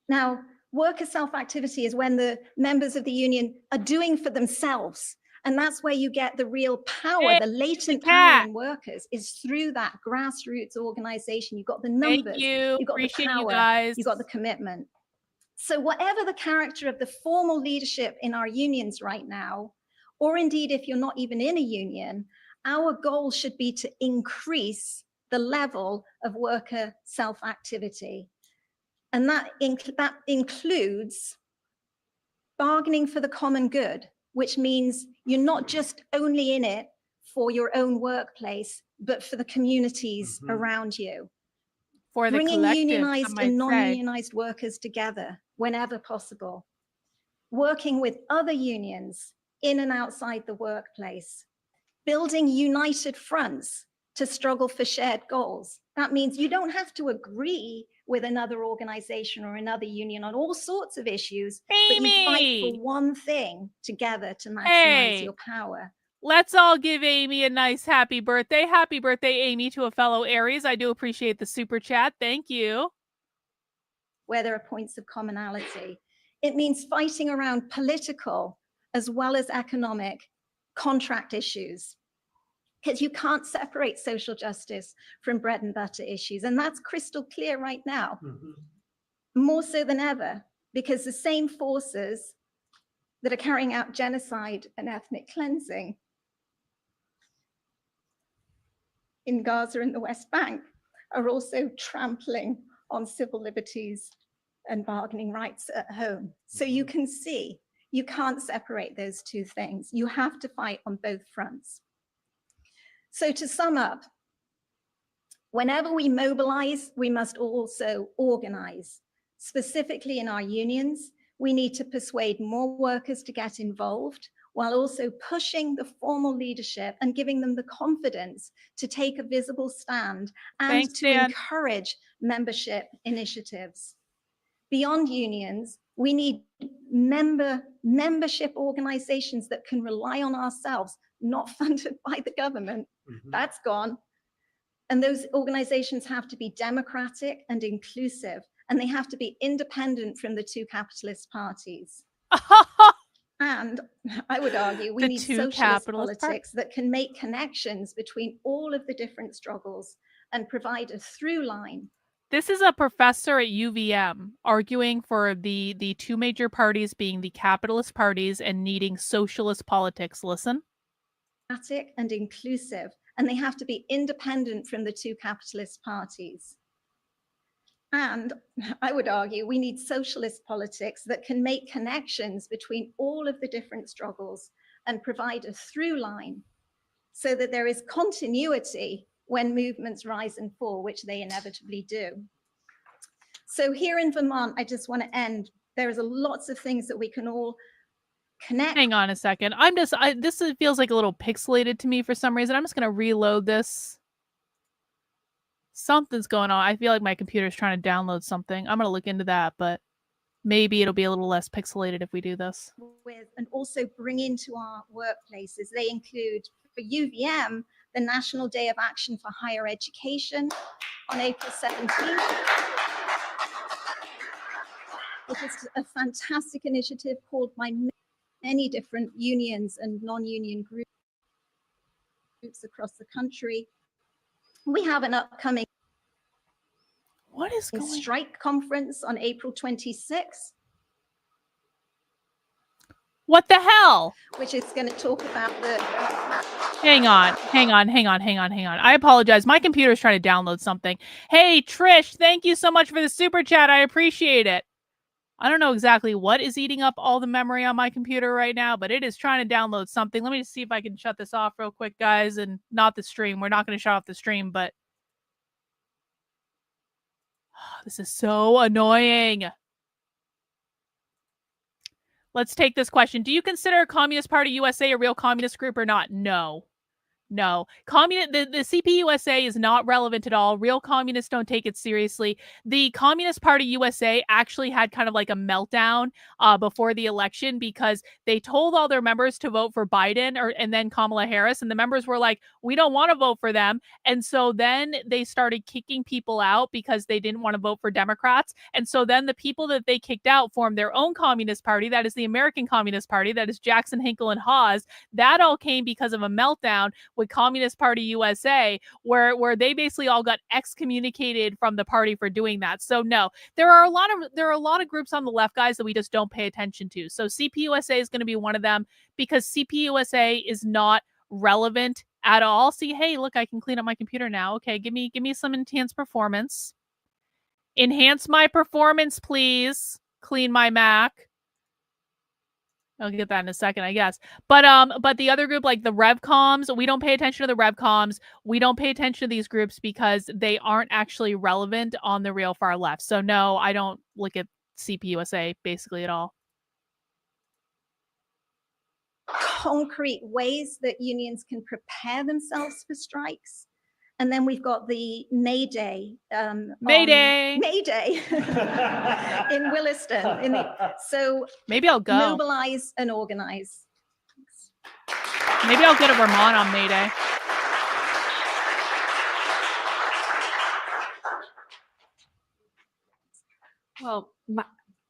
Now, worker self-activity is when the members of the union are doing for themselves. And that's where you get the real power, the latent power in workers is through that grassroots organization. You've got the numbers, you've got the power, you've got the commitment. So whatever the character of the formal leadership in our unions right now, or indeed if you're not even in a union, our goal should be to increase the level of worker self-activity. And that includes bargaining for the common good, which means you're not just only in it for your own workplace, but for the communities around you. For the bringing unionized and non non-unionized workers together whenever possible. Working with other unions in and outside the workplace. Building united fronts to struggle for shared goals. That means you don't have to agree with another organization or another union on all sorts of issues, but you fight for one thing together to maximize your power. Let's all give Amy a nice happy birthday. Happy birthday, Amy, to a fellow Aries. I do appreciate the super chat. Thank you. Where there are points of commonality. It means fighting around political as well as economic contract issues. Because you can't separate social justice from bread and butter issues. And that's crystal clear right now, more so than ever, because the same forces that are carrying out genocide and ethnic cleansing in Gaza and the West Bank are also trampling on civil liberties and bargaining rights at home. So you can see, you can't separate those two things. You have to fight on both fronts. So to sum up, whenever we mobilize, we must also organize. Specifically in our unions, we need to persuade more workers to get involved while also pushing the formal leadership and giving them the confidence to take a visible stand and encourage membership initiatives. Beyond unions, we need membership organizations that can rely on ourselves, not funded by the government. That's gone. And those organizations have to be democratic and inclusive, and they have to be independent from the two capitalist parties. And I would argue we need socialist politics that can make connections between all of the different struggles and provide a through line. This is a professor at UVM arguing for the two major parties being the capitalist parties and needing socialist politics. Listen. And inclusive, and they have to be independent from the two capitalist parties. And I would argue we need socialist politics that can make connections between all of the different struggles and provide a through line so that there is continuity when movements rise and fall, which they inevitably do. So here in Vermont, I just want to end. There's lots of things that we can all connect. Hang on a second. This feels like a little pixelated to me for some reason. I'm just going to reload this. Something's going on. I feel like my computer's trying to download something. I'm going to look into that, but maybe it'll be a little less pixelated if we do this. With and also bring into our workplaces. They include, for UVM, the National Day of Action for Higher Education on April 17th. It is a fantastic initiative called by many different unions and non-union groups across the country. We have an upcoming strike conference on April 26th. What the hell? Which is going to talk about the... Hang on. I apologize. My computer's trying to download something. Hey, Trish, thank you so much for the super chat. I appreciate it. I don't know exactly what is eating up all the memory on my computer right now, but it is trying to download something. Let me just see if I can shut this off real quick, guys, and not the stream. We're not going to shut off the stream, but this is so annoying. Let's take this question. Do you consider Communist Party USA a real communist group or not? No. The CPUSA is not relevant at all. Real communists don't take it seriously. The Communist Party USA actually had kind of like a meltdown before the election because they told all their members to vote for Biden and then Kamala Harris, and the members were like, we don't want to vote for them. And so then they started kicking people out because they didn't want to vote for Democrats. And so then the people that they kicked out formed their own Communist Party. That is the American Communist Party. That is Jackson, Hinkle, and Hawes. That all came because of a meltdown with Communist Party USA, where they basically all got excommunicated from the party for doing that. So no, there are a lot of groups on the left, guys, that we just don't pay attention to. So CPUSA is going to be one of them because CPUSA is not relevant at all. See, hey, look, I can clean up my computer now. Okay, give me some enhanced performance. Enhance my performance, please. Clean my Mac. I'll get that in a second, I guess. But the other group, like the RevComs, we don't pay attention to the RevComs. We don't pay attention to these groups because they aren't actually relevant on the real far left. So no, I don't look at CPUSA basically at all. Concrete ways that unions can prepare themselves for strikes. And then we've got the Mayday. Mayday in Williston. So maybe I'll go. Mobilize and organize. Maybe I'll go to Vermont on Mayday. Well,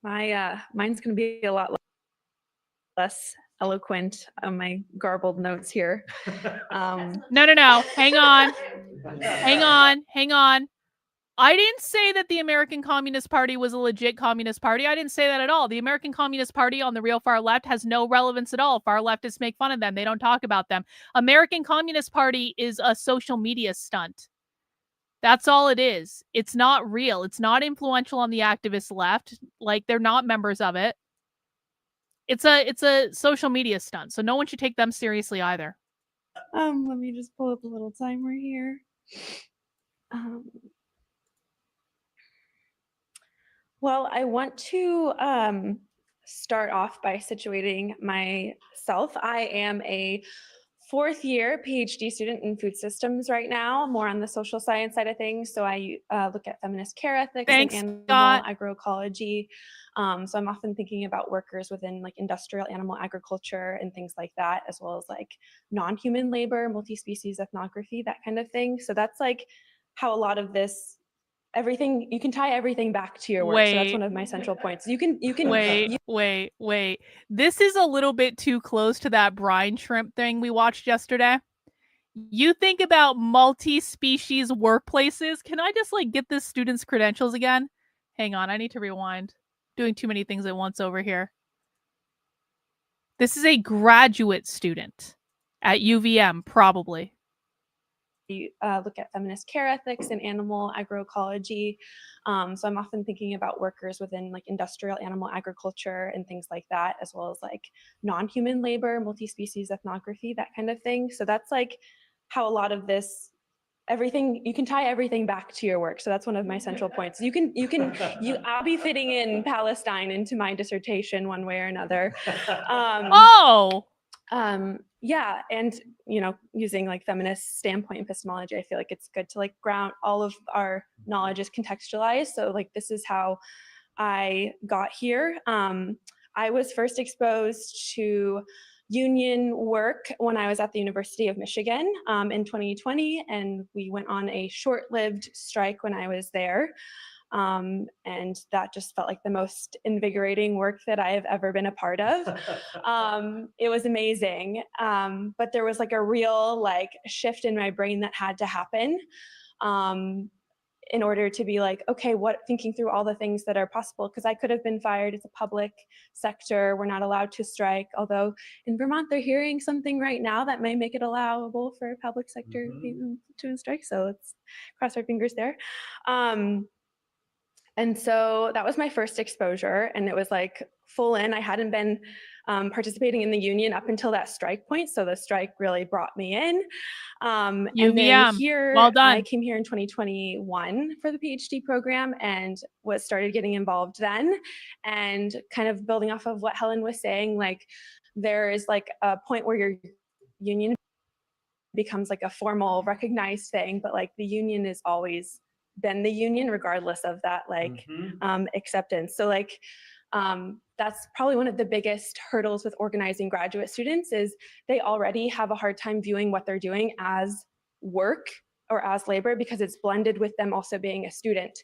mine's going to be a lot less eloquent on my garbled notes here. No. Hang on. I didn't say that the American Communist Party was a legit communist party. I didn't say that at all. The American Communist Party on the real far left has no relevance at all. Far leftists make fun of them. They don't talk about them. American Communist Party is a social media stunt. That's all it is. It's not real. It's not influential on the activist left. Like, they're not members of it. It's a social media stunt, so no one should take them seriously either. Let me just pull up a little timer here. Well, I want to start off by situating myself. I am a fourth year PhD student in food systems right now, more on the social science side of things. So I look at feminist care ethics and animal agroecology. So I'm often thinking about workers within like industrial animal agriculture and things like that, as well as like non-human labor, multi-species ethnography, that kind of thing. So that's like how a lot of this, everything, you can tie everything back to your work. So that's one of my central points. You can wait. This is a little bit too close to that brine shrimp thing we watched yesterday. You think about multi-species workplaces. Can I just like get this student's credentials again? Hang on, I need to rewind. Doing too many things at once over here. This is a graduate student at UVM, probably. look at feminist care ethics and animal agroecology. So I'm often thinking about workers within like industrial animal agriculture and things like that, as well as like non-human labor, multi-species ethnography, that kind of thing. So that's like how a lot of this, everything, you can tie everything back to your work. So that's one of my central points. I'll be fitting in Palestine into my dissertation one way or another. Yeah, and using like feminist standpoint epistemology, I feel like it's good to like ground all of our knowledge is contextualized. So like this is how I got here. I was first exposed to union work when I was at the University of Michigan in 2020, and we went on a short-lived strike when I was there. And that just felt like the most invigorating work that I have ever been a part of. It was amazing. But there was like a real like shift in my brain that had to happen in order to be like, okay, thinking through all the things that are possible, because I could have been fired. It's a public sector. We're not allowed to strike. Although in Vermont, they're hearing something right now that may make it allowable for public sector to strike. So let's cross our fingers there. And so that was my first exposure, and it was like full in. I hadn't been participating in the union up until that strike point, so the strike really brought me in. And then here, well done. I came here in 2021 for the PhD program and started getting involved then, and kind of building off of what Helen was saying, like there is like a point where your union becomes like a formal recognized thing, but like the union has always been the union regardless of that like acceptance. So like that's probably one of the biggest hurdles with organizing graduate students is they already have a hard time viewing what they're doing as work or as labor because it's blended with them also being a student.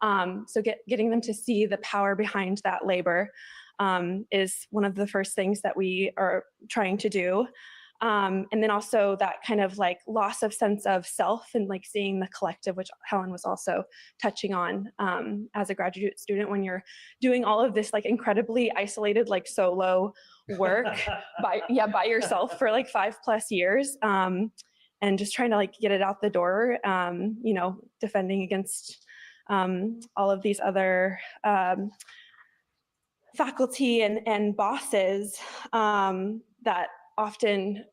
So getting them to see the power behind that labor is one of the first things that we are trying to do. And then also that kind of like loss of sense of self and like seeing the collective, which Helen was also touching on as a graduate student, when you're doing all of this like incredibly isolated, like solo work by yourself for like 5+ years and just trying to like get it out the door, defending against all of these other faculty and bosses that often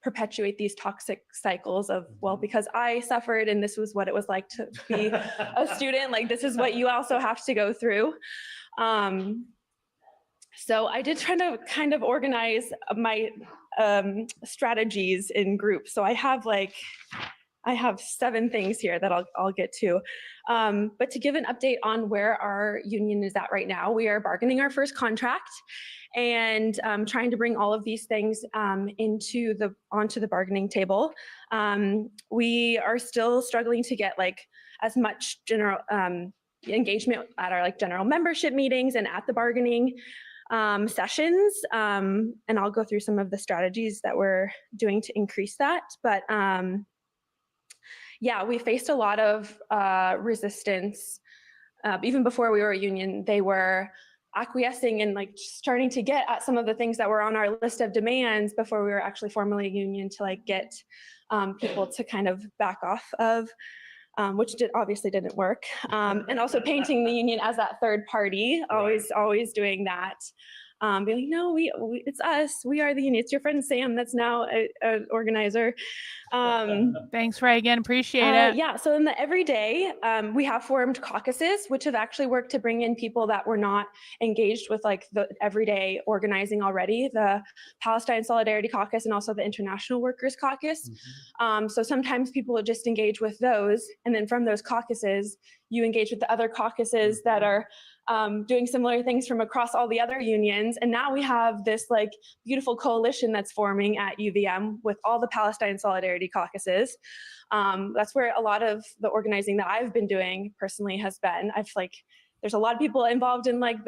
perpetuate these toxic cycles of, well, because I suffered and this was what it was like to be a student, like this is what you also have to go through. So I did try to kind of organize my strategies in groups. So I have 7 things here that I'll get to. But to give an update on where our union is at right now, we are bargaining our first contract and trying to bring all of these things onto the bargaining table. We are still struggling to get like as much general engagement at our like general membership meetings and at the bargaining sessions. And I'll go through some of the strategies that we're doing to increase that. But yeah, we faced a lot of resistance. Even before we were a union, they were acquiescing and like starting to get at some of the things that were on our list of demands before we were actually formally a union to like get people to kind of back off of, which obviously didn't work. And also painting the union as that third party, always doing that. Being like, no, it's us. We are the union. It's your friend Sam that's now an organizer. Thanks, Reagan. Appreciate it. Yeah. So in the everyday, we have formed caucuses, which have actually worked to bring in people that were not engaged with like the everyday organizing already. The Palestine Solidarity Caucus and also the International Workers Caucus. So sometimes people would just engage with those, and then from those caucuses, you engage with the other caucuses that are doing similar things from across all the other unions. And now we have this like beautiful coalition that's forming at UVM with all the Palestine Solidarity Caucuses. That's where a lot of the organizing that I've been doing personally has been. There's a lot of people involved in like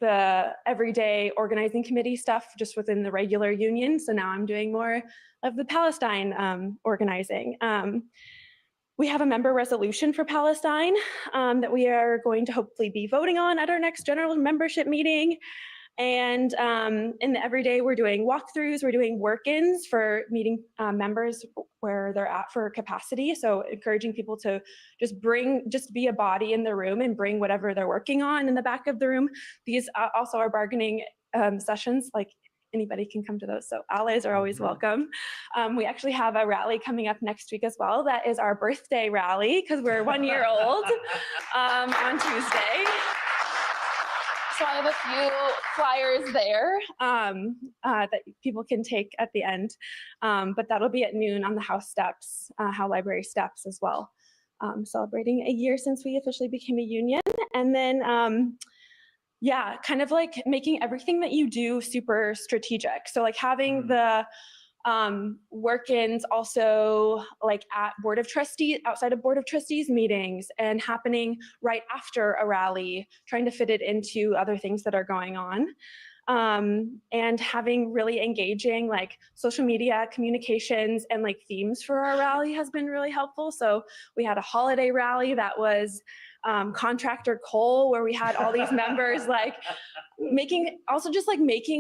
the everyday organizing committee stuff just within the regular union. So now I'm doing more of the Palestine organizing. We have a member resolution for Palestine that we are going to hopefully be voting on at our next general membership meeting. And in the everyday, we're doing walkthroughs, we're doing work-ins for meeting members where they're at for capacity. So encouraging people to just be a body in the room and bring whatever they're working on in the back of the room. These also are bargaining sessions, like anybody can come to those. So allies are always welcome. We actually have a rally coming up next week as well. That is our birthday rally because we're 1 year old on Tuesday. So I have a few flyers there that people can take at the end, but that'll be at noon on the House steps, Howe Library steps as well, celebrating a year since we officially became a union. And then, yeah, kind of like making everything that you do super strategic. So like having the work-ins also like at outside of Board of Trustees meetings and happening right after a rally, trying to fit it into other things that are going on. And having really engaging like social media communications and like themes for our rally has been really helpful. So we had a holiday rally that was contractor coal, where we had all these members like making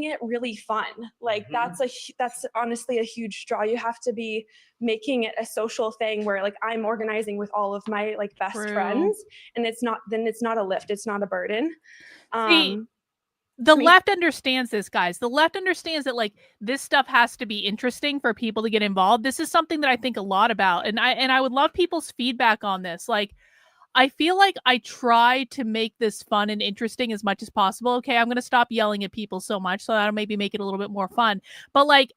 it really fun. Like that's honestly a huge draw. You have to be making it a social thing where like I'm organizing with all of my like best friends, and it's not a lift, it's not a burden. The left understands this, guys. The left understands that like this stuff has to be interesting for people to get involved. This is something that I think a lot about, and I would love people's feedback on this. Like, I feel like I try to make this fun and interesting as much as possible. Okay, I'm going to stop yelling at people so much, so that'll maybe make it a little bit more fun. But like,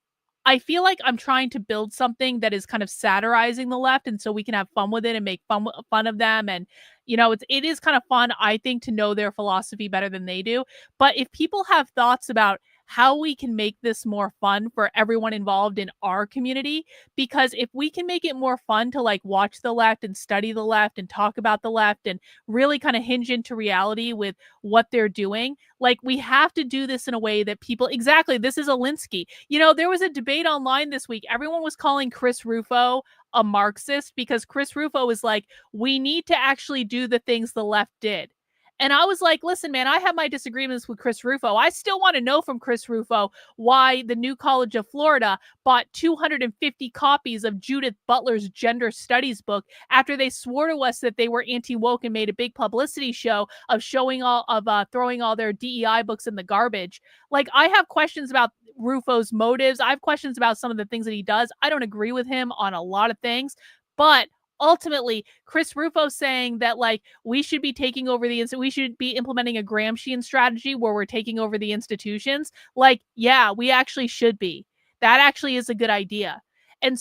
I feel like I'm trying to build something that is kind of satirizing the left, and so we can have fun with it and make fun of them. And you know, it is kind of fun, I think, to know their philosophy better than they do. But if people have thoughts about how we can make this more fun for everyone involved in our community, because if we can make it more fun to like watch the left and study the left and talk about the left and really kind of hinge into reality with what they're doing, like we have to do this in a way that people, exactly, this is Alinsky. You know, there was a debate online this week. Everyone was calling Chris Rufo a Marxist because Chris Rufo was like, we need to actually do the things the left did. And I was like, listen, man, I have my disagreements with Chris Rufo. I still want to know from Chris Rufo why the New College of Florida bought 250 copies of Judith Butler's gender studies book after they swore to us that they were anti-woke and made a big publicity show of throwing all their DEI books in the garbage. Like, I have questions about Rufo's motives. I have questions about some of the things that he does. I don't agree with him on a lot of things, but ultimately, Chris Rufo saying that like we should be taking over we should be implementing a Gramscian strategy where we're taking over the institutions. Like, yeah, we actually should be. That actually is a good idea. And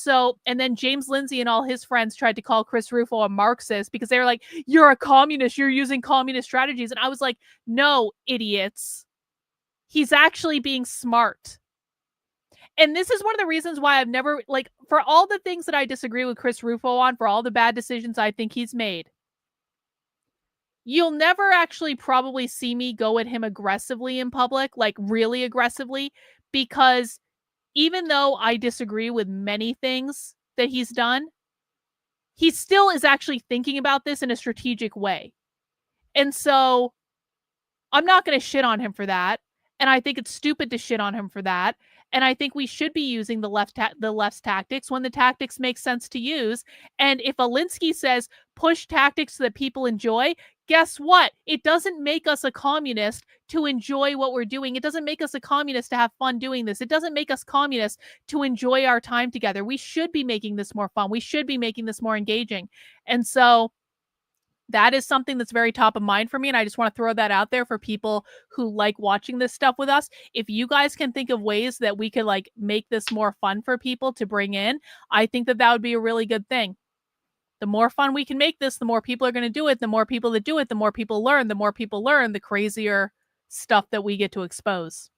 then James Lindsay and all his friends tried to call Chris Rufo a Marxist because they were like, you're a communist, you're using communist strategies. And I was like, no, idiots. He's actually being smart. And this is one of the reasons why I've never, like, for all the things that I disagree with Chris Rufo on, for all the bad decisions I think he's made, you'll never actually probably see me go at him aggressively in public, like really aggressively, because even though I disagree with many things that he's done, he still is actually thinking about this in a strategic way. And so I'm not going to shit on him for that. And I think it's stupid to shit on him for that. And I think we should be using the left's tactics when the tactics make sense to use. And if Alinsky says push tactics that people enjoy, guess what? It doesn't make us a communist to enjoy what we're doing. It doesn't make us a communist to have fun doing this. It doesn't make us communists to enjoy our time together. We should be making this more fun. We should be making this more engaging. And so that is something that's very top of mind for me. And I just want to throw that out there for people who like watching this stuff with us. If you guys can think of ways that we could like make this more fun for people to bring in, I think that would be a really good thing. The more fun we can make this, the more people are going to do it. The more people that do it, the more people learn. The more people learn, the crazier stuff that we get to expose.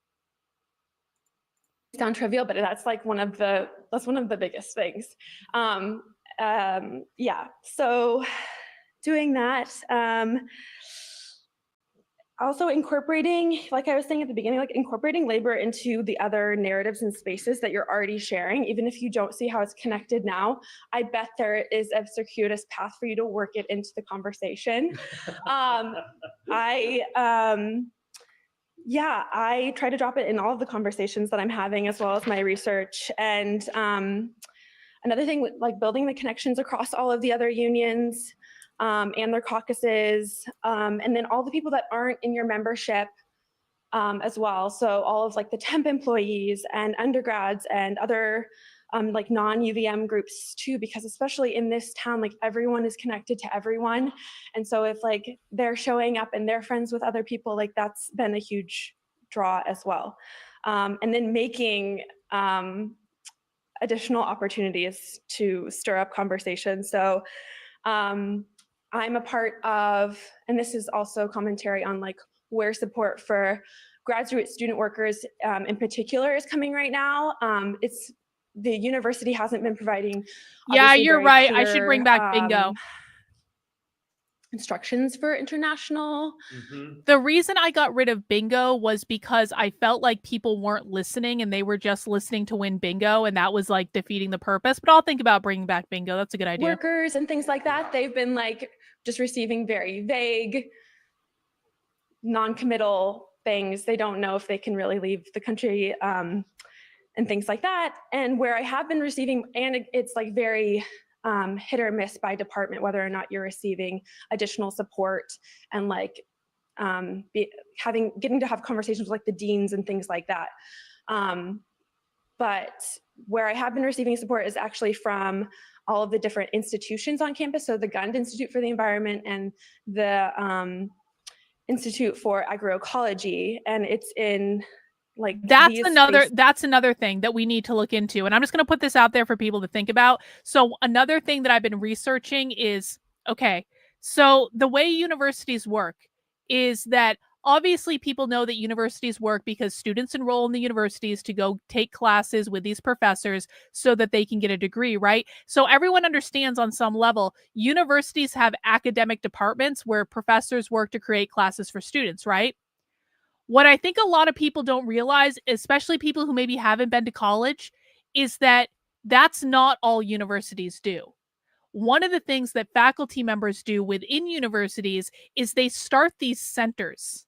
Sound trivial, but that's like one of the biggest things. Yeah. So doing that. Also incorporating, like I was saying at the beginning, like incorporating labor into the other narratives and spaces that you're already sharing, even if you don't see how it's connected now. I bet there is a circuitous path for you to work it yeah, I try to drop it in all of the conversations that I'm having, as well as my research. And another thing, like building the connections across all of the other unions and their caucuses, and then all the people that aren't in your membership as well. So all of like the temp employees and undergrads and other like non-UVM groups too, because especially in this town, like everyone is connected to everyone. And so if like they're showing up and they're friends with other people, like that's been a huge draw as well. And then making additional opportunities to stir up conversation. So I'm a part of, and this is also commentary on like where support for graduate student workers in particular is coming right now. It's the university hasn't been providing. Yeah, you're right. I should clear, bring back bingo. Instructions for international. The reason I got rid of bingo was because I felt like people weren't listening and they were just listening to win bingo, and that was like defeating the purpose. But I'll think about bringing back bingo. That's a good idea. Workers and things like that, they've been like just receiving very vague, non-committal things. They don't know if they can really leave the country and things like that. And where I have been receiving, and it's like very hit or miss by department, whether or not you're receiving additional support, and like getting to have conversations with like the deans and things like that. But where I have been receiving support is actually from all of the different institutions on campus. So the Gund Institute for the Environment and the Institute for Agroecology, and it's in like that's another thing that we need to look into. And I'm just going to put this out there for people to think about. So another thing that I've been researching is, okay, so the way universities work is that obviously people know that universities work because students enroll in the universities to go take classes with these professors so that they can get a degree, right? So everyone understands on some level, universities have academic departments where professors work to create classes for students, right? What I think a lot of people don't realize, especially people who maybe haven't been to college, is that that's not all universities do. One of the things that faculty members do within universities is they start these centers.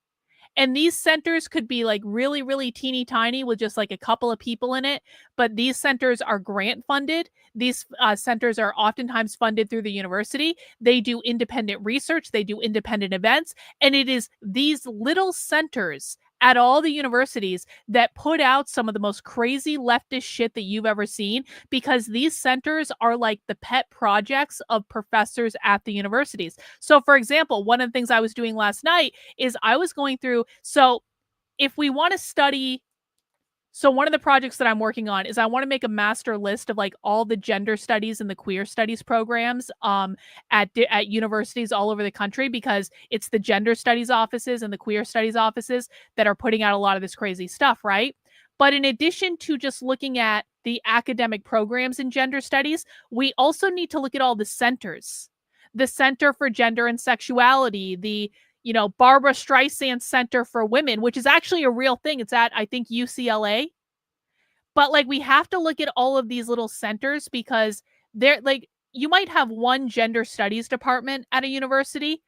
And these centers could be like really, really teeny tiny with just like a couple of people in it. But these centers are grant funded. These centers are oftentimes funded through the university. They do independent research. They do independent events. And it is these little centers at all the universities that put out some of the most crazy leftist shit that you've ever seen, because these centers are like the pet projects of professors at the universities. So for example, one of the things I was doing last night is I was going through, so if we want to study, so one of the projects that I'm working on is I want to make a master list of like all the gender studies and the queer studies programs at universities all over the country, because it's the gender studies offices and the queer studies offices that are putting out a lot of this crazy stuff, right? But in addition to just looking at the academic programs in gender studies, we also need to look at all the centers. The Center for Gender and Sexuality, the Barbara Streisand Center for Women, which is actually a real thing. It's at, I think, UCLA. But like, we have to look at all of these little centers, because they're like, you might have one gender studies department at a university.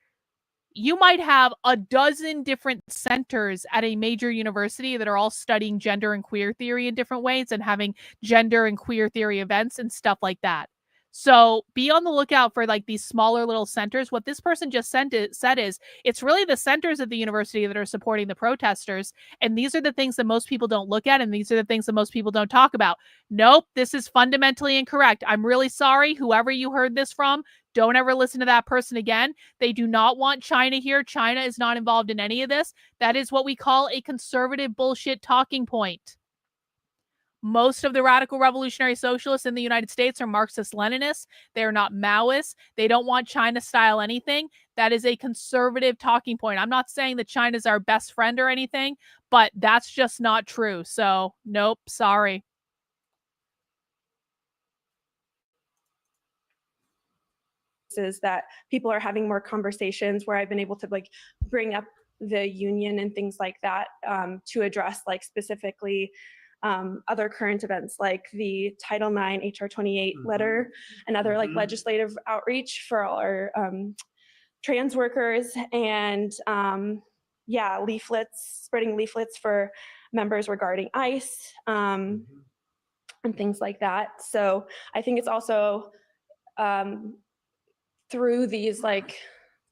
You might have a dozen different centers at a major university that are all studying gender and queer theory in different ways and having gender and queer theory events and stuff like that. So be on the lookout for like these smaller little centers. What this person just said is it's really the centers at the university that are supporting the protesters. And these are the things that most people don't look at. And these are the things that most people don't talk about. Nope, this is fundamentally incorrect. I'm really sorry. Whoever you heard this from, don't ever listen to that person again. They do not want China here. China is not involved in any of this. That is what we call a conservative bullshit talking point. Most of the radical revolutionary socialists in the United States are Marxist-Leninists. They are not Maoists. They don't want China-style anything. That is a conservative talking point. I'm not saying that China's our best friend or anything, but that's just not true. So, nope, sorry. Is that people are having more conversations where I've been able to like bring up the union and things like that to address like specifically other current events like the Title IX HR 28 letter and other like legislative outreach for all our trans workers and leaflets, spreading leaflets for members regarding ICE and things like that. So I think it's also through these like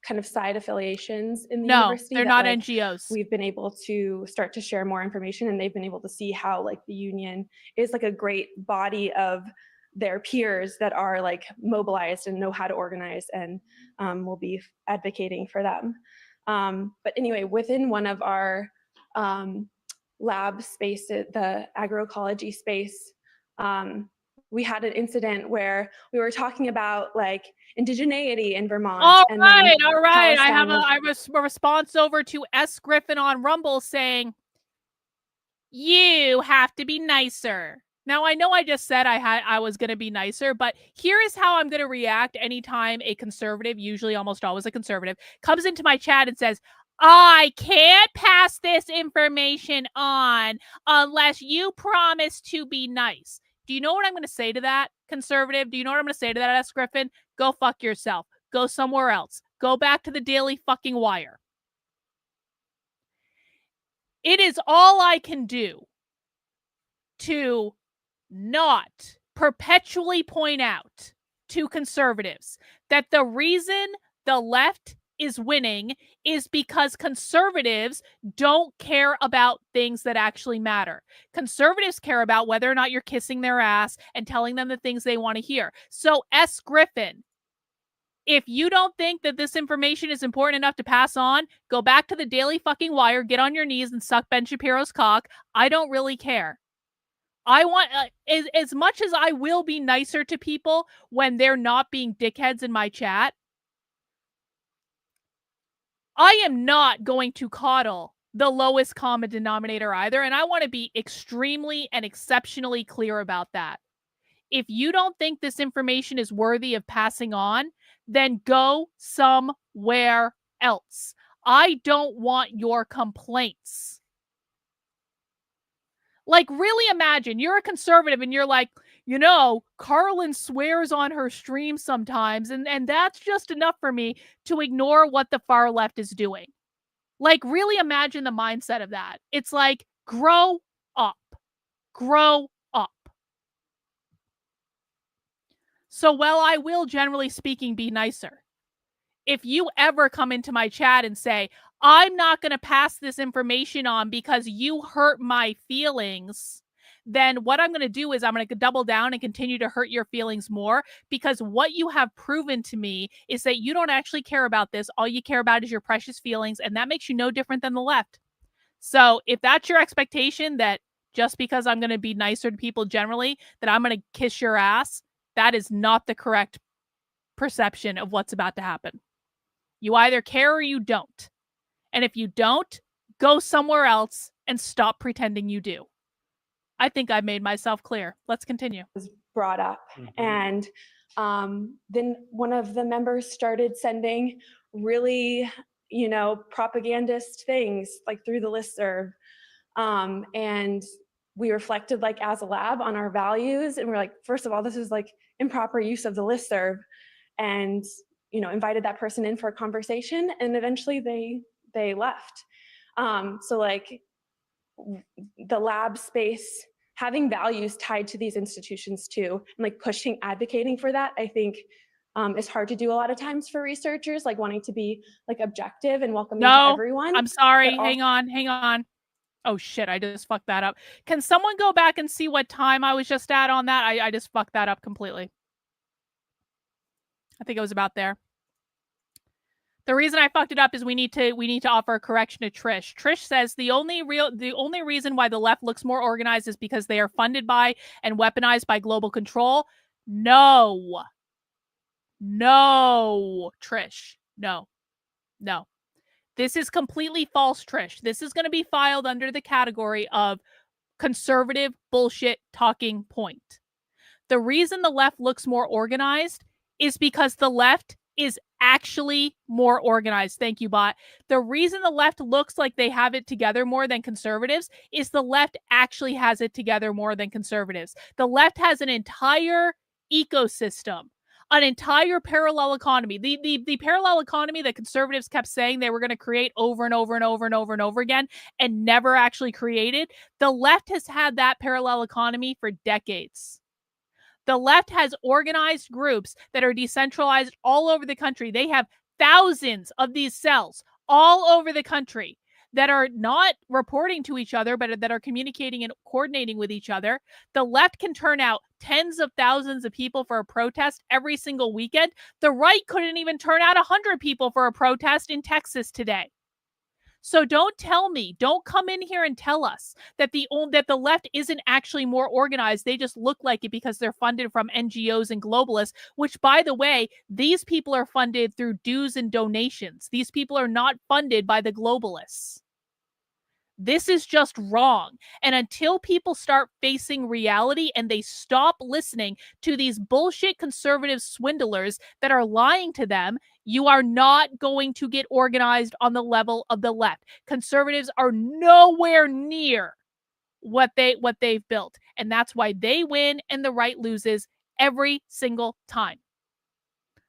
kind of side affiliations in the No, university. they're that, not like, NGOs. We've been able to start to share more information, and they've been able to see how like the union is like a great body of their peers that are like mobilized and know how to organize, and will be advocating for them. But anyway, within one of our lab spaces, the agroecology space, we had an incident where we were talking about like indigeneity in Vermont. All and right. then I have Palestine a response over to S. Griffin on Rumble saying, you have to be nicer. Now, I know I just said I was going to be nicer, but here is how I'm going to react anytime a conservative, usually almost always a conservative, comes into my chat and says, I can't pass this information on unless you promise to be nice. Do you know what I'm going to say to that, conservative? Do you know what I'm going to say to that, S. Griffin? Go fuck yourself. Go somewhere else. Go back to the Daily fucking Wire. It is all I can do to not perpetually point out to conservatives that the reason the left is winning is because conservatives don't care about things that actually matter. Conservatives care about whether or not you're kissing their ass and telling them the things they want to hear. So, S. Griffin, if you don't think that this information is important enough to pass on, go back to the Daily fucking Wire, get on your knees and suck Ben Shapiro's cock. I don't really care. I want, as much as I will be nicer to people when they're not being dickheads in my chat, I am not going to coddle the lowest common denominator either, and I want to be extremely and exceptionally clear about that. If you don't think this information is worthy of passing on, then go somewhere else. I don't want your complaints. Like, really imagine you're a conservative and you're like, you know, Karlyn swears on her stream sometimes, and that's just enough for me to ignore what the far left is doing. Like, really imagine the mindset of that. It's like, grow up. Grow up. So, while I will, generally speaking, be nicer, if you ever come into my chat and say, I'm not going to pass this information on because you hurt my feelings, then what I'm going to do is I'm going to double down and continue to hurt your feelings more, because what you have proven to me is that you don't actually care about this. All you care about is your precious feelings, and that makes you no different than the left. So if that's your expectation, that just because I'm going to be nicer to people generally, that I'm going to kiss your ass, that is not the correct perception of what's about to happen. You either care or you don't. And if you don't, go somewhere else and stop pretending you do. I think I've made myself clear. Let's continue. Was brought up. And then one of the members started sending really, propagandist things like through the listserv. And we reflected like as a lab on our values. And we're like, first of all, this is like improper use of the listserv. And, invited that person in for a conversation. And eventually they left. So like the lab space, having values tied to these institutions too, and like advocating for that, I think is hard to do a lot of times for researchers, like wanting to be like objective and welcoming to everyone. I'm sorry. Hang on. Oh shit, I just fucked that up. Can someone go back and see what time I was just at on that? I just fucked that up completely. I think it was about there. The reason I fucked it up is we need to offer a correction to Trish. Trish says the only reason why the left looks more organized is because they are funded by and weaponized by global control. No, Trish. No. This is completely false, Trish. This is going to be filed under the category of conservative bullshit talking point. The reason the left looks more organized is because the left is actually more organized. Thank you, bot. The reason the left looks like they have it together more than conservatives is the left actually has it together more than conservatives. The left has an entire ecosystem an entire parallel economy. The parallel economy that conservatives kept saying they were going to create over and over and over and over and over again and never actually created. The left has had that parallel economy for decades. The left has organized groups that are decentralized all over the country. They have thousands of these cells all over the country that are not reporting to each other, but that are communicating and coordinating with each other. The left can turn out tens of thousands of people for a protest every single weekend. The right couldn't even turn out 100 people for a protest in Texas today. So don't come in here and tell us that the left isn't actually more organized. They just look like it because they're funded from NGOs and globalists, which, by the way, these people are funded through dues and donations. These people are not funded by the globalists. This is just wrong. And until people start facing reality and they stop listening to these bullshit conservative swindlers that are lying to them, you are not going to get organized on the level of the left. Conservatives are nowhere near what they've built. And that's why they win and the right loses every single time.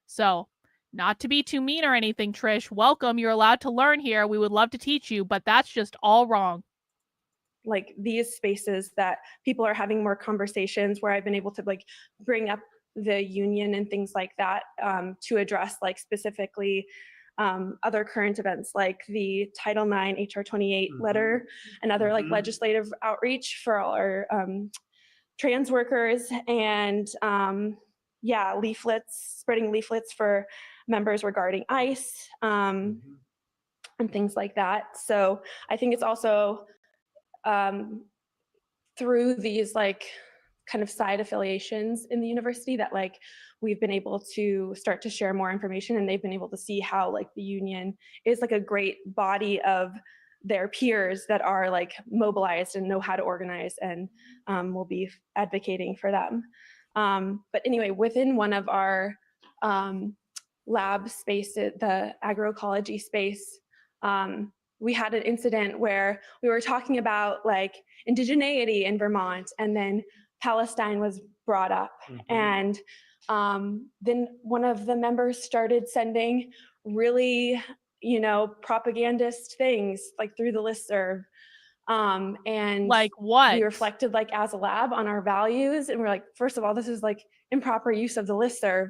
So, not to be too mean or anything, Trish, welcome. You're allowed to learn here. We would love to teach you, but that's just all wrong. Like these spaces that people are having more conversations where I've been able to like bring up the union and things like that to address like specifically other current events like the Title IX HR 28 letter and other like legislative outreach for all our trans workers and leaflets, spreading leaflets for members regarding ICE and things like that. So I think it's also through these like kind of side affiliations in the university that like we've been able to start to share more information, and they've been able to see how like the union is like a great body of their peers that are like mobilized and know how to organize and will be advocating for them. But anyway, within one of our lab spaces, the agroecology space, we had an incident where we were talking about like indigeneity in Vermont, and then Palestine was brought up. And then one of the members started sending really, propagandist things like through the listserv. And like what? We reflected like as a lab on our values, and we're like, first of all, this is like improper use of the listserv,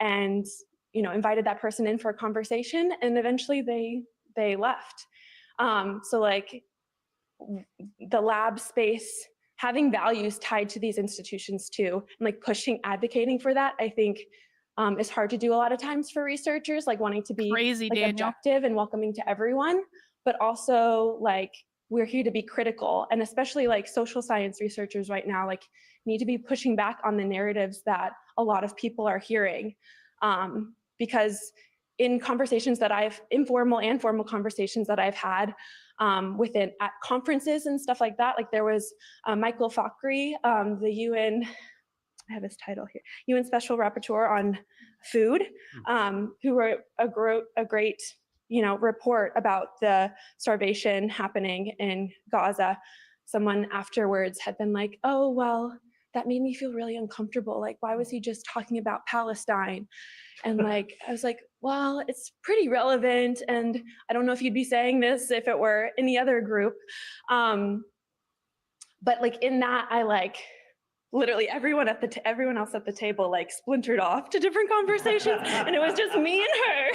and invited that person in for a conversation, and eventually they left. So like the lab space having values tied to these institutions too, and like advocating for that, I think is hard to do a lot of times for researchers, like wanting to be objective and welcoming to everyone, but also like we're here to be critical, and especially like social science researchers right now like need to be pushing back on the narratives that a lot of people are hearing, because in conversations that informal and formal conversations that I've had at conferences and stuff like that, like there was Michael Fakhri, the UN, I have his title here, UN Special Rapporteur on Food, who wrote a great report about the starvation happening in Gaza. Someone afterwards had been like, oh, well, that made me feel really uncomfortable. Like, why was he just talking about Palestine? And like, I was like, well, it's pretty relevant. And I don't know if you'd be saying this if it were any other group. But like in that, I like literally everyone else at the table like splintered off to different conversations, and it was just me and her.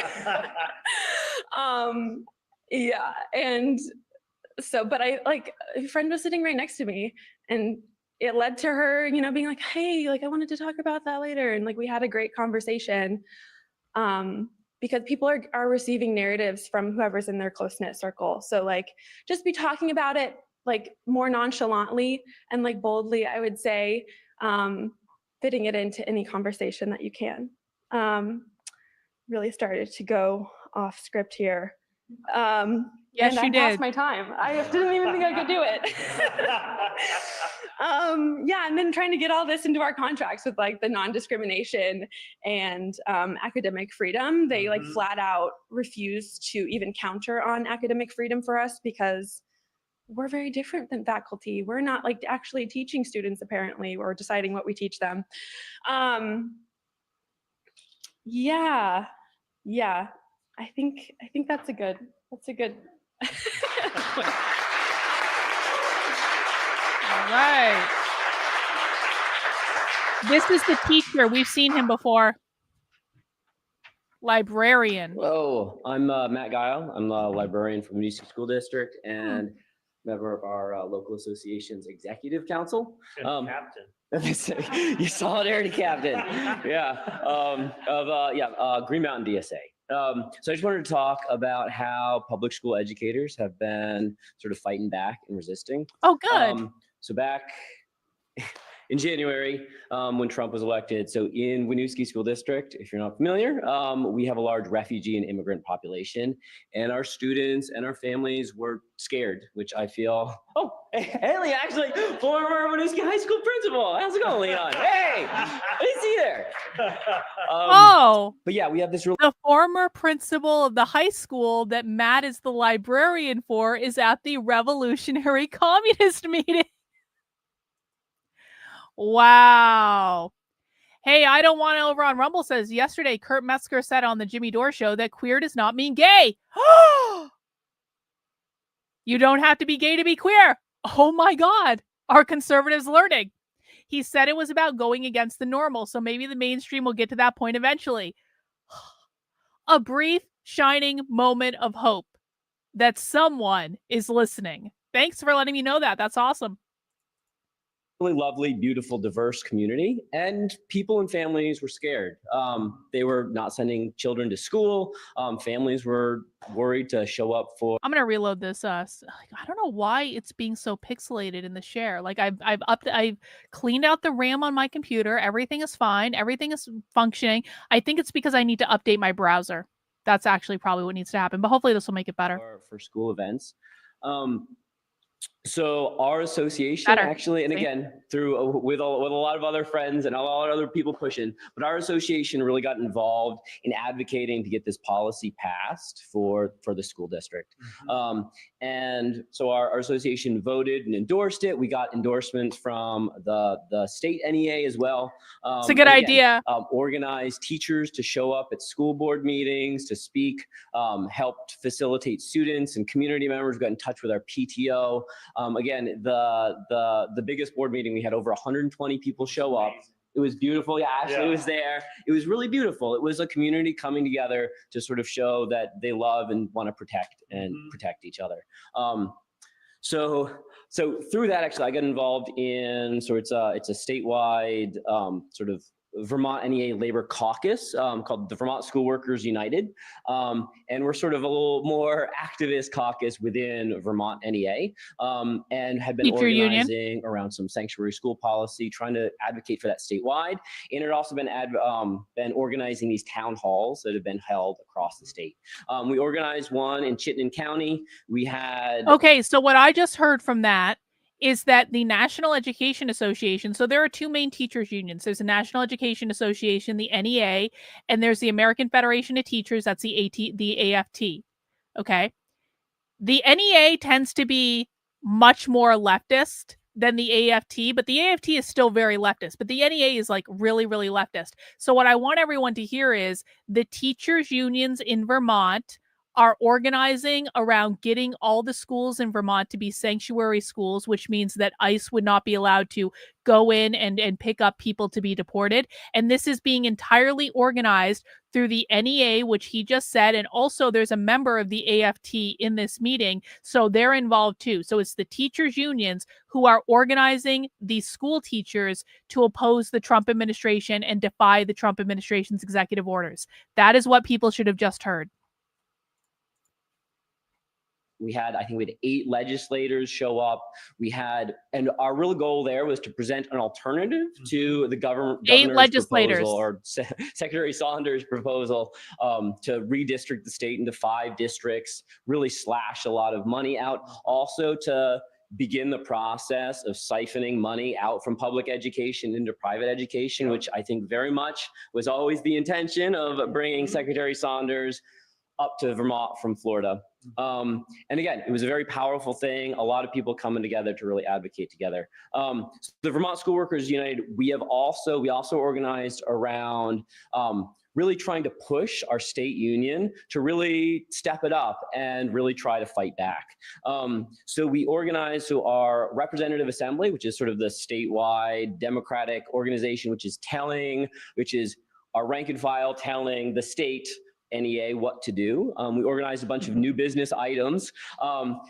Yeah, and so, but I like a friend was sitting right next to me, and it led to her, being like, hey, like I wanted to talk about that later, and like we had a great conversation, because people are receiving narratives from whoever's in their close-knit circle. So like just be talking about it like more nonchalantly and like boldly, I would say, fitting it into any conversation that you can. Really started to go off script here. Yes, and you I did. Passed my time. I didn't even think I could do it. And then trying to get all this into our contracts with like the non-discrimination and academic freedom. They like flat out refuse to even counter on academic freedom for us because we're very different than faculty. We're not like actually teaching students apparently, or deciding what we teach them. Yeah. Yeah. I think that's a good. All right. This is the teacher. We've seen him before. Librarian. Hello, I'm Matt Guile. I'm a librarian from the Winooski School District and member of our local association's executive council. Captain. You solidarity captain. Yeah. Green Mountain DSA. So I just wanted to talk about how public school educators have been sort of fighting back and resisting. Oh, good. So back in January, when Trump was elected, so in Winooski School District, if you're not familiar, we have a large refugee and immigrant population, and our students and our families were scared, which I feel, Haley, actually, former Winooski High School principal. How's it going, Leon? Hey, I didn't see you there. But yeah, we have this real. The former principal of the high school that Matt is the librarian for is at the Revolutionary Communist meeting. Wow. Hey, I don't want to over on Rumble says yesterday Kurt Metzger said on the Jimmy Dore show that queer does not mean gay. You don't have to be gay to be queer. Oh my God. Are conservatives learning? He said it was about going against the normal, so maybe the mainstream will get to that point eventually. A brief, shining moment of hope that someone is listening. Thanks for letting me know that. That's awesome. Really lovely, beautiful, diverse community, and people and families were scared. They were not sending children to school. Families were worried to show up for. I'm gonna reload this. I don't know why it's being so pixelated in the share. Like I've cleaned out the RAM on my computer. Everything is fine. Everything is functioning. I think it's because I need to update my browser. That's actually probably what needs to happen. But hopefully this will make it better for school events. So our association actually, and again, through with a lot of other friends and a lot of other people pushing, but our association really got involved in advocating to get this policy passed for the school district. And so our association voted and endorsed it. We got endorsements from the state NEA as well. It's a good idea. Organized teachers to show up at school board meetings to speak, helped facilitate students and community members, got in touch with our PTO. Again, the biggest board meeting, we had over 120 people show up. It was beautiful. Yeah, Ashley was there. It was really beautiful. It was a community coming together to sort of show that they love and want to protect each other. So through that, actually, I got involved in, so it's a statewide sort of Vermont NEA Labor Caucus called the Vermont School Workers United. And we're sort of a little more activist caucus within Vermont NEA and have been organizing around some sanctuary school policy, trying to advocate for that statewide. And it also been organizing these town halls that have been held across the state. We organized one in Chittenden County. We had... Okay, so what I just heard from that is that the National Education Association, so there are two main teachers unions. There's the National Education Association, the NEA, and there's the American Federation of Teachers, that's the AFT, okay? The NEA tends to be much more leftist than the AFT, but the AFT is still very leftist, but the NEA is like really, really leftist. So what I want everyone to hear is the teachers unions in Vermont are organizing around getting all the schools in Vermont to be sanctuary schools, which means that ICE would not be allowed to go in and pick up people to be deported. And this is being entirely organized through the NEA, which he just said. And also there's a member of the AFT in this meeting. So they're involved too. So it's the teachers unions who are organizing these school teachers to oppose the Trump administration and defy the Trump administration's executive orders. That is what people should have just heard. I think we had 8 legislators show up. And our real goal there was to present an alternative to the governor's 8 legislators proposal, or Secretary Saunders' proposal to redistrict the state into 5 districts, really slash a lot of money out. Also to begin the process of siphoning money out from public education into private education, which I think very much was always the intention of bringing Secretary Saunders up to Vermont from Florida. And again, it was a very powerful thing. A lot of people coming together to really advocate together. So the Vermont School Workers United, we also organized around really trying to push our state union to really step it up and really try to fight back. So we organized our representative assembly, which is sort of the statewide democratic organization, which is our rank and file telling the state NEA what to do. We organized a bunch of new business items.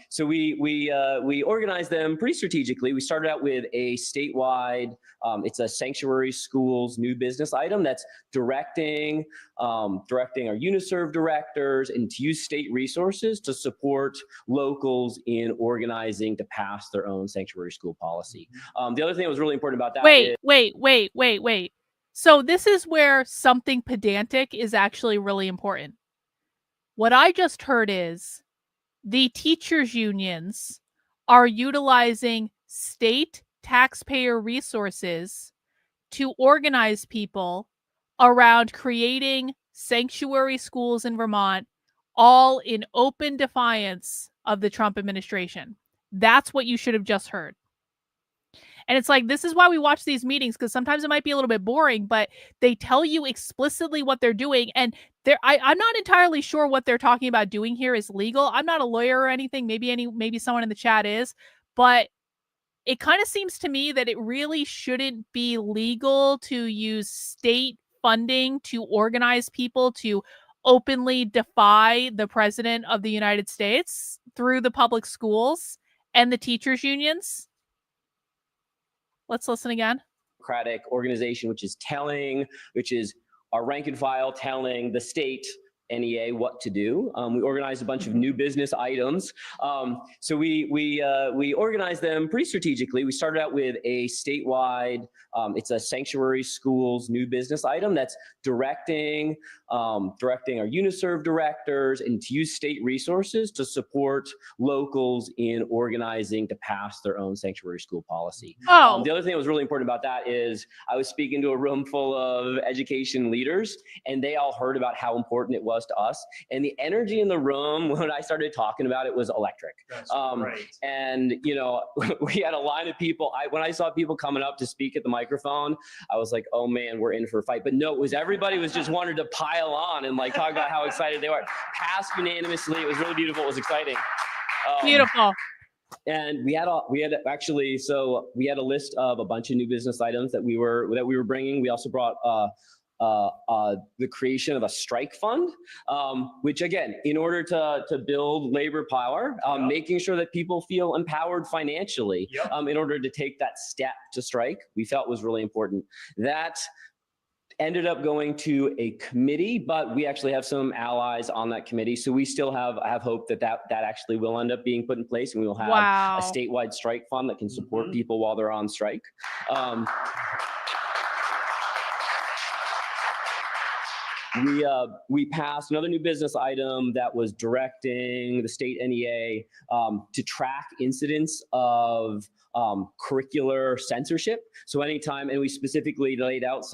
So we organized them pretty strategically. We started out with a statewide, it's a sanctuary schools new business item that's directing our UniServe directors and to use state resources to support locals in organizing to pass their own sanctuary school policy. The other thing that was really important about that Wait. So this is where something pedantic is actually really important. What I just heard is the teachers' unions are utilizing state taxpayer resources to organize people around creating sanctuary schools in Vermont, all in open defiance of the Trump administration. That's what you should have just heard. And it's like, this is why we watch these meetings, because sometimes it might be a little bit boring, but they tell you explicitly what they're doing. And I'm not entirely sure what they're talking about doing here is legal. I'm not a lawyer or anything. Maybe someone in the chat is, but it kind of seems to me that it really shouldn't be legal to use state funding to organize people to openly defy the president of the United States through the public schools and the teachers' unions. Let's listen again. Democratic organization, which is our rank and file telling the state NEA what to do. We organized a bunch of new business items. So we organized them pretty strategically. We started out with a statewide, it's a sanctuary schools new business item that's directing our UniServe directors and to use state resources to support locals in organizing to pass their own sanctuary school policy. Oh. The other thing that was really important about that is I was speaking to a room full of education leaders, and they all heard about how important it was to us. And the energy in the room when I started talking about it was electric. That's right. And, we had a line of people. When I saw people coming up to speak at the microphone, I was like, oh man, we're in for a fight. But no, everybody was just wanted to pile on and like talk about how excited they were. Passed unanimously. It was really beautiful. It was exciting. Beautiful. And we had a list of a bunch of new business items that we were bringing. We also brought the creation of a strike fund, which again, in order to build labor power, making sure that people feel empowered financially, in order to take that step to strike, we felt was really important. That ended up going to a committee, but we actually have some allies on that committee. So we still have hope that actually will end up being put in place, and we will have a statewide strike fund that can support people while they're on strike. We passed another new business item that was directing the state NEA to track incidents of curricular censorship. So anytime, and we specifically laid out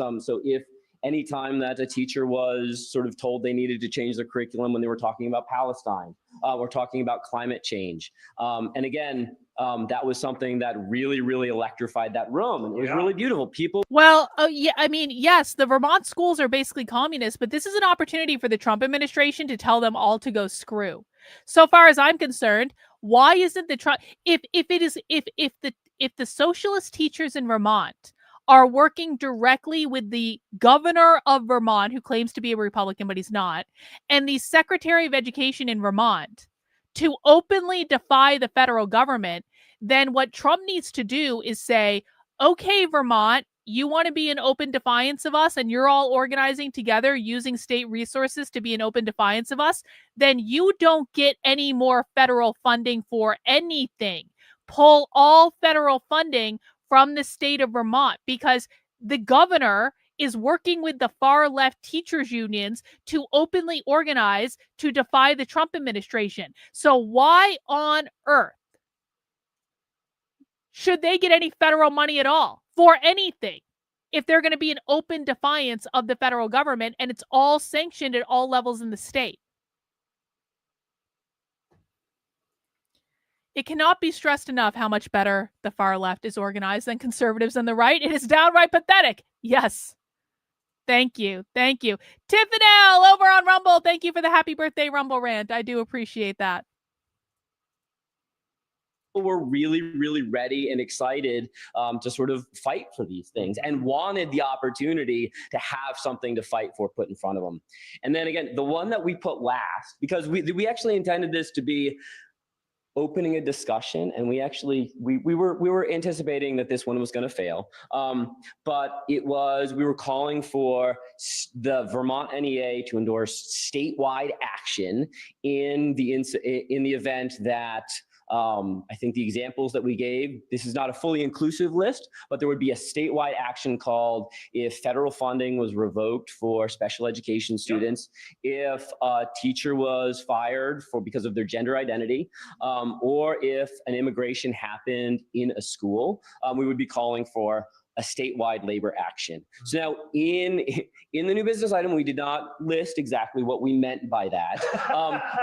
if anytime that a teacher was sort of told they needed to change their curriculum when they were talking about Palestine, we're talking about climate change. And again, that was something that really, really electrified that room. And it was really beautiful. Yes, the Vermont schools are basically communist, but this is an opportunity for the Trump administration to tell them all to go screw. So far as I'm concerned, why isn't the Trump, if the socialist teachers in Vermont are working directly with the governor of Vermont, who claims to be a Republican, but he's not, and the Secretary of Education in Vermont to openly defy the federal government, then what Trump needs to do is say, okay, Vermont, you want to be in open defiance of us and you're all organizing together using state resources to be in open defiance of us, then you don't get any more federal funding for anything. Pull all federal funding from the state of Vermont, because the governor is working with the far left teachers unions to openly organize to defy the Trump administration. So why on earth should they get any federal money at all for anything if they're going to be in open defiance of the federal government and it's all sanctioned at all levels in the state? It cannot be stressed enough how much better the far left is organized than conservatives on the right. It is downright pathetic. Yes. Thank you. Thank you. Tiffanel over on Rumble. Thank you for the happy birthday Rumble rant. I do appreciate that. Were really, really ready and excited to sort of fight for these things and wanted the opportunity to have something to fight for put in front of them. And then again, the one that we put last, because we actually intended this to be opening a discussion, and we were anticipating that this one was going to fail, but we were calling for the Vermont NEA to endorse statewide action in the event that I think the examples that we gave, this is not a fully inclusive list, but there would be a statewide action called if federal funding was revoked for special education students, if a teacher was fired because of their gender identity, or if an immigration happened in a school, we would be calling for a statewide labor action. So now in the new business item, we did not list exactly what we meant by that.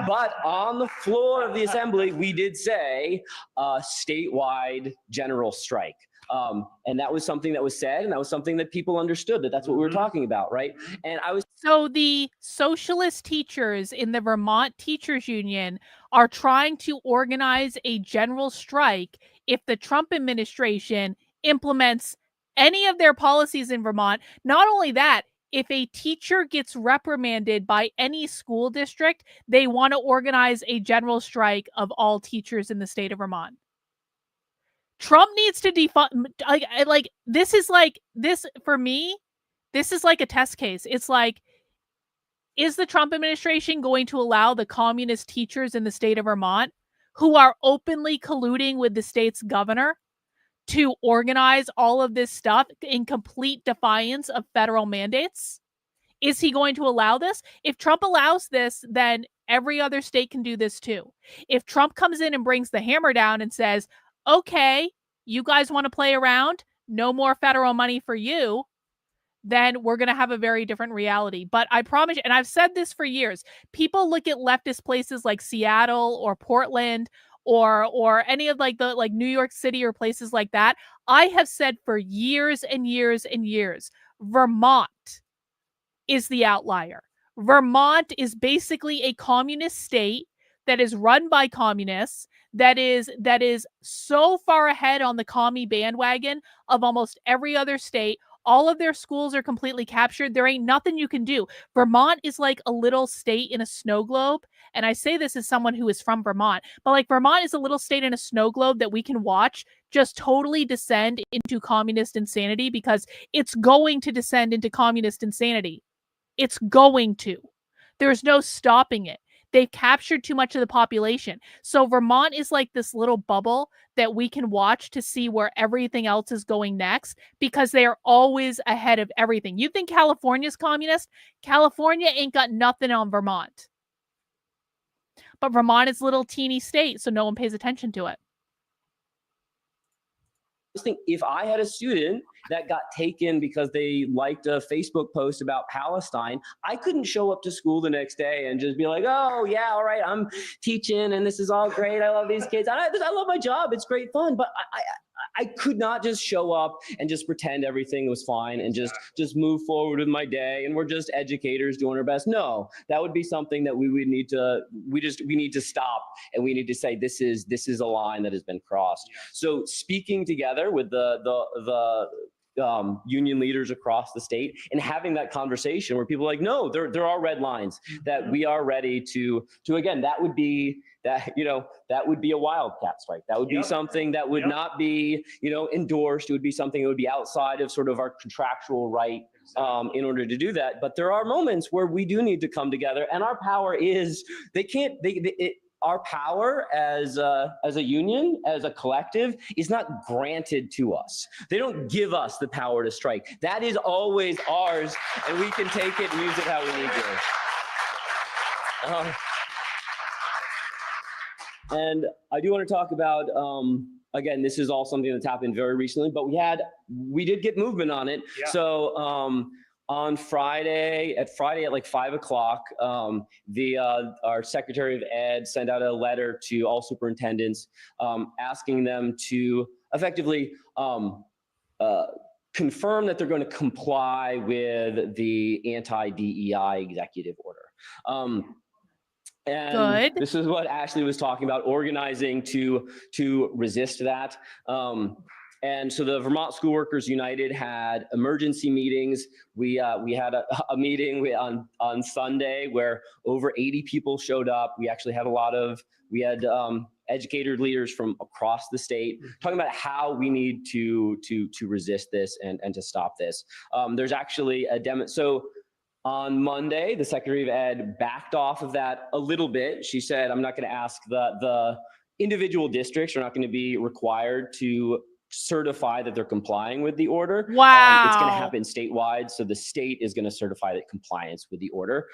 But on the floor of the assembly, we did say statewide general strike. And that was something that was said, and that was something that people understood, that's what we were talking about, right? And So the socialist teachers in the Vermont Teachers Union are trying to organize a general strike if the Trump administration implements any of their policies in Vermont. Not only that, if a teacher gets reprimanded by any school district, they want to organize a general strike of all teachers in the state of Vermont. Trump needs to defund, this for me, this is like a test case. It's like, is the Trump administration going to allow the communist teachers in the state of Vermont, who are openly colluding with the state's governor, to organize all of this stuff in complete defiance of federal mandates? Is he going to allow this? If Trump allows this, then every other state can do this too. If Trump comes in and brings the hammer down and says, okay, you guys want to play around, no more federal money for you, then we're going to have a very different reality. But I promise you, and I've said this for years, people look at leftist places like Seattle or Portland or any of the New York City or places like that. I have said for years and years and years, Vermont is the outlier. Vermont is basically a communist state that is run by communists, that is so far ahead on the commie bandwagon of almost every other state. All of their schools are completely captured. There ain't nothing you can do. Vermont is like a little state in a snow globe. And I say this as someone who is from Vermont, but Vermont is a little state in a snow globe that we can watch just totally descend into communist insanity, because it's going to descend into communist insanity. It's going to. There's no stopping it. They've captured too much of the population. So Vermont is like this little bubble that we can watch to see where everything else is going next, because they are always ahead of everything. You think California's communist? California ain't got nothing on Vermont. But Vermont is a little teeny state, so no one pays attention to it. Think if I had a student that got taken because they liked a Facebook post about Palestine, I couldn't show up to school the next day and just be like, oh yeah, all right, I'm teaching and this is all great. I love these kids. I love my job. It's great fun. But I could not just show up and just pretend everything was fine and just move forward with my day and we're just educators doing our best. No, that would be something that we need to stop, and we need to say this is a line that has been crossed. So speaking together with the union leaders across the state and having that conversation where people are like, no, there are red lines that we are ready to again, that would be a wildcat strike. That would be something that would not be, endorsed. It would be something that would be outside of sort of our contractual right in order to do that. But there are moments where we do need to come together, and our power is, our power as a union, as a collective, is not granted to us. They don't give us the power to strike. That is always ours, and we can take it and use it how we need to. And I do want to talk about, again, this is all something that's happened very recently, but we did get movement on it. Yeah. So on Friday at like 5 o'clock, our Secretary of Ed sent out a letter to all superintendents asking them to effectively confirm that they're going to comply with the anti-DEI executive order. And Good. this is what Ashley was talking about, organizing to resist that. And so the Vermont School Workers United had emergency meetings. We had a meeting on Sunday where over 80 people showed up. We actually had we had educator leaders from across the state talking about how we need to resist this and to stop this. There's actually a demo. So on Monday, the Secretary of Ed backed off of that a little bit. She said, I'm not going to ask the individual districts are not going to be required to certify that they're complying with the order. Wow. It's going to happen statewide. So the state is going to certify that compliance with the order.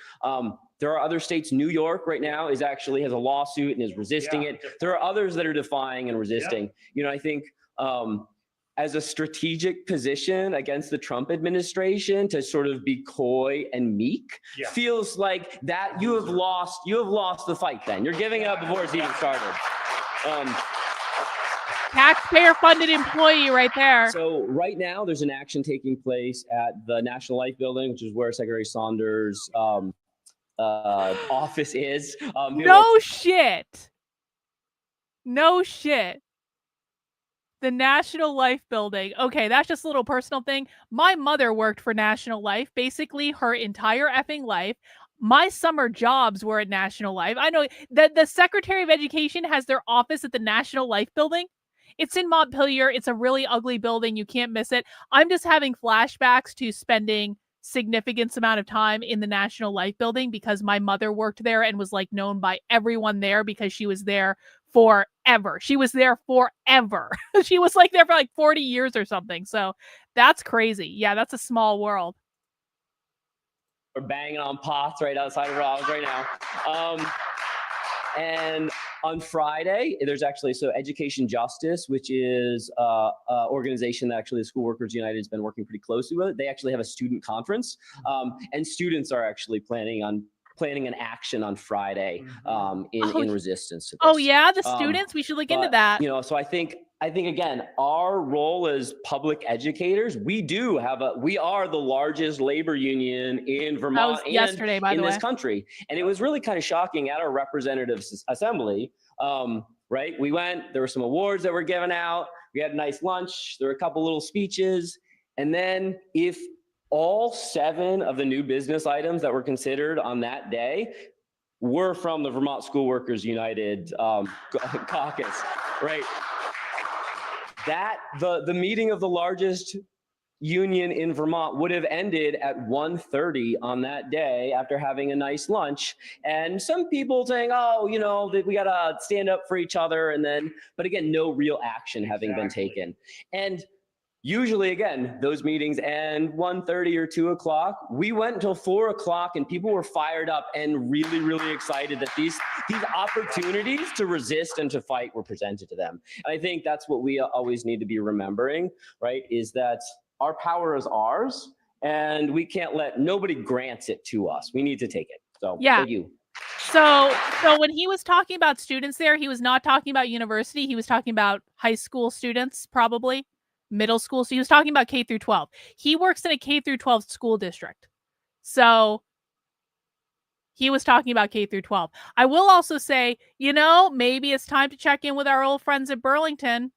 There are other states. New York right now has a lawsuit and is resisting it. There are others that are defying and resisting. You know, I think as a strategic position against the Trump administration to sort of be coy and meek feels like that you have lost the fight then. You're giving up before it's even started. Taxpayer-funded employee right there. So right now, there's an action taking place at the National Life Building, which is where Secretary Saunders' office is. No shit. The National Life Building. Okay, that's just a little personal thing. My mother worked for National Life basically her entire effing life. My summer jobs were at National Life. I know that the Secretary of Education has their office at the National Life Building. It's in Montpelier. It's a really ugly building. You can't miss it. I'm just having flashbacks to spending significant amount of time in the National Life Building because my mother worked there and was like known by everyone there because she was there forever. She was there forever. She was like there for like 40 years or something. So that's crazy. Yeah, that's a small world. We're banging on pots right outside of Rob's right now. And on Friday, there's actually, Education Justice, which is an organization that actually the School Workers United has been working pretty closely with. They actually have a student conference, and students are actually planning an action on Friday in resistance to this. Oh yeah, the students. We should look into that. You know, so I think again, our role as public educators, we are the largest labor union in Vermont and yesterday, by the way, this country. And it was really kind of shocking at our representative assembly. Right, we went. There were some awards that were given out. We had a nice lunch. There were a couple little speeches, and then if all 7 of the new business items that were considered on that day were from the Vermont School Workers United caucus, right? That the meeting of the largest union in Vermont would have ended at 1:30 on that day after having a nice lunch. And some people saying, oh, you know, that we got to stand up for each other. But again, no real action having been taken. And usually, again, those meetings end 1:30 or 2 o'clock. We went until 4 o'clock and people were fired up and really, really excited that these opportunities to resist and to fight were presented to them. And I think that's what we always need to be remembering, right? Is that our power is ours and we can't let nobody grants it to us. We need to take it. So thank you. So when he was talking about students there, he was not talking about university. He was talking about high school students, probably. Middle school. So he was talking about K through 12. He works in a K through 12 school district. So he was talking about K through 12. I will also say, you know, maybe it's time to check in with our old friends at Burlington.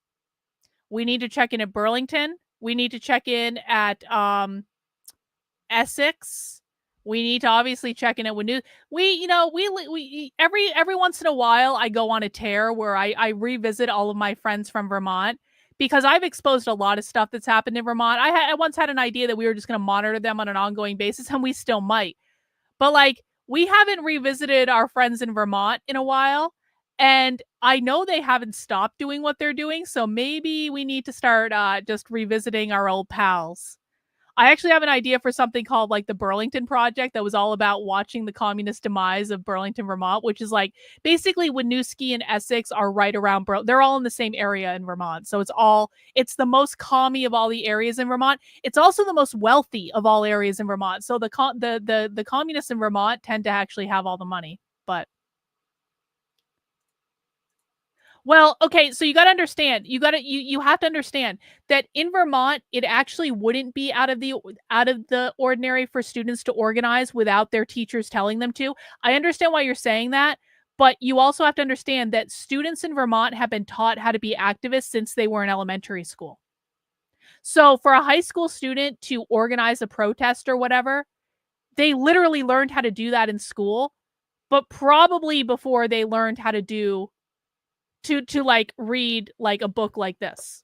We need to check in at Burlington. We need to check in at Essex. We need to obviously check in at New. We every once in a while I go on a tear where I revisit all of my friends from Vermont. Because I've exposed a lot of stuff that's happened in Vermont. I once had an idea that we were just going to monitor them on an ongoing basis, and we still might. But, like, we haven't revisited our friends in Vermont in a while, and I know they haven't stopped doing what they're doing, so maybe we need to start just revisiting our old pals. I actually have an idea for something called like the Burlington Project that was all about watching the communist demise of Burlington, Vermont, which is like basically Winooski and Essex are right around. They're all in the same area in Vermont. So it's the most commie of all the areas in Vermont. It's also the most wealthy of all areas in Vermont. So the communists in Vermont tend to actually have all the money. But Well, okay, so you got to understand. You have to understand that in Vermont, it actually wouldn't be out of the ordinary for students to organize without their teachers telling them to. I understand why you're saying that, but you also have to understand that students in Vermont have been taught how to be activists since they were in elementary school. So for a high school student to organize a protest or whatever, they literally learned how to do that in school, but probably before they learned how to do to like read like a book like this.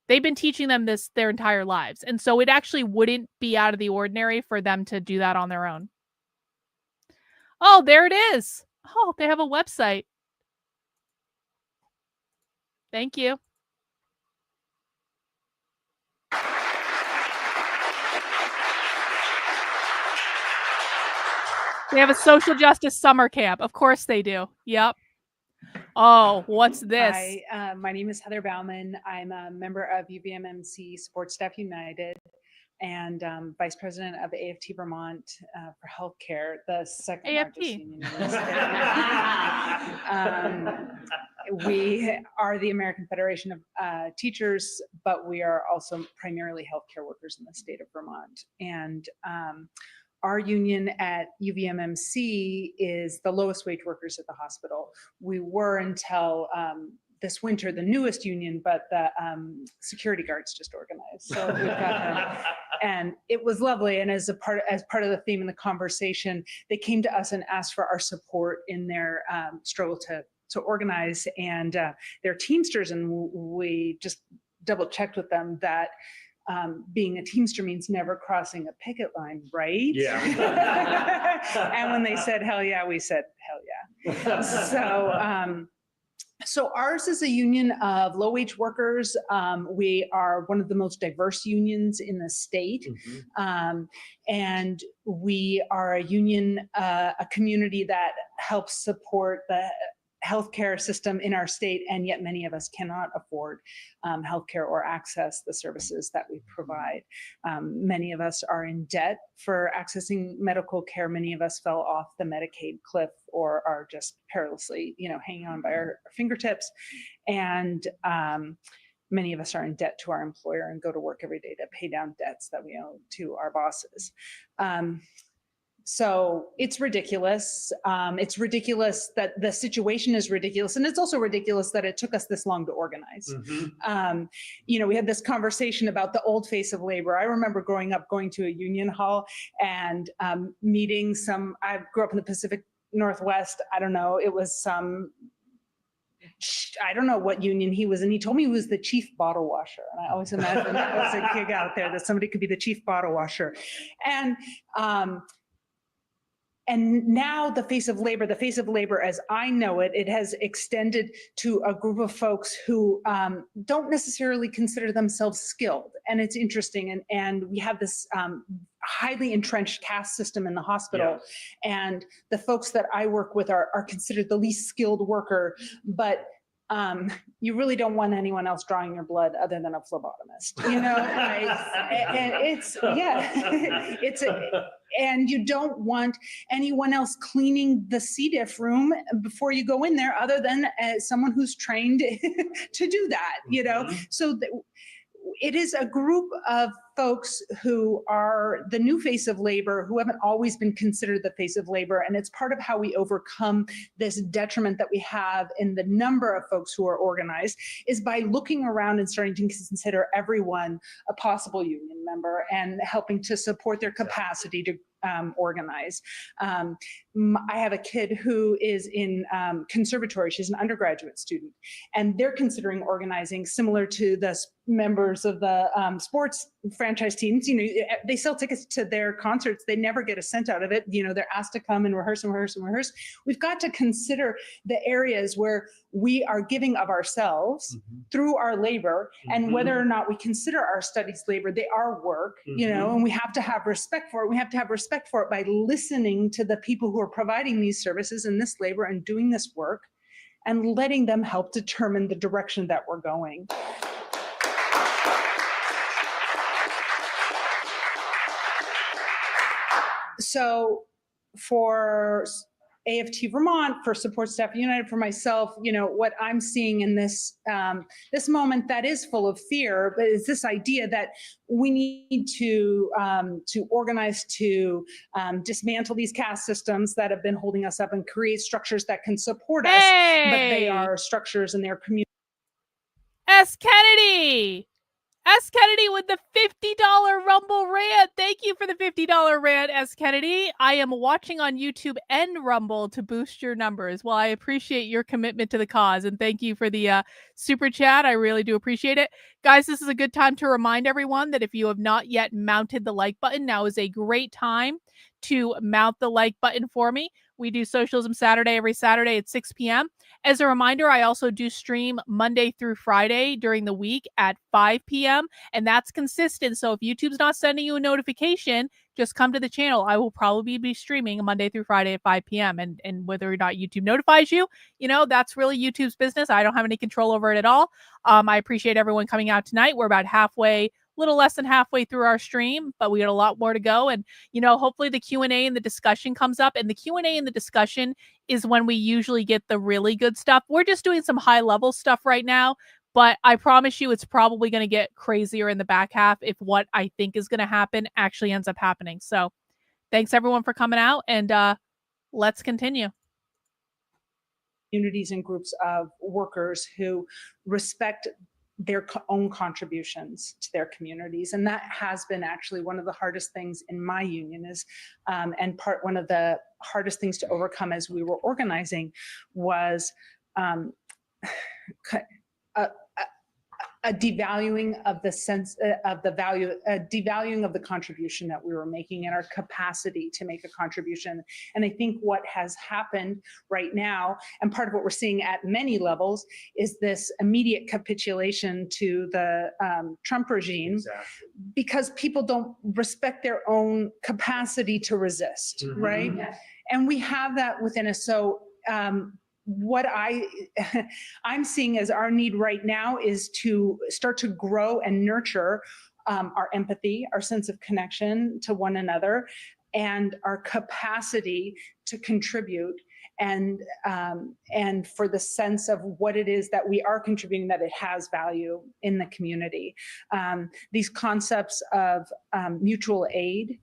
They've been teaching them this their entire lives. And so it actually wouldn't be out of the ordinary for them to do that on their own. Oh, there it is. Oh, they have a website. Thank you. They have a social justice summer camp. Of course they do. Yep. Oh, what's this? Hi, my name is Heather Bauman. I'm a member of UVMMC Support Staff United and vice president of AFT Vermont for healthcare, the second AFT. largest union in the state. We are the American Federation of Teachers, but we are also primarily healthcare workers in the state of Vermont. And our union at UVMMC is the lowest wage workers at the hospital. We were until this winter the newest union, but the security guards just organized. So we've got them. And it was lovely. And as part of the theme in the conversation, they came to us and asked for our support in their struggle to organize. And they're Teamsters, and we just double checked with them that being a Teamster means never crossing a picket line, right? Yeah. And when they said, hell yeah, we said, hell yeah. So ours is a union of low-wage workers. We are one of the most diverse unions in the state. Mm-hmm. And we are a union, a community that helps support the healthcare system in our state, and yet many of us cannot afford healthcare or access the services that we provide. Many of us are in debt for accessing medical care. Many of us fell off the Medicaid cliff or are just perilously, hanging on by our fingertips. And many of us are in debt to our employer and go to work every day to pay down debts that we owe to our bosses. So it's ridiculous. It's ridiculous that the situation is ridiculous. And it's also ridiculous that it took us this long to organize. Mm-hmm. We had this conversation about the old face of labor. I remember growing up, going to a union hall and meeting I grew up in the Pacific Northwest. I don't know, it was I don't know what union he was in. He told me he was the chief bottle washer. And I always imagined that was a gig out there, that somebody could be the chief bottle washer. And now the face of labor as I know it, it has extended to a group of folks who don't necessarily consider themselves skilled. And it's interesting. And we have this highly entrenched caste system in the hospital. Yeah. And the folks that I work with are considered the least skilled worker, but you really don't want anyone else drawing your blood other than a phlebotomist, and you don't want anyone else cleaning the C. diff room before you go in there other than someone who's trained to do that, Mm-hmm. So it is a group of folks who are the new face of labor, who haven't always been considered the face of labor. And it's part of how we overcome this detriment that we have in the number of folks who are organized, is by looking around and starting to consider everyone a possible union member and helping to support their capacity to organize. I have a kid who is in conservatory. She's an undergraduate student, and they're considering organizing similar to the members of the sports franchise teams. They sell tickets to their concerts. They never get a cent out of it. They're asked to come and rehearse and rehearse and rehearse. We've got to consider the areas where we are giving of ourselves mm-hmm. through our labor, mm-hmm. and whether or not we consider our studies labor, they are work, mm-hmm. And we have to have respect for it. We have to have respect for it by listening to the people who are providing these services and this labor and doing this work, and letting them help determine the direction that we're going. So for AFT Vermont, for Support Staff United, for myself, what I'm seeing in this this moment that is full of fear, but is this idea that we need to organize to dismantle these caste systems that have been holding us up and create structures that can support us, but they are structures in their community. S. Kennedy! S. Kennedy with the $50 Rumble rant. Thank you for the $50 rant, S. Kennedy. I am watching on YouTube and Rumble to boost your numbers. Well, I appreciate your commitment to the cause, and thank you for the super chat. I really do appreciate it. Guys, this is a good time to remind everyone that if you have not yet mounted the like button, now is a great time to mount the like button for me. We do Socialism Saturday every Saturday at 6 p.m. As a reminder, I also do stream Monday through Friday during the week at 5 p.m. and that's consistent. So if YouTube's not sending you a notification, just come to the channel. I will probably be streaming Monday through Friday at 5 p.m. And whether or not YouTube notifies you, that's really YouTube's business. I don't have any control over it at all. I appreciate everyone coming out tonight. We're about little less than halfway through our stream, but we got a lot more to go. And, hopefully the Q&A and the discussion comes up. And the Q&A and the discussion is when we usually get the really good stuff. We're just doing some high level stuff right now, but I promise you it's probably going to get crazier in the back half if what I think is going to happen actually ends up happening. So thanks everyone for coming out, and let's continue. Communities and groups of workers who respect their own contributions to their communities. And that has been actually one of the hardest things in my union is, one of the hardest things to overcome as we were organizing was a devaluing of the sense of the value, a devaluing of the contribution that we were making and our capacity to make a contribution. And I think what has happened right now, and part of what we're seeing at many levels, is this immediate capitulation to the Trump regime, because people don't respect their own capacity to resist, right? Yes. And we have that within us. So what I'm seeing as our need right now is to start to grow and nurture our empathy, our sense of connection to one another, and our capacity to contribute, and for the sense of what it is that we are contributing, that it has value in the community. These concepts of mutual aid,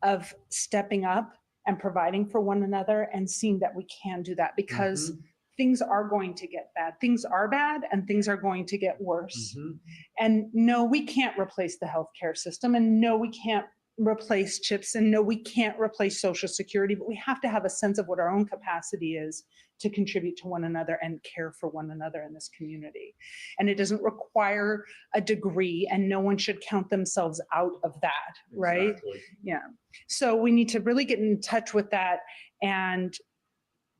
of stepping up and providing for one another, and seeing that we can do that, because things are going to get bad. Things are bad, and things are going to get worse. And no, we can't replace the healthcare system, and no, we can't replace CHIPS, and no, we can't replace Social Security, but we have to have a sense of what our own capacity is to contribute to one another and care for one another in this community. And it doesn't require a degree, and no one should count themselves out of that, right? Exactly. Yeah. So we need to really get in touch with that and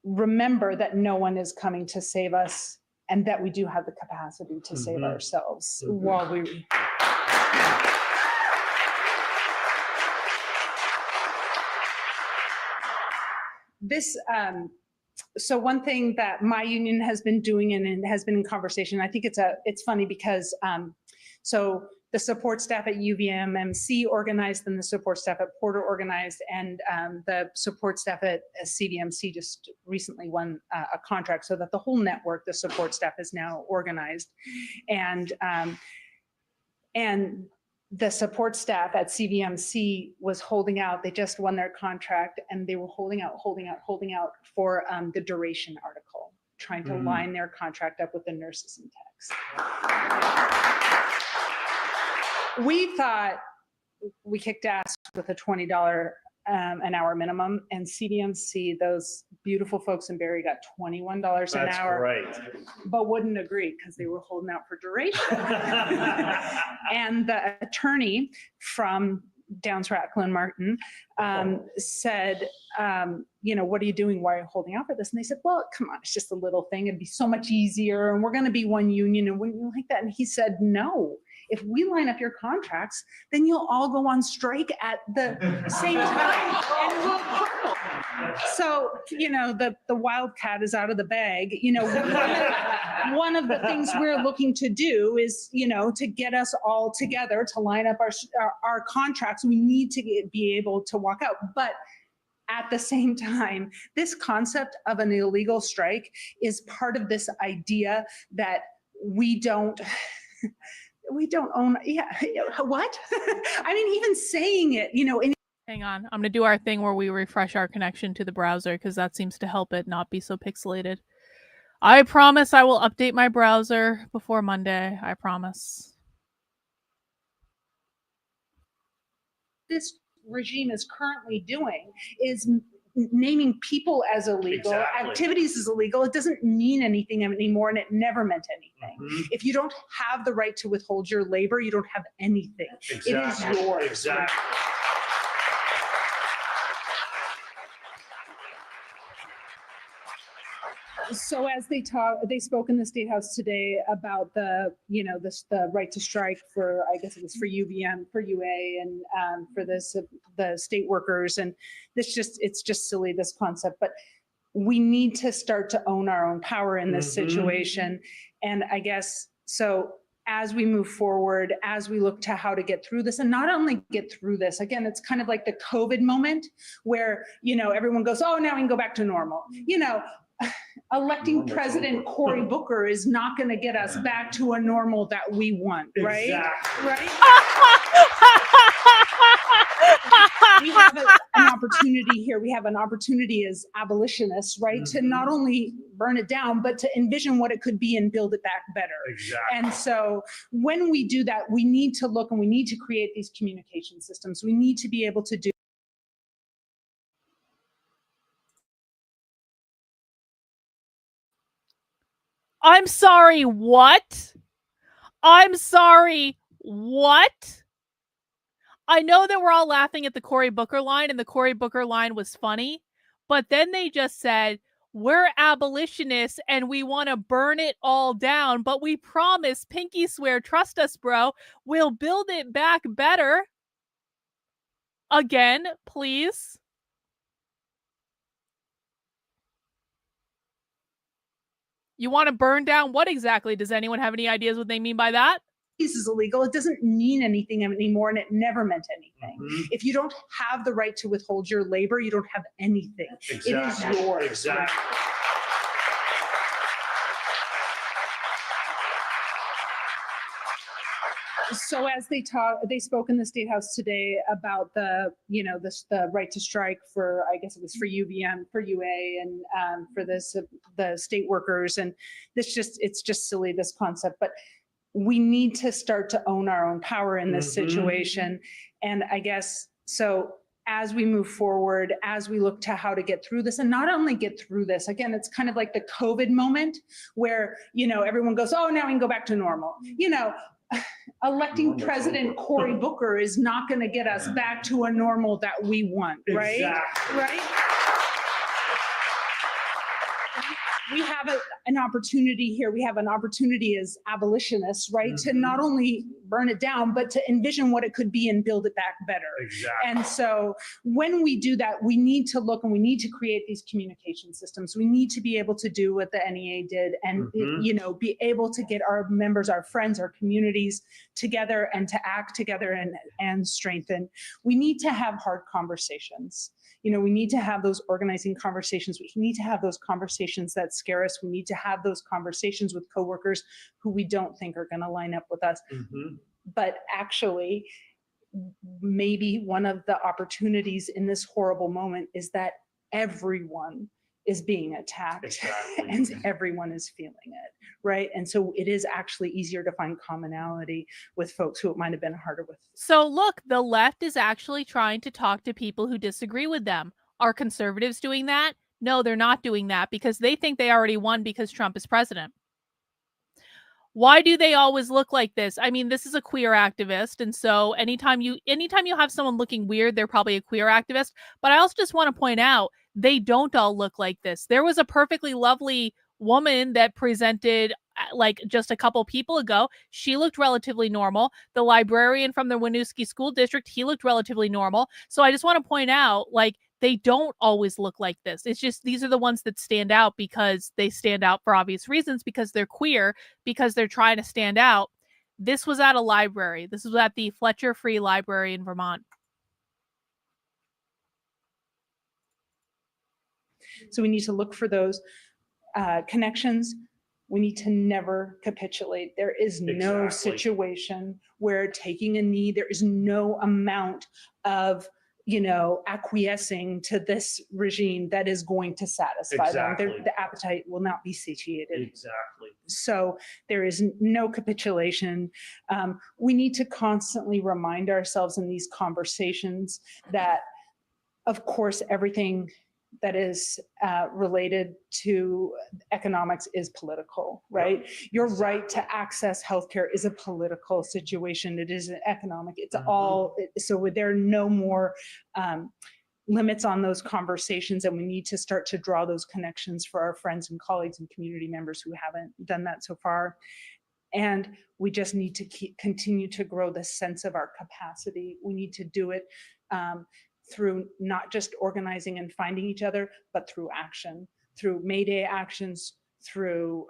remember that no one is coming to save us, and that we do have the capacity to save ourselves while we... This, so one thing that my union has been doing and has been in conversation, I think it's funny because, so the support staff at UVMMC organized, and the support staff at Porter organized, and the support staff at CVMC just recently won a contract, so that the whole network, the support staff, is now organized. And the support staff at CVMC was holding out. They just won their contract, and they were holding out for the duration article, trying to line their contract up with the nurses and techs. We thought we kicked ass with a $20 an hour minimum, and CVMC, those beautiful folks in Barrie, got $21 an hour. That's great. But wouldn't agree because they were holding out for duration. And the attorney from Downs Ratcliffe Martin said, what are you doing? Why are you holding out for this? And they said, well, come on, it's just a little thing. It'd be so much easier, and we're going to be one union, and wouldn't you like that? And he said, no. If we line up your contracts, then you'll all go on strike at the same time, and we'll crumble. So, the wildcat is out of the bag. One of the things we're looking to do is, to get us all together to line up our contracts. We need to be able to walk out. But at the same time, this concept of an illegal strike is part of this idea that we don't own. Yeah, what? I mean, even saying it, Hang on. I'm going to do our thing where we refresh our connection to the browser because that seems to help it not be so pixelated. I promise I will update my browser before Monday. I promise. This regime is currently doing is naming people as illegal, Exactly. activities as illegal. It doesn't mean anything anymore, and it never meant anything. If you don't have the right to withhold your labor, you don't have anything. It is yours. Exactly. So as they spoke in the State House today about the right to strike for, I guess it was for UVM, for UA, and for the state workers, and it's just silly, this concept, but we need to start to own our own power in this situation. And I guess, so as we move forward, as we look to how to get through this, and not only get through this, again, it's kind of like the COVID moment where, everyone goes, oh, now we can go back to normal. Electing President Cory Booker is not going to get us back to a normal that we want, right? Exactly. Right? We have an opportunity here. We have an opportunity as abolitionists, right, to not only burn it down, but to envision what it could be and build it back better. Exactly. And so when we do that, we need to look and we need to create these communication systems. We need to be able to do. I'm sorry, what? I'm sorry, what? I know that we're all laughing at the Cory Booker line, and the Cory Booker line was funny, but then they just said, we're abolitionists and we want to burn it all down, but we promise, pinky swear, trust us, bro, we'll build it back better. Again, please. You want to burn down what exactly? Does anyone have any ideas what they mean by that? This is illegal. It doesn't mean anything anymore, and it never meant anything. If you don't have the right to withhold your labor, you don't have anything. Exactly. It is yours. Exactly. So as they spoke in the State House today about the right to strike for, I guess it was for UVM, for UA, and for the state workers, and it's just silly, this concept, but we need to start to own our own power in this situation. And I guess, so as we move forward, as we look to how to get through this, and not only get through this, again, it's kind of like the COVID moment where, everyone goes, oh, now we can go back to normal. Electing President Cory Booker is not going to get us back to a normal that we want, right? Exactly. Right? We have an opportunity here. We have an opportunity as abolitionists, right, to not only burn it down, but to envision what it could be and build it back better. Exactly. And so when we do that, we need to look and we need to create these communication systems. We need to be able to do what the NEA did and, be able to get our members, our friends, our communities together and to act together and strengthen. We need to have hard conversations. We need to have those organizing conversations. We need to have those conversations that scare us. We need to have those conversations with coworkers who we don't think are going to line up with us. But actually, maybe one of the opportunities in this horrible moment is that everyone is being attacked. Exactly. And everyone is feeling it, right? And so it is actually easier to find commonality with folks who it might have been harder with. So look, the left is actually trying to talk to people who disagree with them. Are conservatives doing that? No, they're not doing that because they think they already won because Trump is president. Why do they always look like this? I mean, this is a queer activist. And so anytime you have someone looking weird, they're probably a queer activist. But I also just want to point out, they don't all look like this. There was a perfectly lovely woman that presented like just a couple people ago. She looked relatively normal. The librarian from the Winooski School District, he looked relatively normal. So I just want to point out, like, they don't always look like this. It's just these are the ones that stand out because they stand out for obvious reasons, because they're queer, because they're trying to stand out. This was at a library. This was at the Fletcher Free Library in Vermont. So we need to look for those connections. We need to never capitulate. There is no situation where taking a knee, there is no amount of, acquiescing to this regime that is going to satisfy them. The appetite will not be satiated. Exactly. So there is no capitulation. We need to constantly remind ourselves in these conversations that, of course, everything that is related to economics is political, right? Yep. Your right to access healthcare is a political situation. It is an economic. It's all. So there are no more limits on those conversations, and we need to start to draw those connections for our friends and colleagues and community members who haven't done that so far. And we just need to continue to grow the sense of our capacity. We need to do it through not just organizing and finding each other, but through action, through Mayday actions, through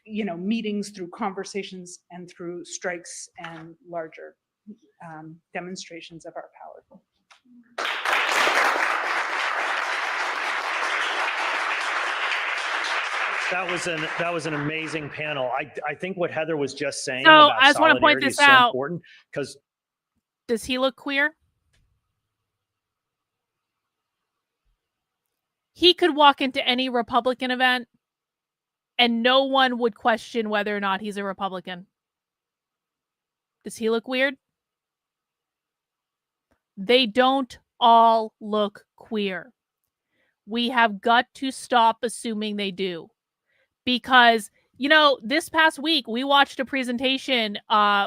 meetings, through conversations, and through strikes and larger demonstrations of our power. That was an amazing panel. I think what Heather was just saying So about I just want to point solidarity this is so out. important, because Does he look queer? He could walk into any Republican event and no one would question whether or not he's a Republican. Does he look weird? They don't all look queer. We have got to stop assuming they do. Because, this past week, we watched a presentation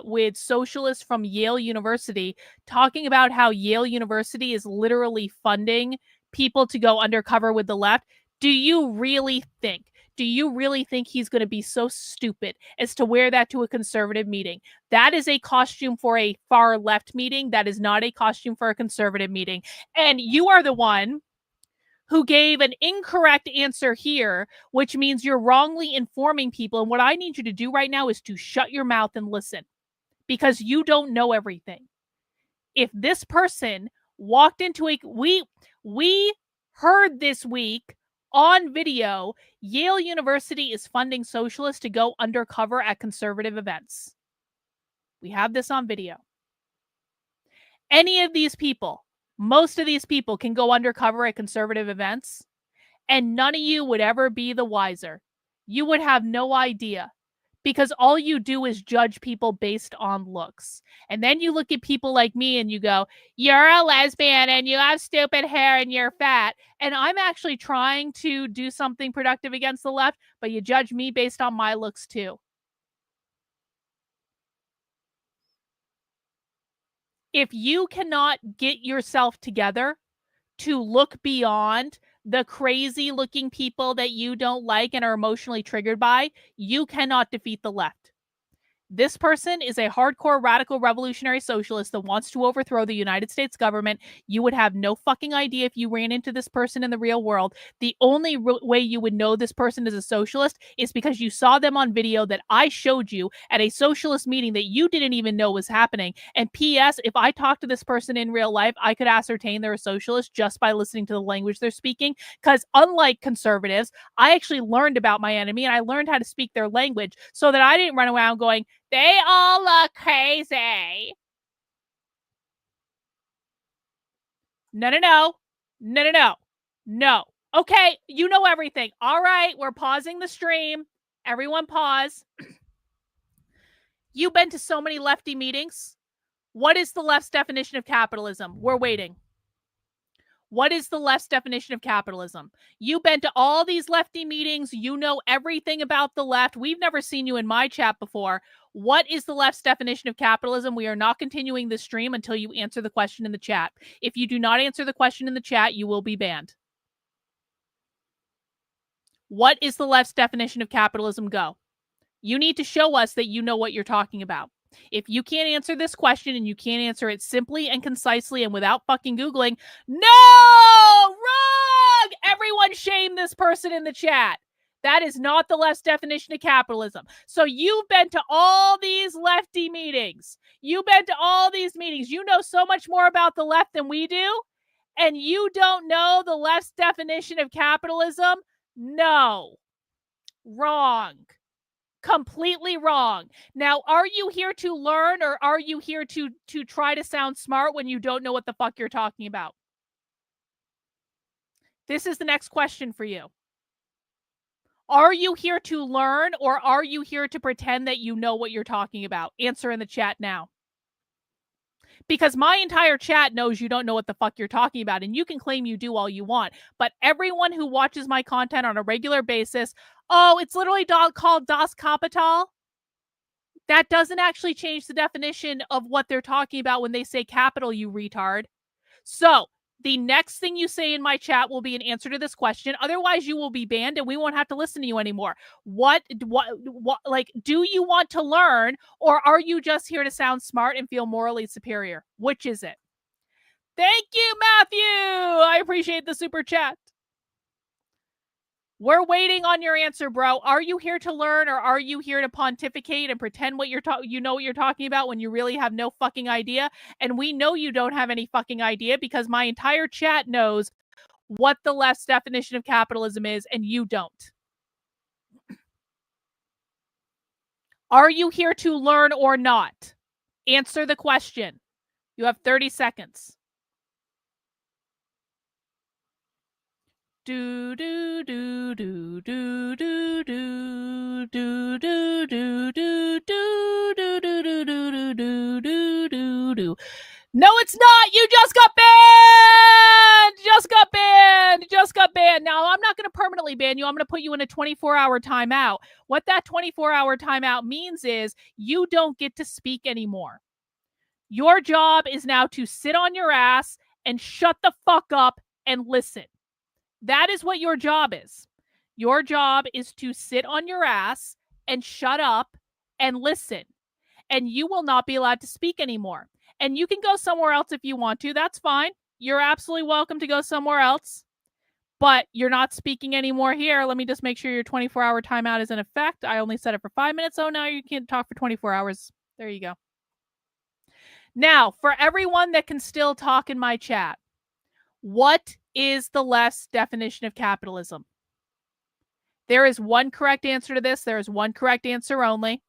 with socialists from Yale University talking about how Yale University is literally funding people to go undercover with the left. Do you really think he's going to be so stupid as to wear that to a conservative meeting? That is a costume for a far left meeting. That is not a costume for a conservative meeting. And you are the one who gave an incorrect answer here, which means you're wrongly informing people. And what I need you to do right now is to shut your mouth and listen, because you don't know everything. If this person walked into we heard this week on video, Yale University is funding socialists to go undercover at conservative events. We have this on video. Any of these people, most of these people can go undercover at conservative events, and none of you would ever be the wiser. You would have no idea, because all you do is judge people based on looks. And then you look at people like me and you go, you're a lesbian and you have stupid hair and you're fat. And I'm actually trying to do something productive against the left, but you judge me based on my looks too. If you cannot get yourself together to look beyond the crazy looking people that you don't like and are emotionally triggered by, you cannot defeat the left. This person is a hardcore radical revolutionary socialist that wants to overthrow the United States government. You would have no fucking idea if you ran into this person in the real world. The only way you would know this person is a socialist is because you saw them on video that I showed you at a socialist meeting that you didn't even know was happening. And P.S., if I talked to this person in real life, I could ascertain they're a socialist just by listening to the language they're speaking. Because unlike conservatives, I actually learned about my enemy and I learned how to speak their language so that I didn't run around going, they all look crazy. No. Okay, you know everything. All right, we're pausing the stream. Everyone pause. You've been to so many lefty meetings. What is the left's definition of capitalism? We're waiting. What is the left's definition of capitalism? You've been to all these lefty meetings. You know everything about the left. We've never seen you in my chat before. What is the left's definition of capitalism? We are not continuing this stream until you answer the question in the chat. If you do not answer the question in the chat, you will be banned. What is the left's definition of capitalism? Go. You need to show us that you know what you're talking about. If you can't answer this question and you can't answer it simply and concisely and without fucking Googling, no! Wrong! Everyone shame this person in the chat. That is not the left's definition of capitalism. So you've been to all these lefty meetings. You've been to all these meetings. You know so much more about the left than we do. And you don't know the left's definition of capitalism? No. Wrong. Completely wrong. Now, are you here to learn, or are you here to try to sound smart when you don't know what the fuck you're talking about? This is the next question for you. Are you here to learn, or are you here to pretend that you know what you're talking about? Answer in the chat now. Because my entire chat knows you don't know what the fuck you're talking about, and you can claim you do all you want. But everyone who watches my content on a regular basis, oh, it's literally called Das Kapital. That doesn't actually change the definition of what they're talking about when they say capital, you retard. So the next thing you say in my chat will be an answer to this question. Otherwise, you will be banned and we won't have to listen to you anymore. What, like, do you want to learn, or are you just here to sound smart and feel morally superior? Which is it? Thank you, Matthew. I appreciate the super chat. We're waiting on your answer, bro. Are you here to learn, or are you here to pontificate and pretend what you know what you're talking about when you really have no fucking idea? And we know you don't have any fucking idea because my entire chat knows what the left's definition of capitalism is, and you don't. Are you here to learn or not? Answer the question. You have 30 seconds. Do do do do do do do do do do do do do do do do do do do. No, it's not. You just got banned. Just got banned. Just got banned. Now, I'm not going to permanently ban you. I'm going to put you in a 24-hour timeout. What that 24-hour timeout means is you don't get to speak anymore. Your job is now to sit on your ass and shut the fuck up and listen. That is what your job is. Your job is to sit on your ass and shut up and listen. And you will not be allowed to speak anymore. And you can go somewhere else if you want to. That's fine. You're absolutely welcome to go somewhere else. But you're not speaking anymore here. Let me just make sure your 24-hour timeout is in effect. I only set it for 5 minutes. Oh, now you can't talk for 24 hours. There you go. Now, for everyone that can still talk in my chat, what is the left's definition of capitalism? There is one correct answer to this. There is one correct answer only.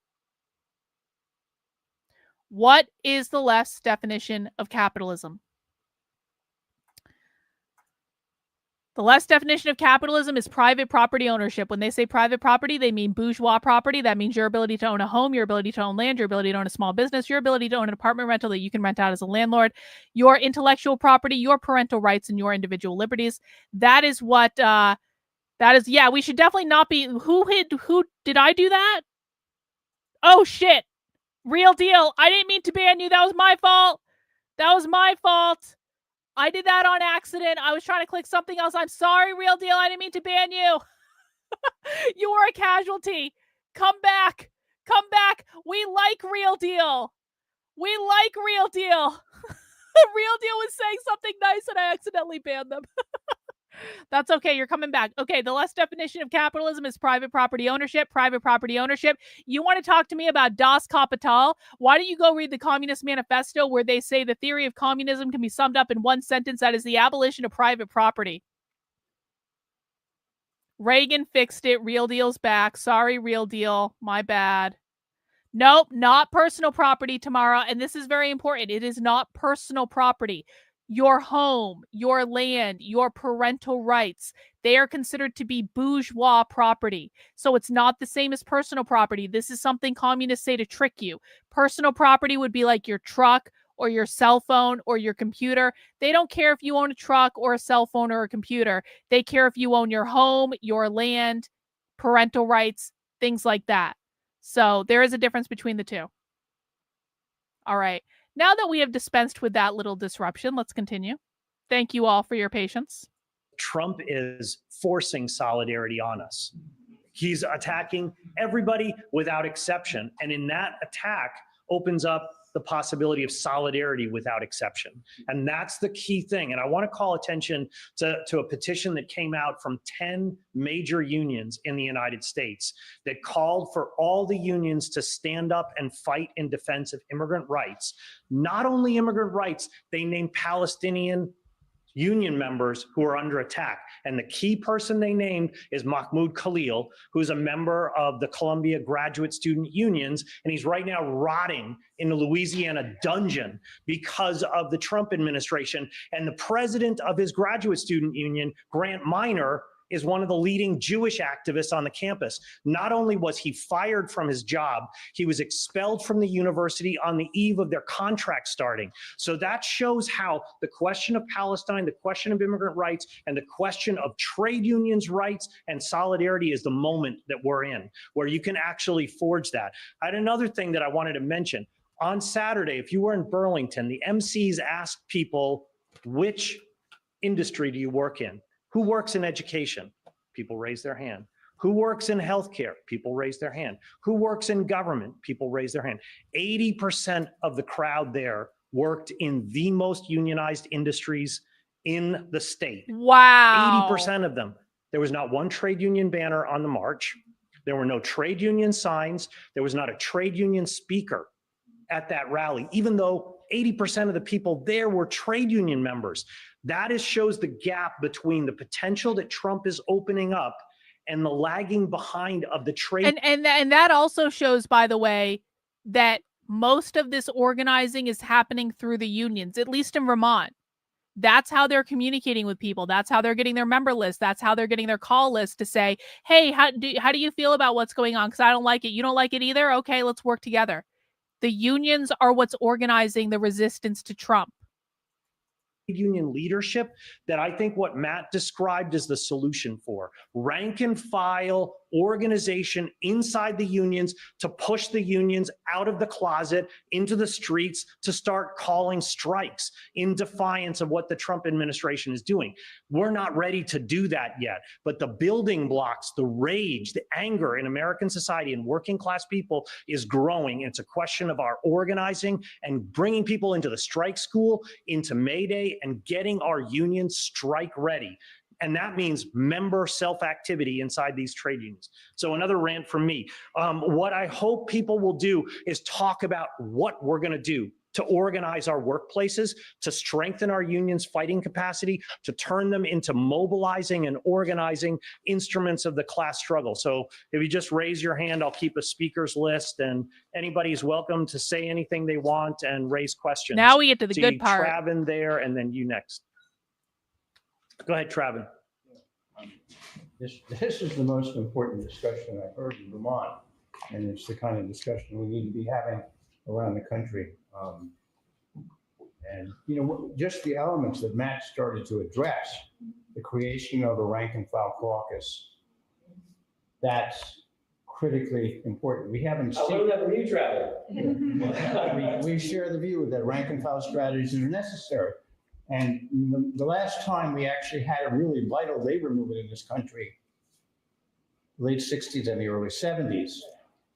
What is the left's definition of capitalism? The left's definition of capitalism is private property ownership. When they say private property, they mean bourgeois property. That means your ability to own a home, your ability to own land, your ability to own a small business, your ability to own an apartment rental that you can rent out as a landlord, your intellectual property, your parental rights, and your individual liberties. That is what, that is, yeah, we should definitely not be, who did I do that? Oh, shit. Real deal. I didn't mean to ban you. That was my fault. That was my fault. I did that on accident. I was trying to click something else. I'm sorry, Real Deal. I didn't mean to ban you. You were a casualty. Come back. Come back. We like Real Deal. We like Real Deal. Real Deal was saying something nice and I accidentally banned them. That's okay. You're coming back. Okay, the left's definition of capitalism is private property ownership. Private property ownership. You want to talk to me about Das Kapital? Why don't you go read the Communist Manifesto, where they say the theory of communism can be summed up in one sentence, that is the abolition of private property. Reagan fixed it. Real Deal's back. Sorry, Real Deal. My bad. Nope, not personal property, Tamara. And this is very important. It is not personal property. Your home, your land, your parental rights, they are considered to be bourgeois property. So it's not the same as personal property. This is something communists say to trick you. Personal property would be like your truck or your cell phone or your computer. They don't care if you own a truck or a cell phone or a computer. They care if you own your home, your land, parental rights, things like that. So there is a difference between the two. All right. Now that we have dispensed with that little disruption, let's continue. Thank you all for your patience. Trump is forcing solidarity on us. He's attacking everybody without exception. And in that attack opens up the possibility of solidarity without exception. And that's the key thing. And I want to call attention to a petition that came out from 10 major unions in the United States that called for all the unions to stand up and fight in defense of immigrant rights. Not only immigrant rights, they named Palestinian union members who are under attack. And the key person they named is Mahmoud Khalil, who's a member of the Columbia Graduate Student Unions, and he's right now rotting in a Louisiana dungeon because of the Trump administration. And the president of his graduate student union, Grant Minor, is one of the leading Jewish activists on the campus. Not only was he fired from his job, he was expelled from the university on the eve of their contract starting. So that shows how the question of Palestine, the question of immigrant rights, and the question of trade unions' rights and solidarity is the moment that we're in, where you can actually forge that. I had another thing that I wanted to mention. On Saturday, if you were in Burlington, the MCs asked people, which industry do you work in? Who works in education? People raise their hand. Who works in healthcare? People raise their hand. Who works in government? People raise their hand. 80% of the crowd there worked in the most unionized industries in the state. Wow. 80% of them. There was not one trade union banner on the march. There were no trade union signs. There was not a trade union speaker at that rally, even though 80% of the people there were trade union members. That shows the gap between the potential that Trump is opening up and the lagging behind of the trade. And that also shows, by the way, that most of this organizing is happening through the unions, at least in Vermont. That's how they're communicating with people. That's how they're getting their member list. That's how they're getting their call list to say, hey, how do you feel about what's going on? Because I don't like it. You don't like it either? Okay, let's work together. The unions are what's organizing the resistance to Trump. Union leadership that I think what Matt described is the solution for. Rank and file organization inside the unions to push the unions out of the closet into the streets to start calling strikes in defiance of what the Trump administration is doing. We're not ready to do that yet, but the building blocks, the rage, the anger in American society and working class people is growing. It's a question of our organizing and bringing people into the strike school, into Mayday, and getting our unions strike ready. And that means member self-activity inside these trade unions. So another rant from me. What I hope people will do is talk about what we're going to do to organize our workplaces, to strengthen our unions' fighting capacity, to turn them into mobilizing and organizing instruments of the class struggle. So if you just raise your hand, I'll keep a speakers list, and anybody's welcome to say anything they want and raise questions. Now we get to the so good part. Travin there, and then you next. Go ahead, Travin. This is the most important discussion I've heard in Vermont, and it's the kind of discussion we need to be having around the country. And, you know, just the elements that Matt started to address, the creation of a rank and file caucus, that's critically important. We haven't seen. I learned that from you, Travis. We share the view that rank and file strategies are necessary. And the last time we actually had a really vital labor movement in this country, late 60s and the early 70s,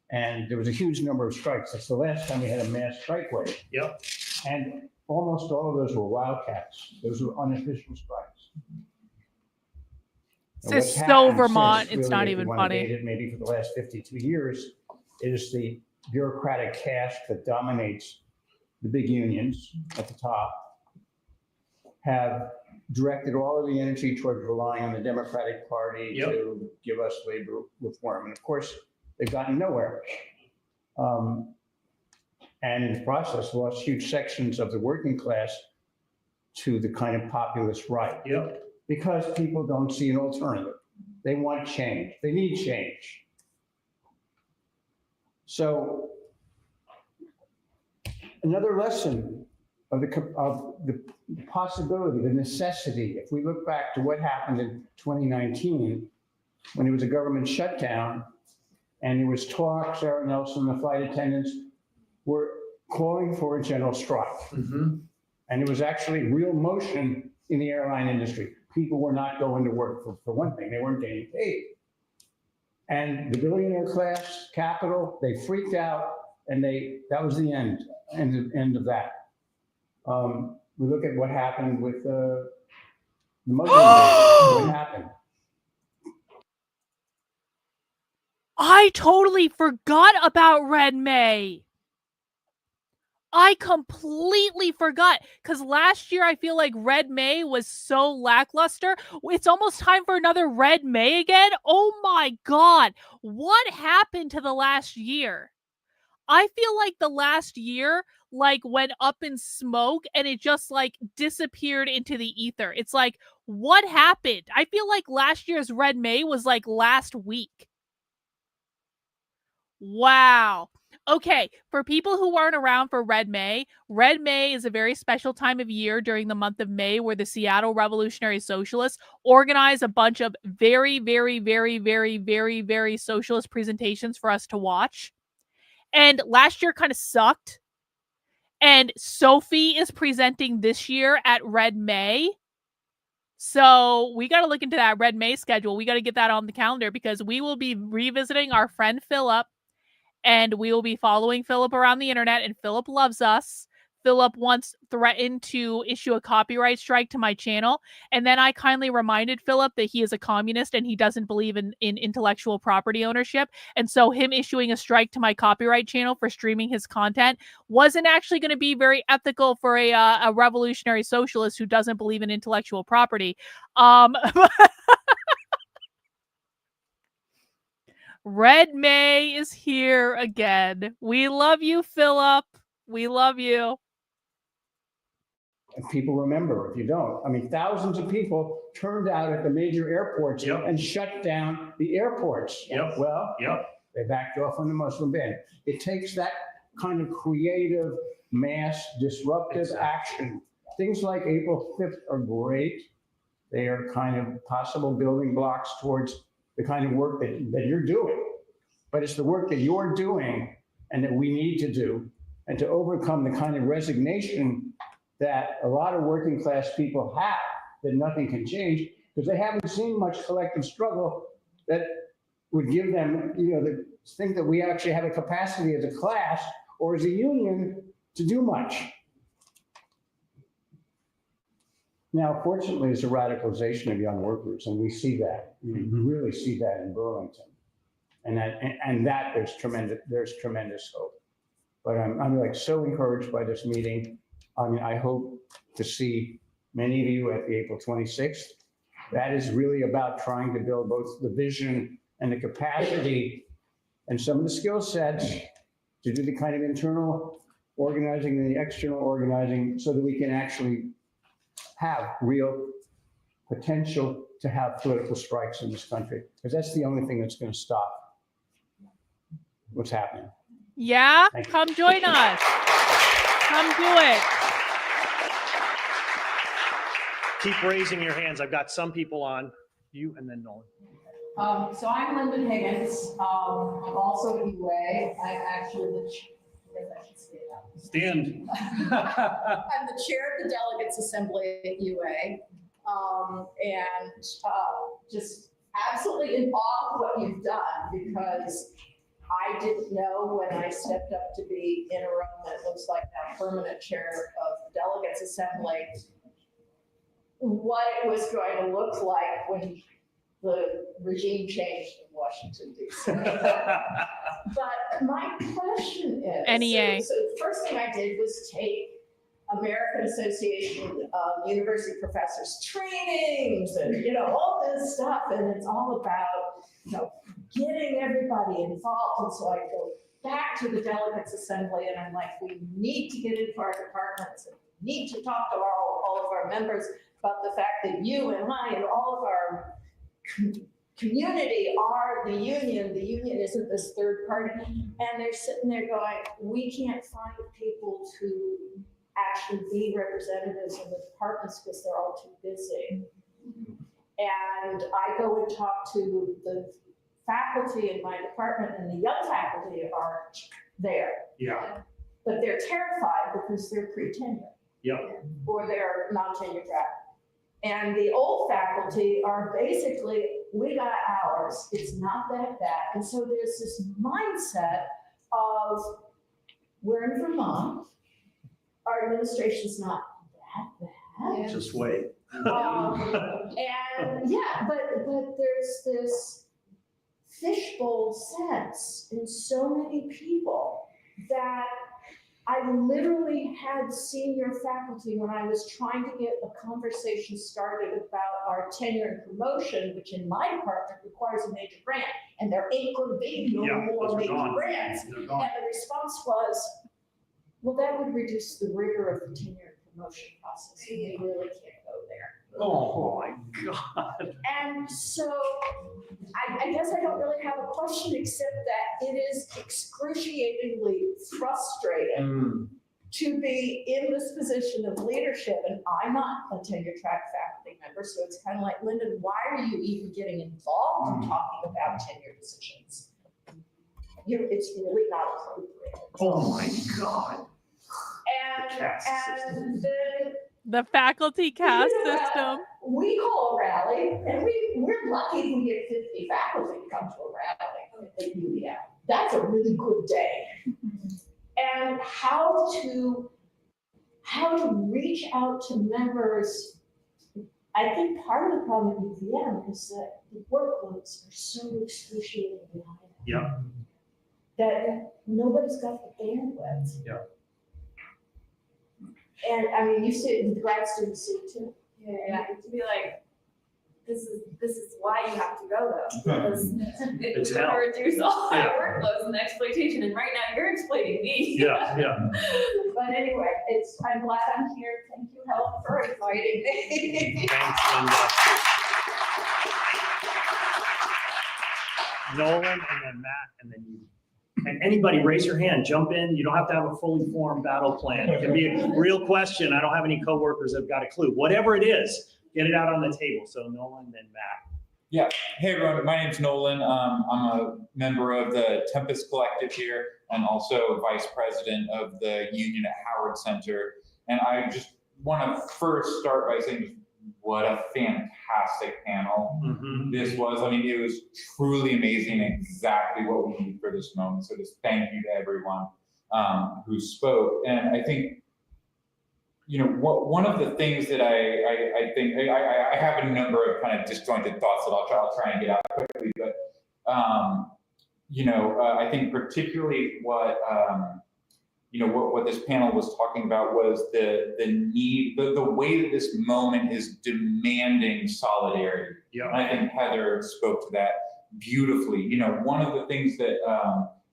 and there was a huge number of strikes. That's the last time we had a mass strike wave. Yep. And almost all of those were wildcats. Those were unofficial strikes. It's so Vermont, it's not even funny. Maybe for the last 52 years, is the bureaucratic caste that dominates the big unions at the top have directed all of the energy towards relying on the Democratic Party to give us labor reform. And of course, they've gotten nowhere. And in the process, lost huge sections of the working class to the kind of populist right. Because people don't see an alternative. They want change. They need change. So another lesson of the possibility, the necessity, if we look back to what happened in 2019, when it was a government shutdown, and there was talk, Sarah Nelson, the flight attendants were calling for a general strike. And it was actually real motion in the airline industry. People were not going to work for one thing, they weren't getting paid. And the billionaire class, capital, they freaked out, and that was the end of that. We look at what happened with the Muslim ban. What happened? I totally forgot about Red May. I completely forgot because last year I feel like Red May was so lackluster. It's almost time for another Red May again. Oh my God. What happened to the last year? I feel like the last year like went up in smoke and it just like disappeared into the ether. It's like, what happened? I feel like last year's Red May was like last week. Wow. Okay, for people who weren't around for Red May is a very special time of year during the month of May where the Seattle Revolutionary Socialists organize a bunch of very, very, very, very, very, very socialist presentations for us to watch. And last year kind of sucked. And Sophie is presenting this year at Red May. So we got to look into that Red May schedule. We got to get that on the calendar because we will be revisiting our friend Philip. And we will be following Philip around the internet, and Philip loves us. Philip once threatened to issue a copyright strike to my channel, and then I kindly reminded Philip that he is a communist and he doesn't believe in intellectual property ownership, and so him issuing a strike to my copyright channel for streaming his content wasn't actually going to be very ethical for a revolutionary socialist who doesn't believe in intellectual property. Red May is here again. We love you, Philip. We love you. And people remember, if you don't, I mean, thousands of people turned out at the major airports and shut down the airports. Well, they backed off on the Muslim ban. It takes that kind of creative, mass, disruptive action. Things like April 5th are great. They are kind of possible building blocks towards the kind of work that you're doing. But it's the work that you're doing and that we need to do, and to overcome the kind of resignation that a lot of working class people have, that nothing can change, because they haven't seen much collective struggle that would give them, the think that we actually have a capacity as a class or as a union to do much. Now, fortunately, there's a radicalization of young workers, and we see that. We really see that in Burlington, and that there's tremendous hope. But I'm like so encouraged by this meeting. I mean, I hope to see many of you at the April 26th. That is really about trying to build both the vision and the capacity and some of the skill sets to do the kind of internal organizing and the external organizing so that we can actually have real potential to have political strikes in this country, because that's the only thing that's going to stop what's happening. Yeah, come join us. Come do it. Keep raising your hands. I've got some people on. You and then Nolan. So I'm Lyndon Higgins. I'm also at UA. I'm actually the Stand. I'm the chair of the Delegates Assembly at UA, and just absolutely in awe of what you've done, because I didn't know when I stepped up to be interim, that looks like now permanent chair of the Delegates Assembly, what it was going to look like when the regime changed in Washington, D.C. But my question is, NEA. so the first thing I did was take American Association of University Professors trainings and, all this stuff. And it's all about, getting everybody involved. And so I go back to the Delegates Assembly and I'm like, we need to get into our departments and we need to talk to all of our members about the fact that you and I and all of our community are the union. The union isn't this third party. And they're sitting there going, we can't find people to actually be representatives in the departments because they're all too busy. And I go and talk to the faculty in my department, and the young faculty are there. Yeah. But they're terrified because they're pre-tenure. Yep. Or they're non-tenure grad. And the old faculty are basically, we got ours, it's not that bad. And so there's this mindset of, we're in Vermont, our administration's not that bad. Just wait. And yeah, but there's this fishbowl sense in so many people that I literally had senior faculty when I was trying to get a conversation started about our tenure and promotion, which in my department requires a major grant, and there ain't going to be no more major grants. And the response was, well, that would reduce the rigor of the tenure and promotion process, and we really can't go there. Oh my God. And so I guess I don't really have a question except that it is excruciatingly frustrating to be in this position of leadership. And I'm not a tenure track faculty member, so it's kind of like, Lyndon, why are you even getting involved in talking about tenure decisions? It's really not appropriate. Oh my God. And then The faculty caste system. we call a rally, and we're lucky if we get 50 faculty to come to a rally at UVM. That's a really good day. And how to reach out to members. I think part of the problem at UVM is that the workloads are so excruciatingly high. Yeah. That nobody's got the bandwidth. Yeah. And I mean, you see it with grad students see it too. Yeah, to be like, this is why you have to go though, because it's going to reduce all my workloads and exploitation, and right now you're exploiting me. Yeah. But anyway, I'm glad I'm here. Thank you, Helen, for inviting me. Thanks, Linda. Nolan, and then Matt, and then you. And anybody, raise your hand, jump in. You don't have to have a fully formed battle plan. It can be a real question. I don't have any coworkers that have got a clue. Whatever it is, get it out on the table. So Nolan, then Matt. Yeah. Hey, everyone. My name's Nolan. I'm a member of the Tempest Collective here and also vice president of the union at Howard Center. And I just want to first start by saying what a fantastic panel this was. I mean, it was truly amazing, exactly what we need for this moment. So just thank you to everyone who spoke. And I think, you know, one of the things that I think, I have a number of kind of disjointed thoughts that I'll try and get out quickly, but, you know, I think particularly what, you know, what this panel was talking about was the need, the way that this moment is demanding solidarity. Yeah. And I think Heather spoke to that beautifully. You know, one of the things that,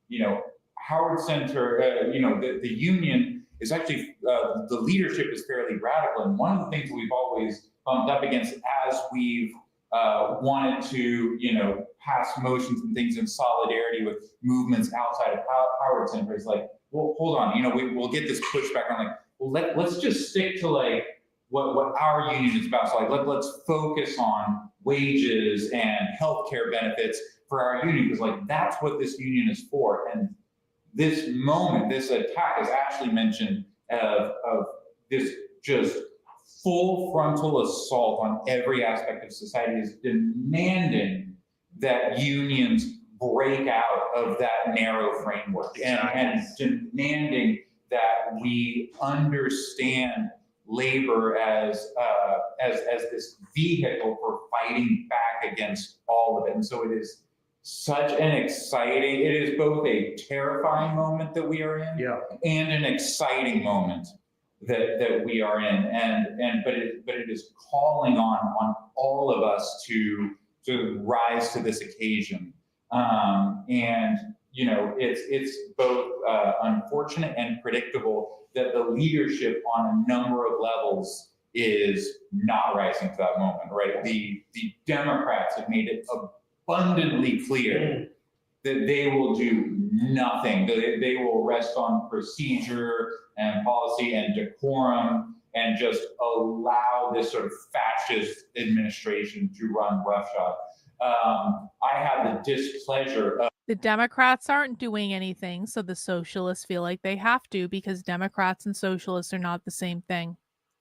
you know, Howard Center, you know, the union is actually, the leadership is fairly radical. And one of the things we've always bumped up against as we've wanted to, you know, pass motions and things in solidarity with movements outside of Howard Center is like, well, hold on, you know, we'll get this pushback on like, well, let's just stick to like what our union is about. So like, let's focus on wages and healthcare benefits for our union, because like, that's what this union is for. And this moment, this attack is actually mentioned of this just full frontal assault on every aspect of society is demanding that unions break out of that narrow framework and demanding that we understand labor as this vehicle for fighting back against all of it. And so it is such an exciting, it is both a terrifying moment that we are in and an exciting moment that we are in. But it is calling on all of us to rise to this occasion. And you know, it's both unfortunate and predictable that the leadership on a number of levels is not rising to that moment, right? The Democrats have made it abundantly clear that they will do nothing. They will rest on procedure and policy and decorum and just allow this sort of fascist administration to run roughshod. I have the displeasure of the Democrats aren't doing anything, so the socialists feel like they have to, because Democrats and socialists are not the same thing.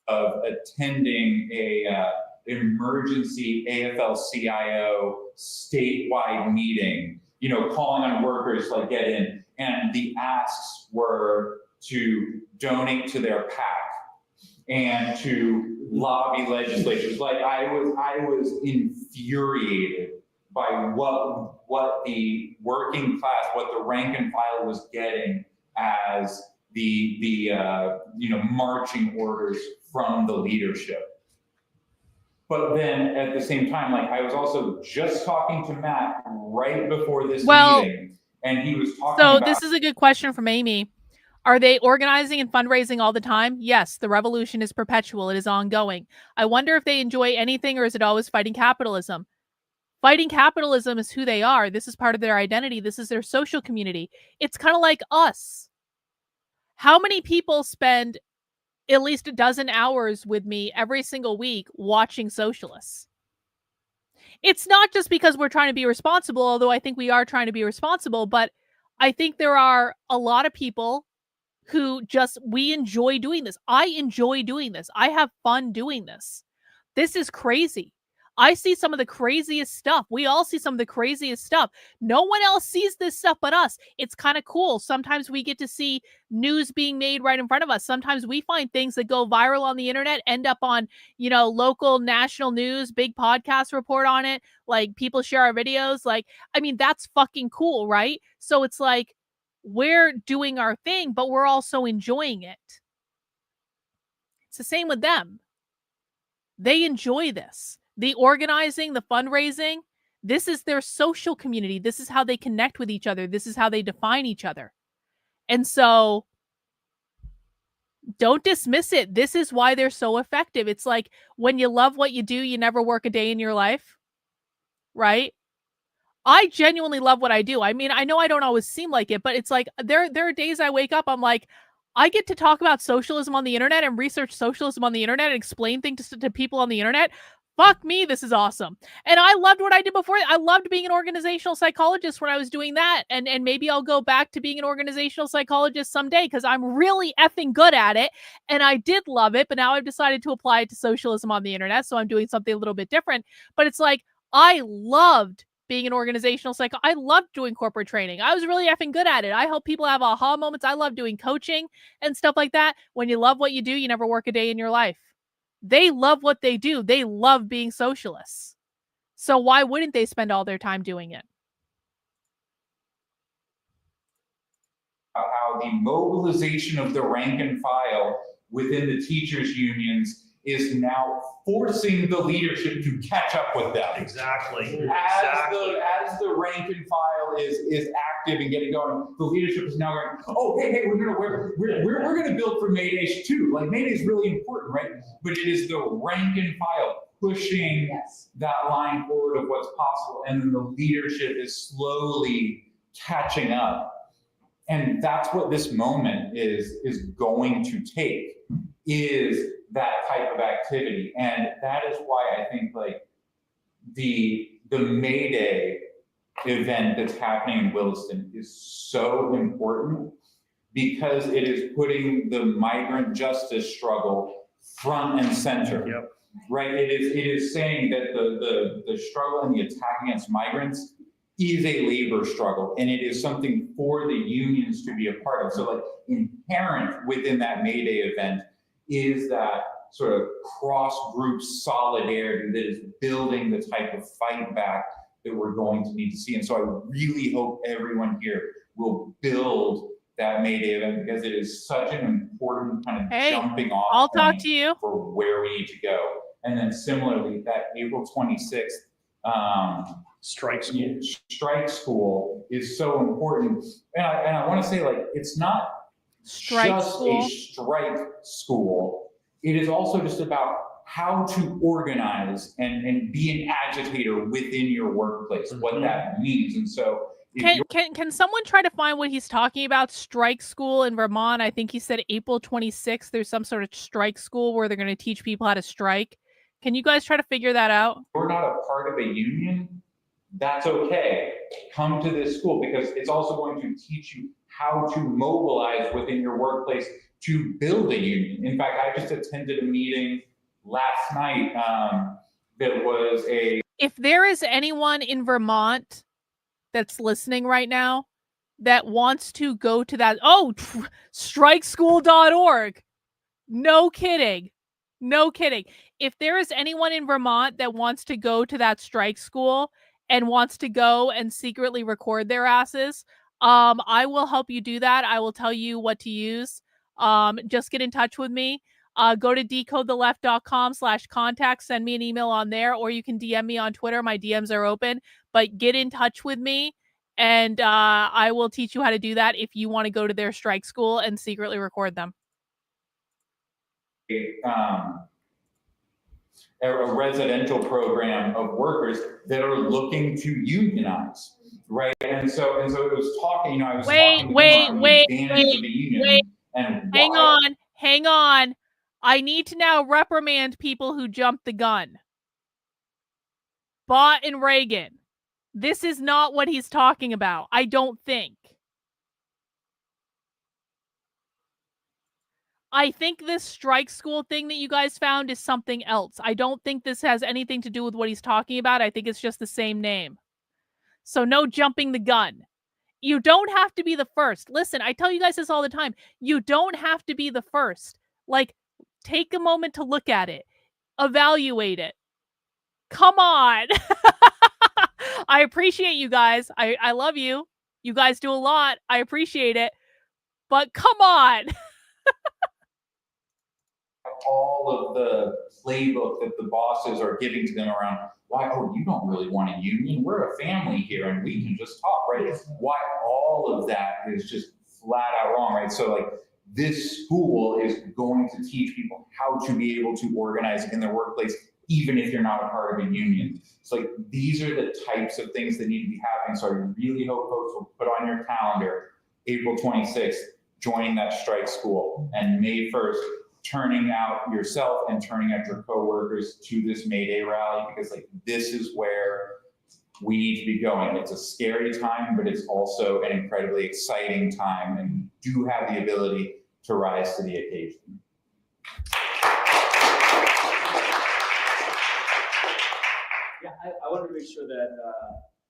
Of attending a emergency AFL-CIO statewide meeting, you know, calling on workers like get in, and the asks were to donate to their PAC and to lobby legislatures. Like I was infuriated by what the working class, what the rank and file was getting as marching orders from the leadership. But then at the same time, like I was also just talking to Matt right before this meeting, and he was talking about. So this is a good question from Amy. Are they organizing and fundraising all the time? Yes, the revolution is perpetual. It is ongoing. I wonder if they enjoy anything, or is it always fighting capitalism? Fighting capitalism is who they are. This is part of their identity. This is their social community. It's kind of like us. How many people spend at least a dozen hours with me every single week watching Socialists? It's not just because we're trying to be responsible, although I think we are trying to be responsible, but I think there are a lot of people who we enjoy doing this. I enjoy doing this. I have fun doing this. This is crazy. I see some of the craziest stuff. We all see some of the craziest stuff. No one else sees this stuff but us. It's kind of cool. Sometimes we get to see news being made right in front of us. Sometimes we find things that go viral on the internet, end up on, local national news, big podcasts report on it. Like people share our videos. Like, I mean, that's fucking cool, right? So it's like, we're doing our thing, but we're also enjoying it. It's the same with them. They enjoy this. The organizing, the fundraising, this is their social community. This is how they connect with each other. This is how they define each other. And so don't dismiss it. This is why they're so effective. It's like when you love what you do, you never work a day in your life, right? I genuinely love what I do. I mean, I know I don't always seem like it, but it's like there are days I wake up, I'm like, I get to talk about socialism on the internet and research socialism on the internet and explain things to people on the internet. Fuck me, this is awesome. And I loved what I did before. I loved being an organizational psychologist when I was doing that. And maybe I'll go back to being an organizational psychologist someday because I'm really effing good at it. And I did love it, but now I've decided to apply it to socialism on the internet. So I'm doing something a little bit different. But it's like, I loved being an organizational I loved doing corporate training. I was really effing good at it. I help people have aha moments. I love doing coaching and stuff like that. When you love what you do, you never work a day in your life. They love what they do. They love being socialists. So why wouldn't they spend all their time doing it? How the mobilization of the rank and file within the teachers' unions is now forcing the leadership to catch up with them. Exactly. As the rank and file is active and getting going, the leadership is now going, oh, hey, we're gonna build for Mayday too. Like Mayday is really important, right? But it is the rank and file pushing that line forward of what's possible, and then the leadership is slowly catching up. And that's what this moment is going to take, is that type of activity. And that is why I think like the Mayday event that's happening in Williston is so important, because it is putting the migrant justice struggle front and center. Yep. Right? It is saying that the struggle and the attack against migrants is a labor struggle, and it is something for the unions to be a part of. So like inherent within that Mayday event is that sort of cross-group solidarity that is building the type of fight back that we're going to need to see. And so I really hope everyone here will build that Mayday event, because it is such an important kind of jumping off I'll talk point to you for where we need to go. And then similarly, that April 26th strike school is so important. And I want to say, like, it's not just a strike school. It is also just about how to organize and be an agitator within your workplace, what that means. And so can someone try to find what he's talking about? Strike school in Vermont. I think he said April 26th. There's some sort of strike school where they're going to teach people how to strike. Can you guys try to figure that out? If you're not a part of a union, that's okay. Come to this school, because it's also going to teach you how to mobilize within your workplace to build a union. In fact, I just attended a meeting last night that was If there is anyone in Vermont that's listening right now that wants to go to that, strikeschool.org. No kidding. No kidding. If there is anyone in Vermont that wants to go to that strike school and wants to go and secretly record their asses, I will help you do that. I will tell you what to use. just get in touch with me. Go to decodetheleft.com/contact, send me an email on there, or you can DM me on Twitter. My DMs are open, but get in touch with me and I will teach you how to do that if you want to go to their strike school and secretly record them. A residential program of workers that are looking to unionize, right? And so it was talking, I was talking about the advantage of the union and why. Hang on. I need to now reprimand people who jumped the gun. Bott and Reagan. This is not what he's talking about, I don't think. I think this strike school thing that you guys found is something else. I don't think this has anything to do with what he's talking about. I think it's just the same name. So no jumping the gun. You don't have to be the first. Listen, I tell you guys this all the time. You don't have to be the first. Like, take a moment to look at it. Evaluate it. Come on. I appreciate you guys. I love you. You guys do a lot. I appreciate it. But come on. All of the playbook that the bosses are giving to them around why, oh, you don't really want a union. We're a family here and we can just talk, right? Why all of that is just flat out wrong, right? So like this school is going to teach people how to be able to organize in their workplace, even if you're not a part of a union. So like these are the types of things that need to be happening. So I really hope folks will put on your calendar, April 26th, joining that strike school, and May 1st, turning out yourself and turning out your coworkers to this Mayday rally, because like this is where we need to be going. It's a scary time, but it's also an incredibly exciting time, and you do have the ability to rise to the occasion. Yeah, I wanted to make sure that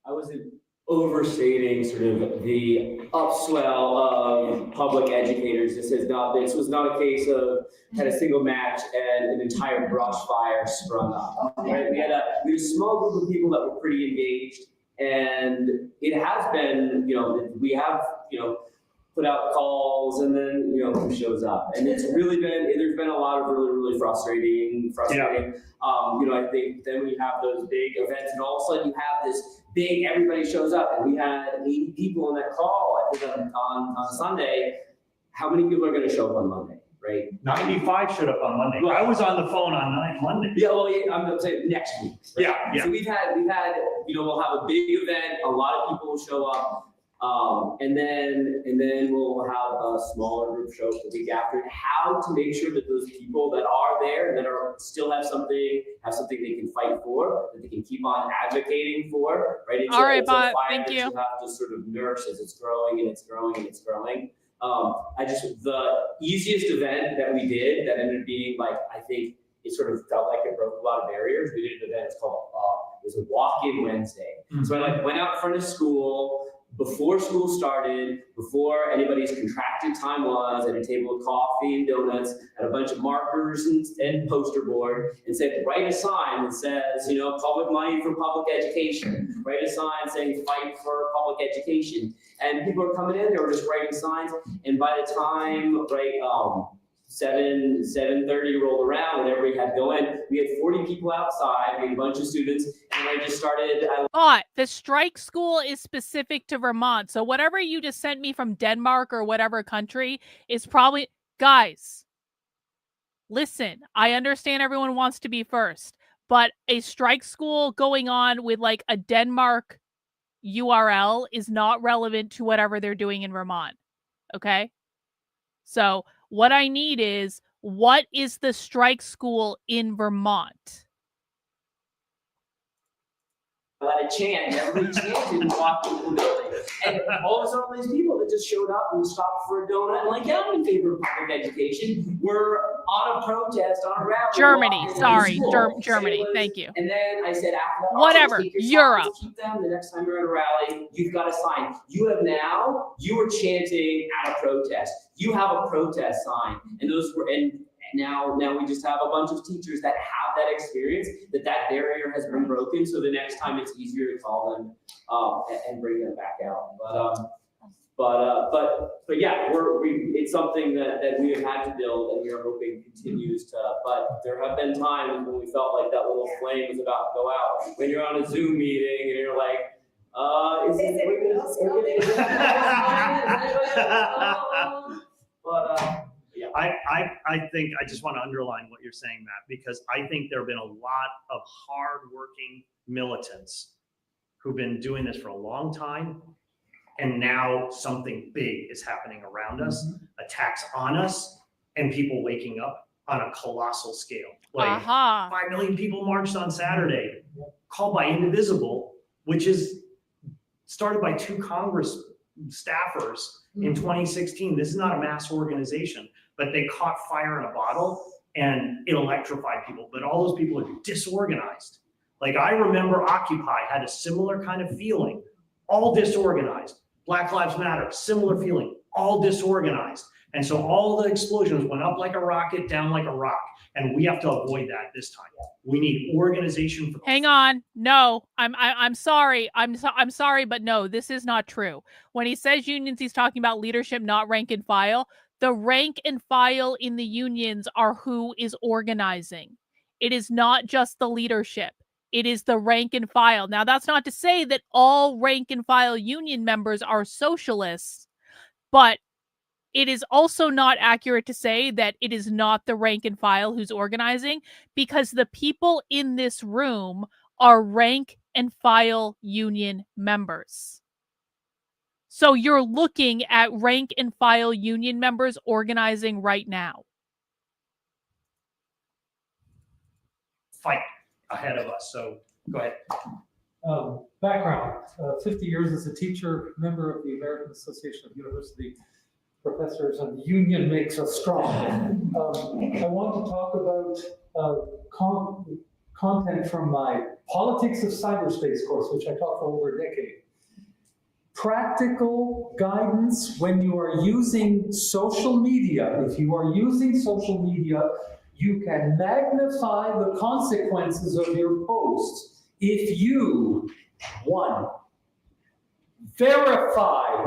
I wasn't overstating sort of the upswell of public educators. This was not a case of had a single match and an entire brush fire sprung up. Right? We had a small group of people that were pretty engaged, and it has been, we have, put out calls, and then, who shows up, and it's really been, there's been a lot of really frustrating. Yeah. I think then when you have those big events, and all of a sudden you have this big, everybody shows up, and we had 80 people on that call, I think on Sunday. How many people are going to show up on Monday, right? 95 showed up on Monday. Well, I was on the phone on Monday. Yeah, well, I'm saying next week. Right? Yeah. So we've had, we'll have a big event, a lot of people will show up. And then we'll have a smaller group show up the week after. How to make sure that those people that are there, that are still have something they can fight for, that they can keep on advocating for, right? It's all right, it's a fire thank that you. You have to sort of nurse as it's growing and it's growing and it's growing. The easiest event that we did that ended up being like, I think it sort of felt like it broke a lot of barriers. We did an event, it's called, it was a walk-in Wednesday. Mm-hmm. So I went out in front of school, before school started, before anybody's contracted time was, at a table of coffee and donuts, and a bunch of markers and poster board, and said, write a sign that says, public money for public education. Write a sign saying, fight for public education. And people are coming in, they were just writing signs, and by the time, 7:30 rolled around, whenever we had going, we had 40 people outside, we had a bunch of students, and I just started. But the strike school is specific to Vermont, so whatever you just sent me from Denmark or whatever country is probably, guys, listen, I understand everyone wants to be first, but a strike school going on with like a Denmark URL is not relevant to whatever they're doing in Vermont, okay? So what I need is, what is the strike school in Vermont? Let it chant, everybody chanted and walked into the building. And all of a sudden, these people that just showed up and stopped for a donut, and like, yeah, I'm in favor of public education. We're on a protest, on a rally. Germany, sorry, Germany, thank you. And then I said, after that, whatever, Europe. Keep them. The next time you're at a rally, you've got a sign. You are chanting at a protest. You have a protest sign, and those were Now we just have a bunch of teachers that have that experience, that barrier has been broken. So the next time it's easier to call them and bring them back out. But But yeah, it's something that we have had to build, and we are hoping continues to. But there have been times when we felt like that little flame was about to go out. When you're on a Zoom meeting and you're like, is anyone else coming? But yeah. I think I just want to underline what you're saying, Matt, because I think there have been a lot of hardworking militants who've been doing this for a long time. And now something big is happening around us, attacks on us, and people waking up on a colossal scale. Like 5 million people marched on Saturday, called by Indivisible, which is started by 2 Congress staffers in 2016. This is not a mass organization, but they caught fire in a bottle and it electrified people. But all those people are disorganized. Like I remember Occupy had a similar kind of feeling, all disorganized. Black Lives Matter, similar feeling, all disorganized. And so all the explosions went up like a rocket, down like a rock. And we have to avoid that this time. We need organization. Hang on. No, I'm sorry. I'm sorry, but no, this is not true. When he says unions, he's talking about leadership, not rank and file. The rank and file in the unions are who is organizing. It is not just the leadership. It is the rank and file. Now, that's not to say that all rank and file union members are socialists, but it is also not accurate to say that it is not the rank and file who's organizing, because the people in this room are rank and file union members. So you're looking at rank and file union members organizing right now. Fight ahead of us. So go ahead. Background, 50 years as a teacher, member of the American Association of University Professors, and the union makes us strong. I want to talk about content from my Politics of Cyberspace course, which I taught for over a decade. Practical guidance when you are using social media. If you are using social media, you can magnify the consequences of your posts if you, 1, verify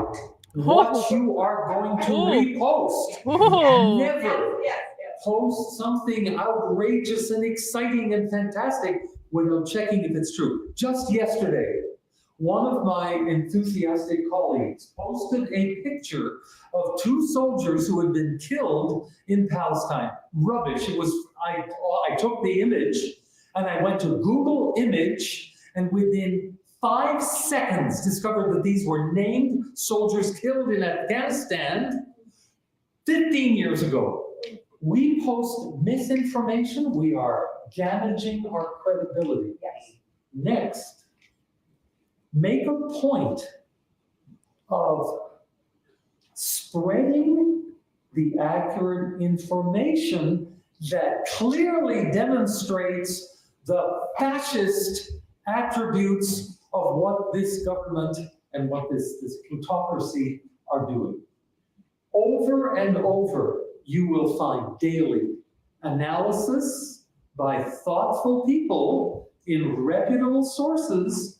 what you are going to repost. And never post something outrageous and exciting and fantastic without checking if it's true. Just yesterday, one of my enthusiastic colleagues posted a picture of 2 soldiers who had been killed in Palestine. Rubbish. It was, I took the image and I went to Google image, and within 5 seconds discovered that these were named soldiers killed in Afghanistan 15 years ago. We post misinformation, we are damaging our credibility. Yes. Next, make a point of spreading the accurate information that clearly demonstrates the fascist attributes of what this government and what this plutocracy are doing. Over and over, you will find daily analysis by thoughtful people in reputable sources.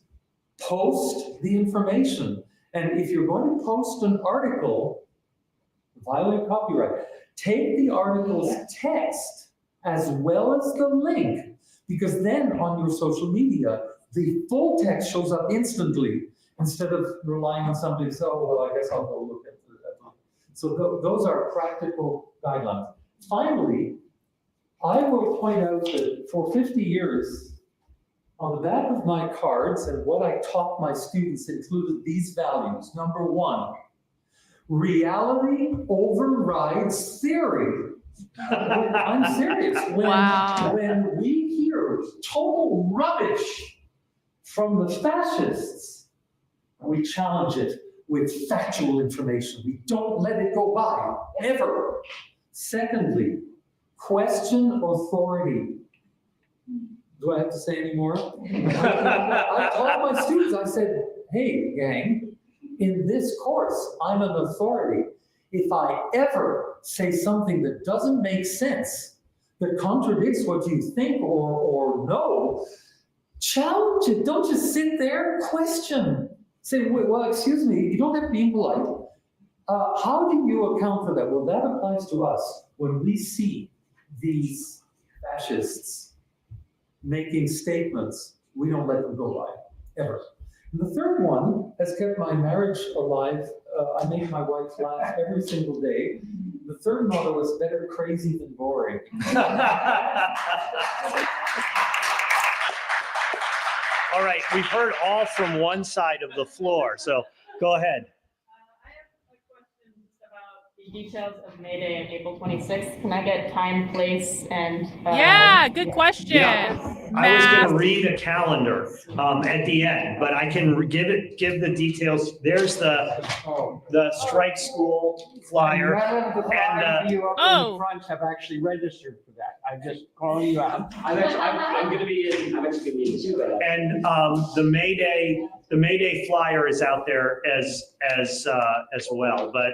Post the information. And if you're going to post an article, violate copyright, take the article's text as well as the link, because then on your social media, the full text shows up instantly instead of relying on somebody to say, oh, well, I guess I'll go look at that. So those are practical guidelines. Finally, I will point out that for 50 years, on the back of my cards and what I taught my students included these values. Number 1, reality overrides theory. I'm serious. When we hear total rubbish from the fascists, we challenge it with factual information. We don't let it go by, ever. Secondly, question authority. Do I have to say any more? I told my students, I said, hey, gang, in this course, I'm an authority. If I ever say something that doesn't make sense, that contradicts what you think or know, challenge it. Don't just sit there, question. Say, well, excuse me, you don't have to be impolite. How do you account for that? Well, that applies to us. When we see these fascists making statements, we don't let them go by, ever. And the third one has kept my marriage alive. I make my wife laugh every single day. The third motto is better crazy than boring. All right, we've heard all from one side of the floor, so go ahead. I have a question about the details of Mayday on April 26th. Can I get time, place, and... Yeah, good question. Yeah. I was going to read a calendar at the end, but I can give the details. There's the strike school flyer. None of the five of you up in front have actually registered for that. I'm just calling you out. I'm actually going to be in too. And the Mayday flyer is out there as well. But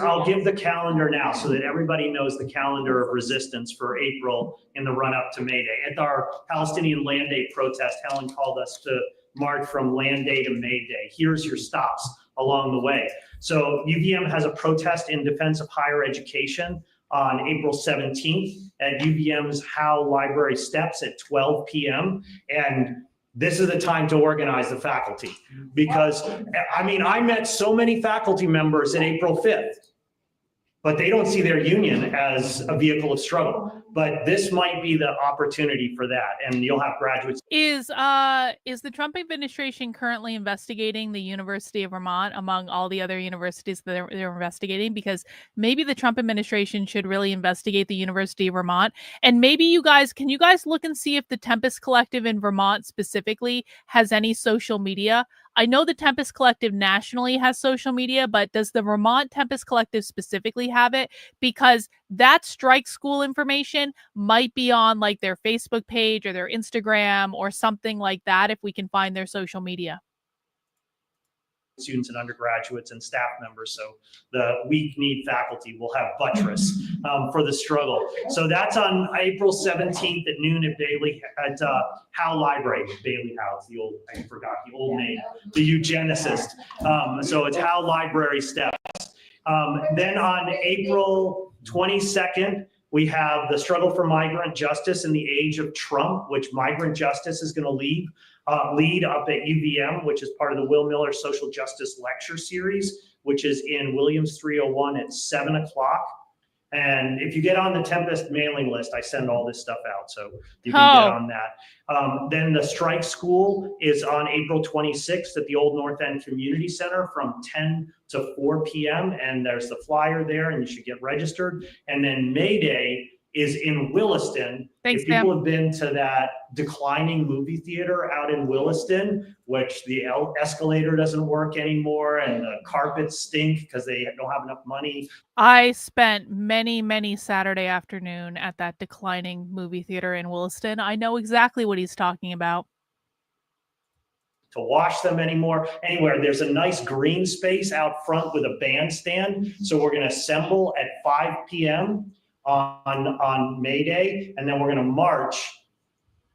I'll give the calendar now so that everybody knows the calendar of resistance for April in the run up to Mayday. At our Palestinian Land Day protest, Helen called us to march from Land Day to Mayday. Here's your stops along the way. So UVM has a protest in defense of higher education on April 17th at UVM's Howe Library Steps at 12 p.m. And this is the time to organize the faculty, because I mean, I met so many faculty members in April 5th, but they don't see their union as a vehicle of struggle. But this might be the opportunity for that, and you'll have graduates. Is the Trump administration currently investigating the University of Vermont among all the other universities that they're investigating? Because maybe the Trump administration should really investigate the University of Vermont. And maybe can you guys look and see if the Tempest Collective in Vermont specifically has any social media? I know the Tempest Collective nationally has social media, but does the Vermont Tempest Collective specifically have it? Because that strike school information might be on like their Facebook page or their Instagram or something like that, if we can find their social media. Students and undergraduates and staff members, so the weak-kneed faculty will have buttress for the struggle. So that's on April 17th at noon at Howe Library. Bailey Howe, the old name, the eugenicist. So it's Howe Library Steps. Then on April 22nd, we have the struggle for migrant justice in the age of Trump, which migrant justice is going to lead up at UVM, which is part of the Will Miller Social Justice Lecture Series, which is in Williams 301 at 7 o'clock. And if you get on the Tempest mailing list, I send all this stuff out, so you can get on that. Then the strike school is on April 26th at the Old North End Community Center from 10 to 4 p.m. And there's the flyer there, and you should get registered. And then Mayday is in Williston. Thanks, if people have been to that declining movie theater out in Williston, which the escalator doesn't work anymore and the carpets stink because they don't have enough money. I spent many Saturday afternoon at that declining movie theater in Williston. I know exactly what he's talking about. To wash them anywhere. There's a nice green space out front with a bandstand. So we're going to assemble at 5 p.m. on Mayday, and then we're going to march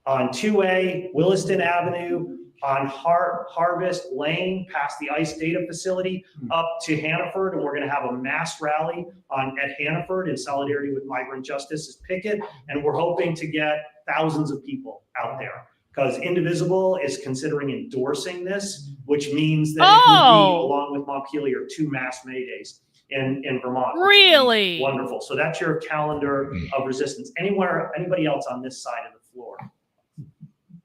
on 2A, Williston Avenue, on Harvest Lane, past the ICE data facility, up to Hannaford, and we're going to have a mass rally at Hannaford in solidarity with Migrant Justice's picket, and we're hoping to get thousands of people out there, because Indivisible is considering endorsing this, which means that it will be, along with Montpelier, 2 mass Maydays in Vermont. Really? Wonderful. So that's your calendar of resistance. Anybody else on this side of the floor?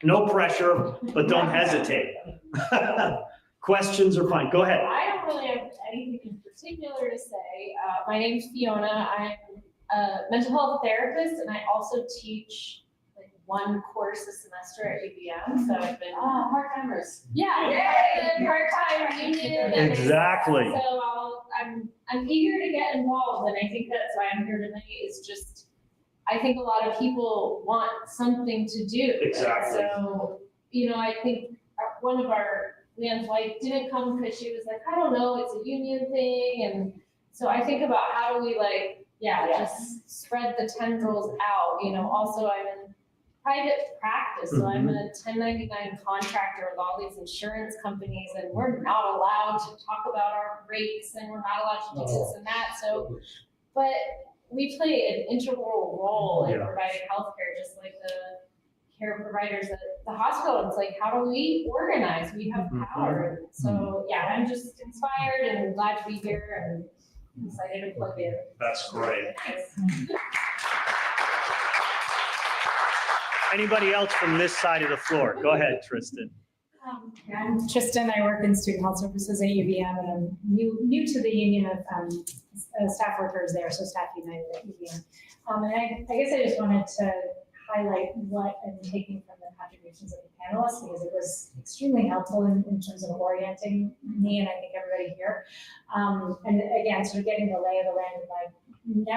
No pressure, but don't hesitate. Questions are fine. Go ahead. I don't really have anything in particular to say. My name's Fiona. I'm a mental health therapist, and I also teach like 1 course a semester at UVM. So I've been part-timers. Yeah, part-time union. Exactly. So I'm eager to get involved, and I think that's why I'm here tonight. Is just I think a lot of people want something to do. Exactly. So I think one of our Leon's wife didn't come because she was like, I don't know, it's a union thing, and so I think about how do we just spread the tendrils out. Also, I'm in private practice. So I'm a 1099 contractor with all these insurance companies, and we're not allowed to talk about our rates, and we're not allowed to do this and that. So, but we play an integral role in providing healthcare, just like the care providers at the hospital. It's like, how do we organize? We have power. So yeah, I'm just inspired and glad to be here and excited to plug in. That's great. Thanks. Anybody else from this side of the floor? Go ahead, Tristan. I'm Tristan. I work in student health services at UVM, and I'm new to the union of staff workers there, so Staff United at UVM. And I guess I just wanted to highlight what I'm taking from the contributions of the panelists, because it was extremely helpful in terms of orienting me and I think everybody here. And again, sort of getting the lay of the land of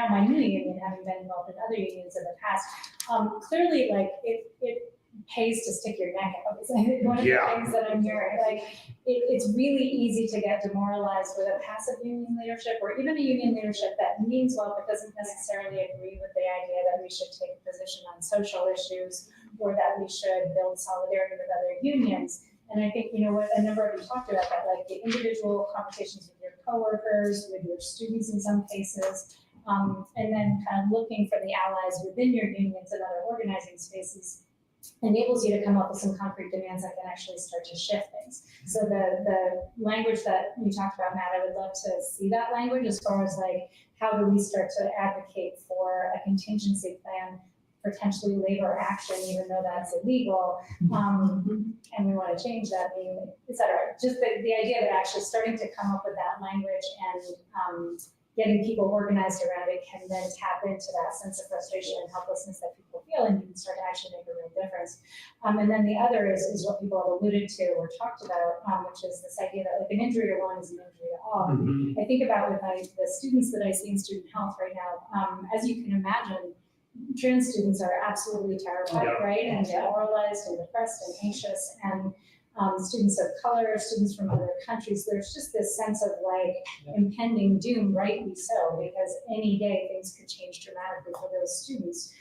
my new union, having been involved in other unions in the past. Clearly, like it pays to stick your neck out. It's like one of the things that I'm hearing. Like it's really easy to get demoralized with a passive union leadership, or even a union leadership that means well but doesn't necessarily agree with the idea that we should take a position on social issues or that we should build solidarity with other unions. And I think, what a number of you talked about that, like the individual conversations with your coworkers, with your students in some cases, and then kind of looking for the allies within your unions and other organizing spaces enables you to come up with some concrete demands that can actually start to shift things. So the language that you talked about, Matt, I would love to see that language as far as like, how do we start to advocate for a contingency plan, potentially labor action, even though that's illegal, and we want to change that, et cetera. Just the idea that actually starting to come up with that language and getting people organized around it can then tap into that sense of frustration and helplessness that people feel, and you can start to actually make a real difference. And then the other is what people have alluded to or talked about, which is this idea that like an injury to one is an injury to all. I think about with the students that I see in student health right now, as you can imagine, trans students are absolutely terrified, right? And demoralized and depressed and anxious, and students of color, students from other countries, there's just this sense of like impending doom, rightly so, because any day things could change dramatically for those students.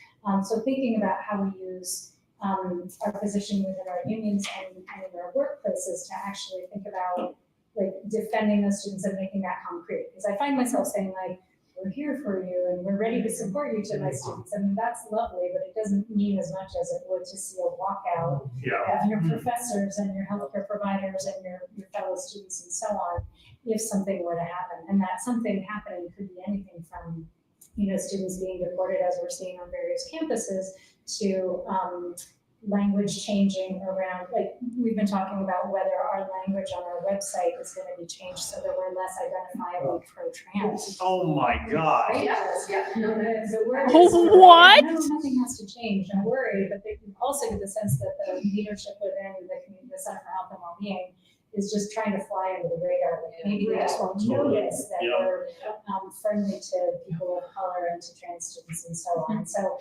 So thinking about how we use our position within our unions and in our workplaces to actually think about like defending those students and making that concrete. Because I find myself saying like, we're here for you and we're ready to support you to my students. I mean, that's lovely, but it doesn't mean as much as it would to see a walkout of your professors and your healthcare providers and your fellow students and so on, if something were to happen. And that something happening could be anything from, students being deported, as we're seeing on various campuses, to language changing around, like we've been talking about whether our language on our website is going to be changed so that we're less identifiably pro-trans. Oh my God. Yes, yeah. What? No, nothing has to change, don't worry, but they can also get the sense that the leadership within the Center for Health and Wellbeing is just trying to fly under the radar. Maybe they just won't notice that we're friendly to people of color and to trans students and so on. So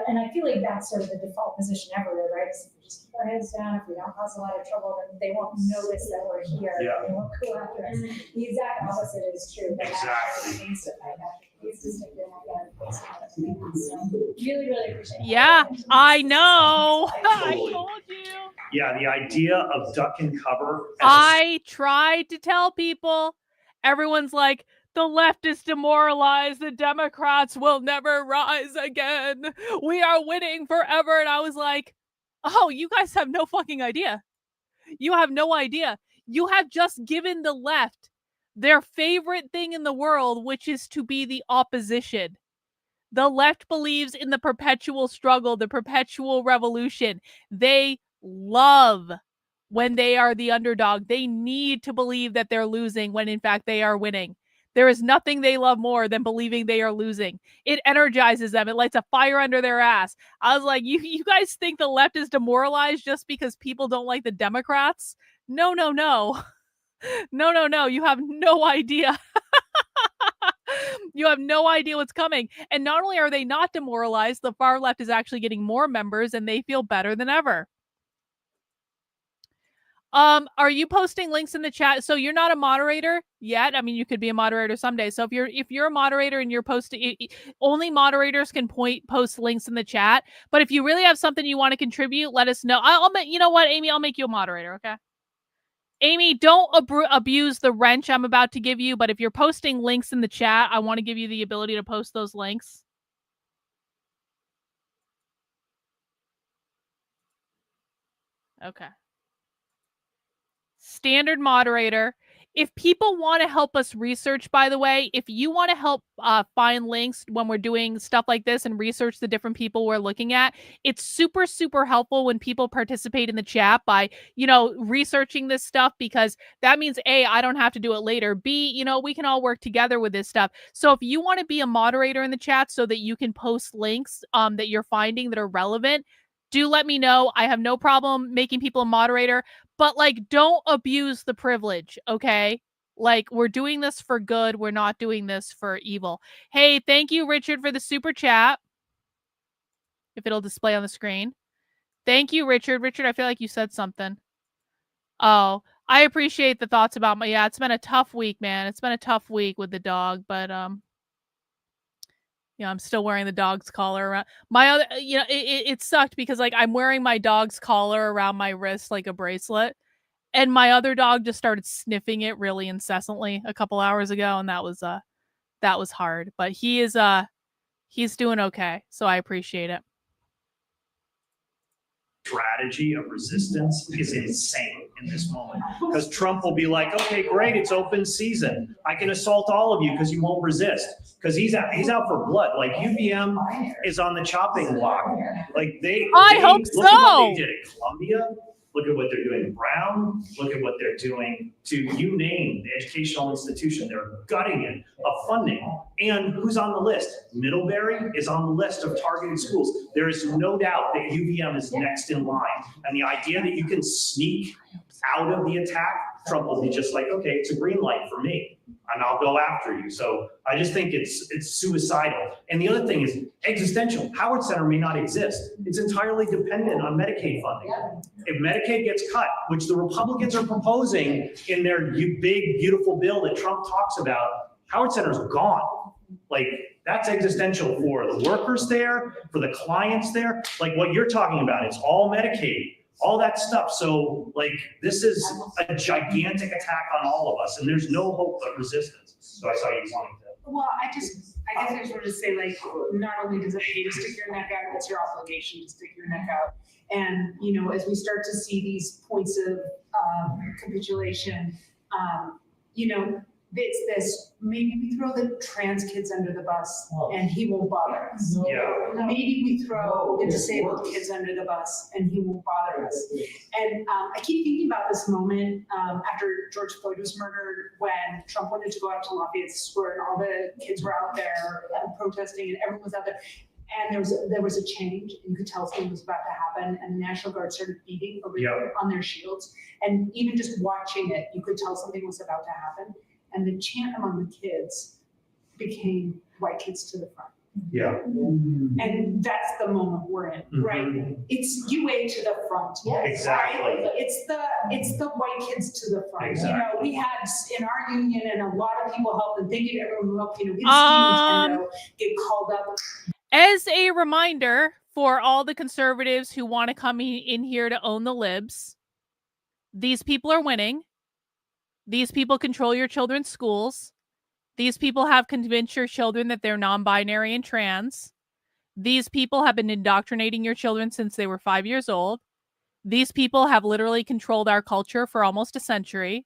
and I feel like that's sort of the default position everywhere, right? Is if we just keep our heads down, if we don't cause a lot of trouble, then they won't notice that we're here. They won't go after us. The exact opposite is true. But actually things to fight after. Please to stick your neck out. So really, really appreciate it. Yeah, I know. I told you. Yeah, the idea of duck and cover. I tried to tell people. Everyone's like, the left is demoralized. The Democrats will never rise again. We are winning forever. And I was like, oh, you guys have no fucking idea. You have no idea. You have just given the left their favorite thing in the world, which is to be the opposition. The left believes in the perpetual struggle, the perpetual revolution. They love when they are the underdog. They need to believe that they're losing when in fact they are winning. There is nothing they love more than believing they are losing. It energizes them. It lights a fire under their ass. I was like, you guys think the left is demoralized just because people don't like the Democrats? No. No. You have no idea. You have no idea what's coming. And not only are they not demoralized, the far left is actually getting more members and they feel better than ever. Are you posting links in the chat? So you're not a moderator yet. I mean, you could be a moderator someday. So if you're a moderator and you're posting, only moderators can post links in the chat. But if you really have something you want to contribute, let us know. You know what, Amy? I'll make you a moderator. Okay. Amy, don't abuse the wrench I'm about to give you. But if you're posting links in the chat, I want to give you the ability to post those links. Okay. Standard moderator. If people want to help us research, by the way, if you want to help find links when we're doing stuff like this and research the different people we're looking at, it's super, super helpful when people participate in the chat by, researching this stuff, because that means A, I don't have to do it later. B, we can all work together with this stuff. So if you want to be a moderator in the chat so that you can post links that you're finding that are relevant, do let me know. I have no problem making people a moderator, but don't abuse the privilege, okay? We're doing this for good. We're not doing this for evil. Hey, thank you, Richard, for the super chat. If it'll display on the screen. Thank you, Richard. Richard, I feel like you said something. Oh, I appreciate the thoughts about yeah, it's been a tough week, man. It's been a tough week with the dog, but I'm still wearing the dog's collar around my other, it sucked because I'm wearing my dog's collar around my wrist like a bracelet, and my other dog just started sniffing it really incessantly a couple hours ago, and that was hard, but he's doing okay, so I appreciate it. Strategy of resistance is insane in this moment, because Trump will be like, okay, great, it's open season. I can assault all of you because you won't resist, because he's out for blood. UVM is on the chopping block. I hope so. Look at what they did at Columbia. Look at what they're doing in Brown. Look at what they're doing to, you name the educational institution. They're gutting it of funding. And who's on the list? Middlebury is on the list of targeted schools. There is no doubt that UVM is next in line. And the idea that you can sneak out of the attack, Trump will be just like, okay, it's a green light for me, and I'll go after you. So I just think it's suicidal. And the other thing is existential. Howard Center may not exist. It's entirely dependent on Medicaid funding. If Medicaid gets cut, which the Republicans are proposing in their big, beautiful bill that Trump talks about, Howard Center's gone. That's existential for the workers there, for the clients there. What you're talking about, it's all Medicaid, all that stuff. So this is a gigantic attack on all of us, and there's no hope but resistance. So I saw you wanting to. Well, I guess I just wanted to say, not only does it pay to stick your neck out, it's your obligation to stick your neck out. And, as we start to see these points of capitulation, it's this, maybe we throw the trans kids under the bus and he won't bother us. Yeah. Maybe we throw the disabled kids under the bus and he won't bother us. And I keep thinking about this moment after George Floyd was murdered, when Trump wanted to go out to Lafayette Square and all the kids were out there protesting and everyone was out there. And there was a change, and you could tell something was about to happen, and the National Guard started beating on their shields. And even just watching it, you could tell something was about to happen. And the chant among the kids became white kids to the front. Yeah. And that's the moment we're in, right? It's UA to the front. Yes. Exactly. Right? It's the white kids to the front. Exactly. We had in our union, and a lot of people helped, and thank you to everyone who helped. We didn't see Nintendo get called up. As a reminder for all the conservatives who want to come in here to own the libs, these people are winning. These people control your children's schools. These people have convinced your children that they're non-binary and trans. These people have been indoctrinating your children since they were 5 years old. These people have literally controlled our culture for almost a century.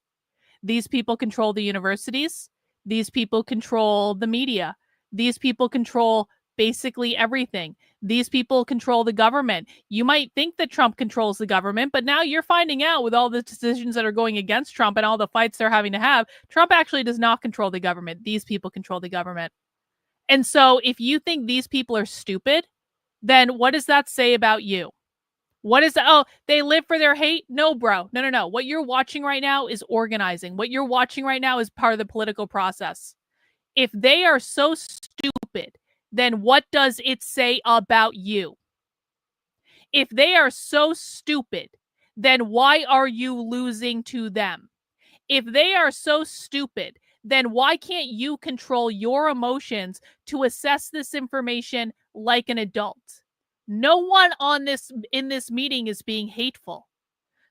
These people control the universities. These people control the media. These people control basically everything. These people control the government. You might think that Trump controls the government, but now you're finding out with all the decisions that are going against Trump and all the fights they're having to have, Trump actually does not control the government. These people control the government. And so if you think these people are stupid, then what does that say about you? What is that? Oh, they live for their hate? No, bro. No. What you're watching right now is organizing. What you're watching right now is part of the political process. If they are so stupid, then what does it say about you? If they are so stupid, then why are you losing to them? If they are so stupid, then why can't you control your emotions to assess this information like an adult? No one in this meeting is being hateful.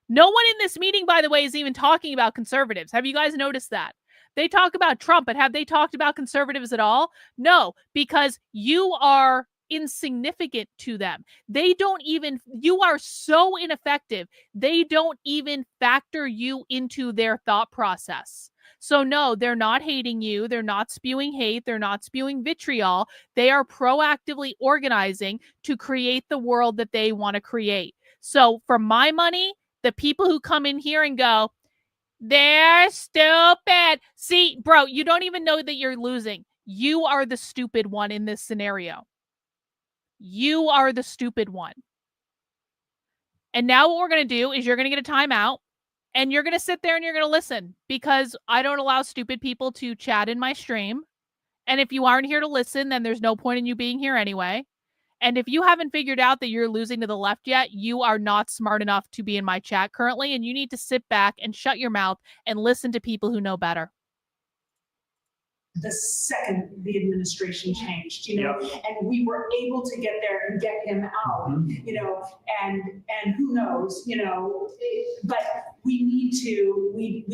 No one in this meeting, by the way, is even talking about conservatives. Have you guys noticed that? They talk about Trump, but have they talked about conservatives at all? No, because you are insignificant to them. They don't even, you are so ineffective, they don't even factor you into their thought process. So no, they're not hating you. They're not spewing hate. They're not spewing vitriol. They are proactively organizing to create the world that they want to create. So for my money, the people who come in here and go, they're stupid. See, bro, you don't even know that you're losing. You are the stupid one in this scenario. You are the stupid one. And now what we're going to do is you're going to get a timeout and you're going to sit there and you're going to listen, because I don't allow stupid people to chat in my stream. And if you aren't here to listen, then there's no point in you being here anyway. And if you haven't figured out that you're losing to the left yet, you are not smart enough to be in my chat currently, and you need to sit back and shut your mouth and listen to people who know better. The second the administration changed, and we were able to get there and get him out, and who knows, but we need to, we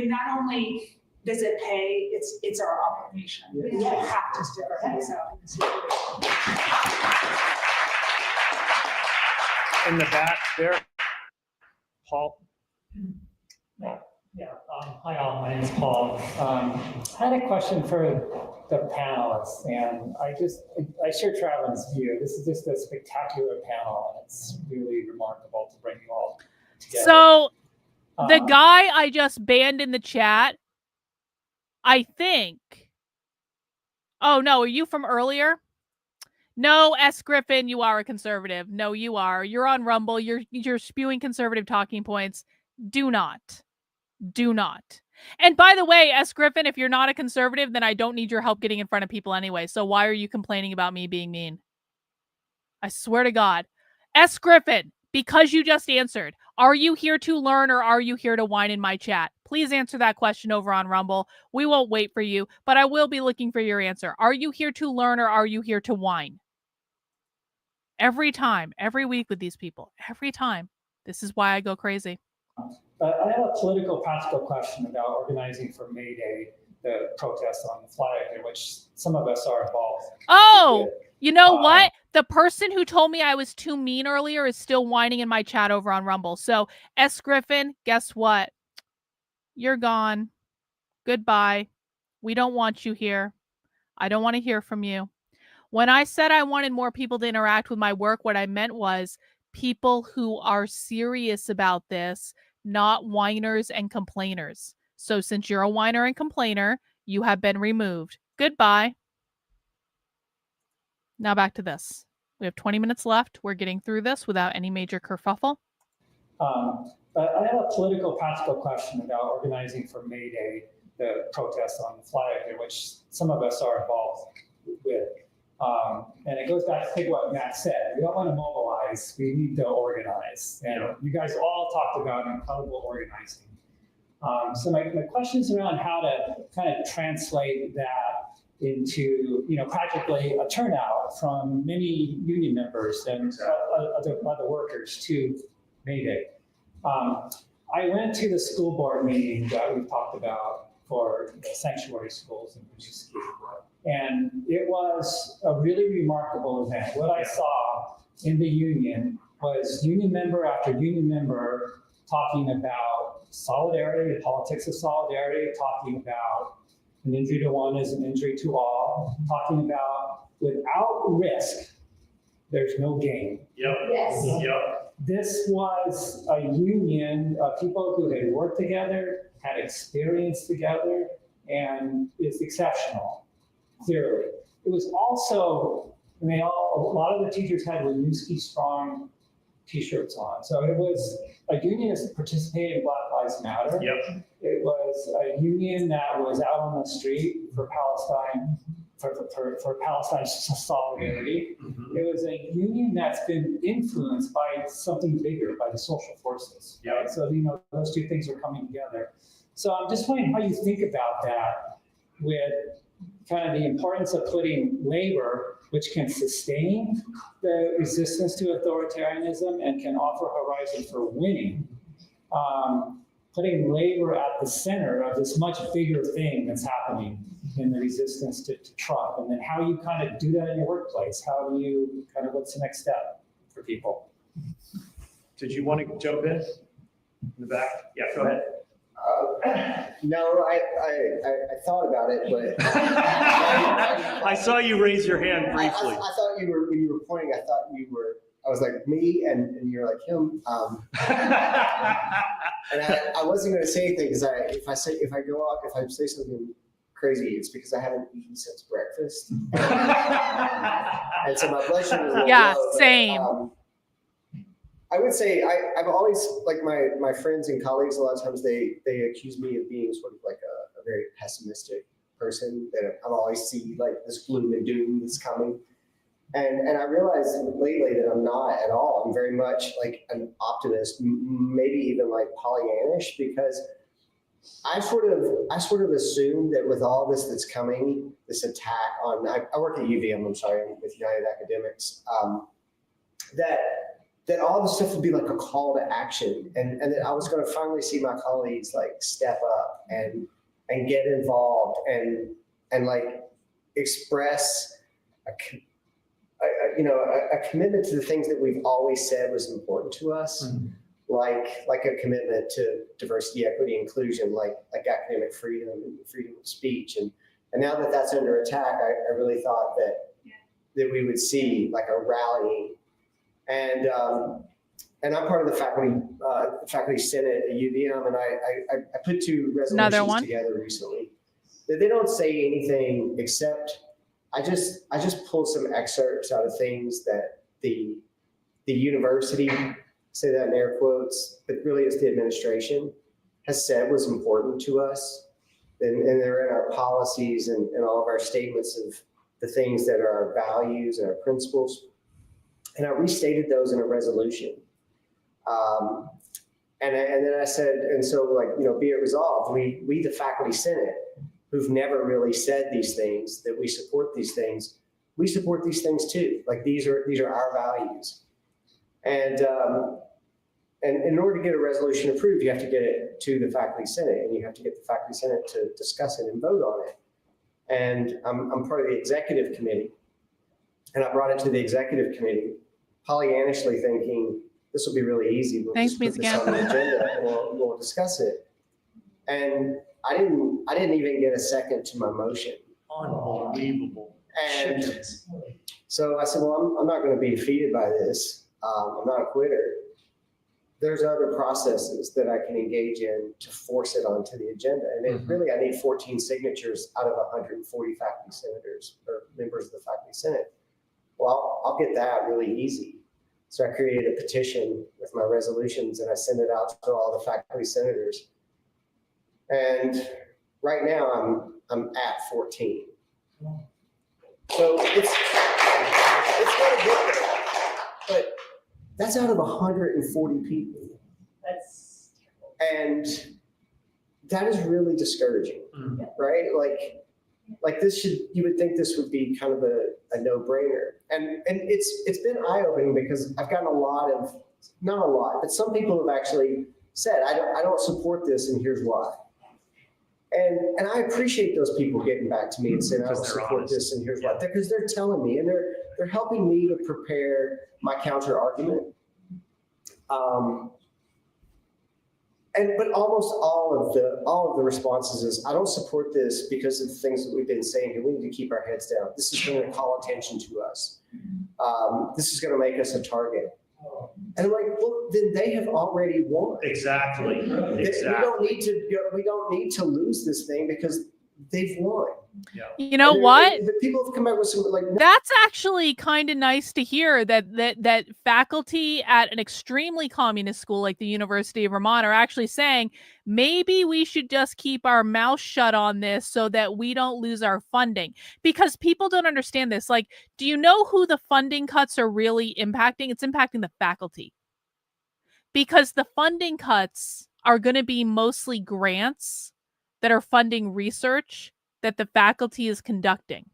not only does it pay, it's our obligation. We have to stick our heads out in this situation. In the back there, Paul. Hi all, my name is Paul. I had a question for the panelists, and I share Travin's view. This is just a spectacular panel, and it's really remarkable to bring you all together. So the guy I just banned in the chat, I think. Oh no, are you from earlier? No, S. Griffin, you are a conservative. No, you are. You're on Rumble. You're spewing conservative talking points. Do not. Do not. And by the way, S. Griffin, if you're not a conservative, then I don't need your help getting in front of people anyway. So why are you complaining about me being mean? I swear to God. S. Griffin, because you just answered, are you here to learn or are you here to whine in my chat? Please answer that question over on Rumble. We won't wait for you, but I will be looking for your answer. Are you here to learn or are you here to whine? Every time, every week with these people, every time. This is why I go crazy. I have a political practical question about organizing for Mayday, the protest on the flag, in which some of us are involved. Oh, you know what? The person who told me I was too mean earlier is still whining in my chat over on Rumble. So, S. Griffin, guess what? You're gone. Goodbye. We don't want you here. I don't want to hear from you. When I said I wanted more people to interact with my work, what I meant was people who are serious about this, not whiners and complainers. So since you're a whiner and complainer, you have been removed. Goodbye. Now back to this. We have 20 minutes left. We're getting through this without any major kerfuffle. I have a political practical question about organizing for Mayday, the protest on the flag, in which some of us are involved with. And it goes back to what Matt said. We don't want to mobilize, we need to organize. And you guys all talked about incredible organizing. So my question is around how to kind of translate that into, practically a turnout from many union members and other workers to Mayday. I went to the school board meeting that we talked about for the sanctuary schools in Winooski. And it was a really remarkable event. What I saw in the union was union member after union member talking about solidarity, the politics of solidarity, talking about an injury to one is an injury to all, talking about without risk, there's no gain. Yep. Yes. Yep. This was a union of people who had worked together, had experience together, and it's exceptional. Clearly. It was also, a lot of the teachers had Winooski Strong t-shirts on. So it was a union that participated in Black Lives Matter. Yep. It was a union that was out on the street for Palestine. for Palestine solidarity. It was a union that's been influenced by something bigger, by the social forces. Right? So, those two things are coming together. So I'm just wondering how you think about that with kind of the importance of putting labor, which can sustain the resistance to authoritarianism and can offer horizon for winning, putting labor at the center of this much bigger thing that's happening in the resistance to Trump, and then how you kind of do that in your workplace. How do you what's the next step for people? Did you want to jump in the back? Yeah, go ahead. No, I thought about it, but I saw you raise your hand briefly. I thought you were, when you were pointing, I was like me, and you're like him. And I wasn't going to say anything because if I say something crazy, it's because I haven't eaten since breakfast. And so my blood sugar is a little low, same. I would say I've always, like my friends and colleagues, a lot of times they accuse me of being sort of like a very pessimistic person, that I always see like this gloom and doom that's coming. And I realized lately that I'm not at all. I'm very much like an optimist, maybe even like Pollyannish, because I sort of assume that with all this that's coming, this attack on, I work at UVM, I'm sorry, I'm with United Academics, that all this stuff would be like a call to action, and that I was going to finally see my colleagues like step up and get involved and like express a commitment to the things that we've always said was important to us, like a commitment to diversity, equity, inclusion, like academic freedom and freedom of speech, and now that that's under attack, I really thought that we would see like a rallying. And I'm part of the faculty senate at UVM, and I put two resolutions together recently. They don't say anything except I just pulled some excerpts out of things that the university, say that in air quotes, but really it's the administration, has said was important to us, and they're in our policies and all of our statements of the things that are our values and our principles. And I restated those in a resolution. And then I said, and so be it resolved, we the faculty senate, who've never really said these things, that we support these things, we support these things too. Like these are our values. And in order to get a resolution approved, you have to get it to the faculty senate, and you have to get the faculty senate to discuss it and vote on it. And I'm part of the executive committee, and I brought it to the executive committee, Pollyannishly thinking this will be really easy. We'll just put this on the agenda and we'll discuss it. And I didn't even get a second to my motion. Unbelievable. And so I said, well, I'm not going to be defeated by this. I'm not a quitter. There's other processes that I can engage in to force it onto the agenda. And really, I need 14 signatures out of 140 faculty senators or members of the faculty senate. Well, I'll get that really easy. So I created a petition with my resolutions, and I sent it out to all the faculty senators. And right now I'm at 14. So it's going to get there, but that's out of 140 people. That's and that is really discouraging, right? Like this you would think this would be kind of a no-brainer. And it's been eye-opening because I've gotten not a lot, but some people have actually said, I don't support this, and here's why. And I appreciate those people getting back to me and saying, I don't support this, and here's why. Because they're telling me, and they're helping me to prepare my counter argument. But almost all of the responses is, I don't support this because of the things that we've been saying here. We need to keep our heads down. This is going to call attention to us. This is going to make us a target. And I'm like, well, then they have already won. Exactly. We don't need to lose this thing because they've won. You know what? But people have come out with some like. That's actually kind of nice to hear that faculty at an extremely communist school like the University of Vermont are actually saying maybe we should just keep our mouth shut on this so that we don't lose our funding, because people don't understand this. Like, do you know who the funding cuts are really impacting? It's impacting the faculty, because the funding cuts are going to be mostly grants that are funding research that the faculty is conducting.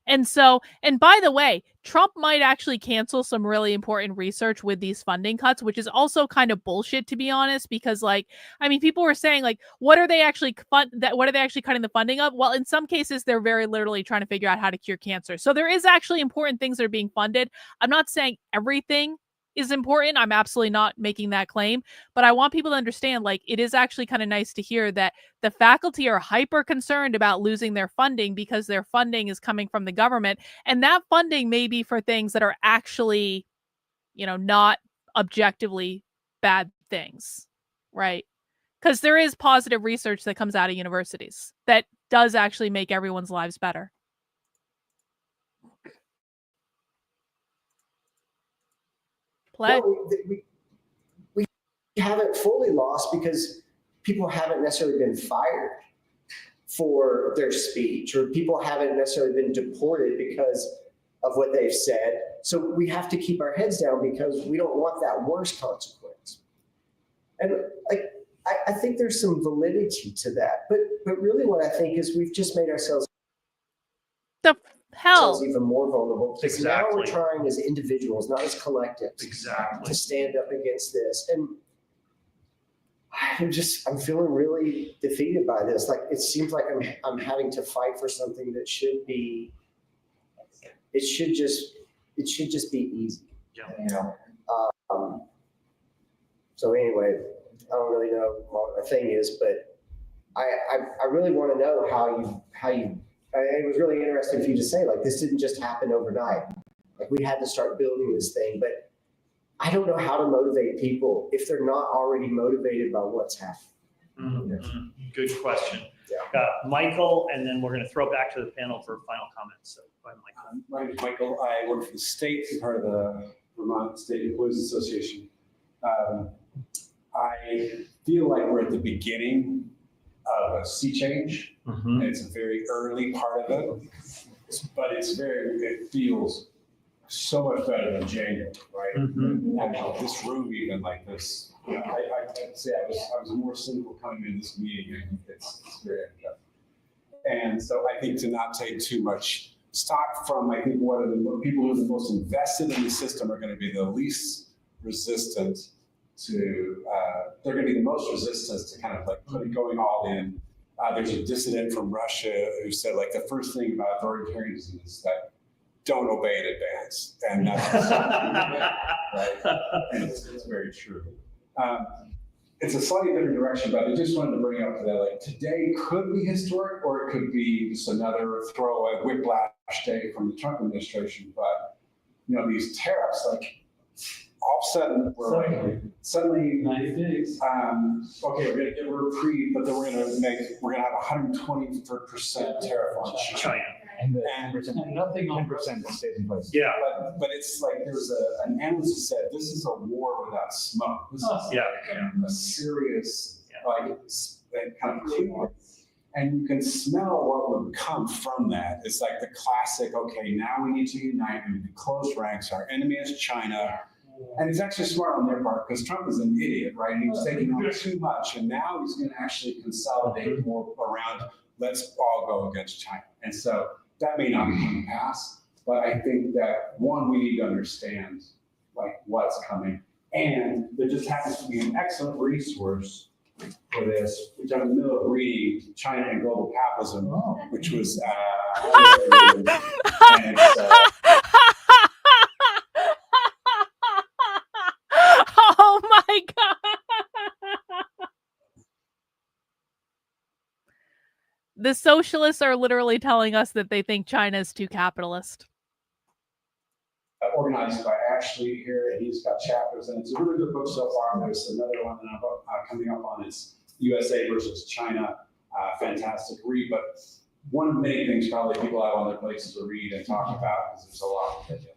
And so, and by the way, Trump might actually cancel some really important research with these funding cuts, which is also kind of bullshit, to be honest, because like, I mean, people were saying like, what are they actually cutting the funding of? Well, in some cases, they're very literally trying to figure out how to cure cancer. So there is actually important things that are being funded. I'm not saying everything is important. I'm absolutely not making that claim, but I want people to understand, like, it is actually kind of nice to hear that the faculty are hyper concerned about losing their funding because their funding is coming from the government, and that funding may be for things that are actually, you know, not objectively bad things, right? Because there is positive research that comes out of universities that does actually make everyone's lives better. No, we haven't fully lost because people haven't necessarily been fired for their speech, or people haven't necessarily been deported because of what they've said. So we have to keep our heads down because we don't want that worst consequence. And like, I think there's some validity to that, but really what I think is we've just made ourselves even more vulnerable, because now we're trying as individuals, not as collectives, to stand up against this. And I'm feeling really defeated by this. Like, it seems like I'm having to fight for something that should be, it should just be easy. You know? So anyway, I don't really know what my thing is, but I really want to know how you. It was really interesting for you to say, like, this didn't just happen overnight. Like, we had to start building this thing, but I don't know how to motivate people if they're not already motivated by what's happening. Mm-hmm. Good question. Michael, and then we're going to throw back to the panel for final comments. So, go ahead, Michael. My name is Michael. I work for the state, part of the Vermont State Employees Association. I feel like we're at the beginning of a sea change. And it's a very early part of it, but it feels so much better than January, right? And this room, even like this, I'd say I was more cynical coming into this meeting. I think it's very good. And so I think to not take too much stock from, I think what are the people who are the most invested in the system are going to be the least resistant to, they're going to be the most resistant to kind of like going all in. There's a dissident from Russia who said, like, the first thing about authoritarianism is that don't obey in advance. And that's right? And it's very true. It's a slightly different direction, but I just wanted to bring up that, like, today could be historic, or it could be just another throwaway whiplash day from the Trump administration. But, you know, these tariffs, like, all of a sudden, we're like, suddenly 90 days. Okay, we're gonna get a reprieve, but then we're gonna have 120% tariff on China. And nothing 10% stays in place. Yeah, but it's like there's an analyst who said this is a war without smoke. This is a serious kind of conflict. And you can smell what would come from that. It's like the classic, okay, now we need to unite, we need to close ranks. Our enemy is China. And it's actually smart on their part, because Trump is an idiot, right? He was taking on too much, and now he's going to actually consolidate more around, let's all go against China. And so that may not come to pass, but I think that, one, we need to understand, like, what's coming. And there just happens to be an excellent resource for this, which I'm in the middle of reading, China and Global Capitalism, which was and oh my God. The socialists are literally telling us that they think China is too capitalist. Organized by Ashley here, and he's got chapters, and it's a really good book so far. There's another one that I'm coming up on is USA versus China. Fantastic read, but one of many things probably people have on their places to read and talk about, because there's a lot of details.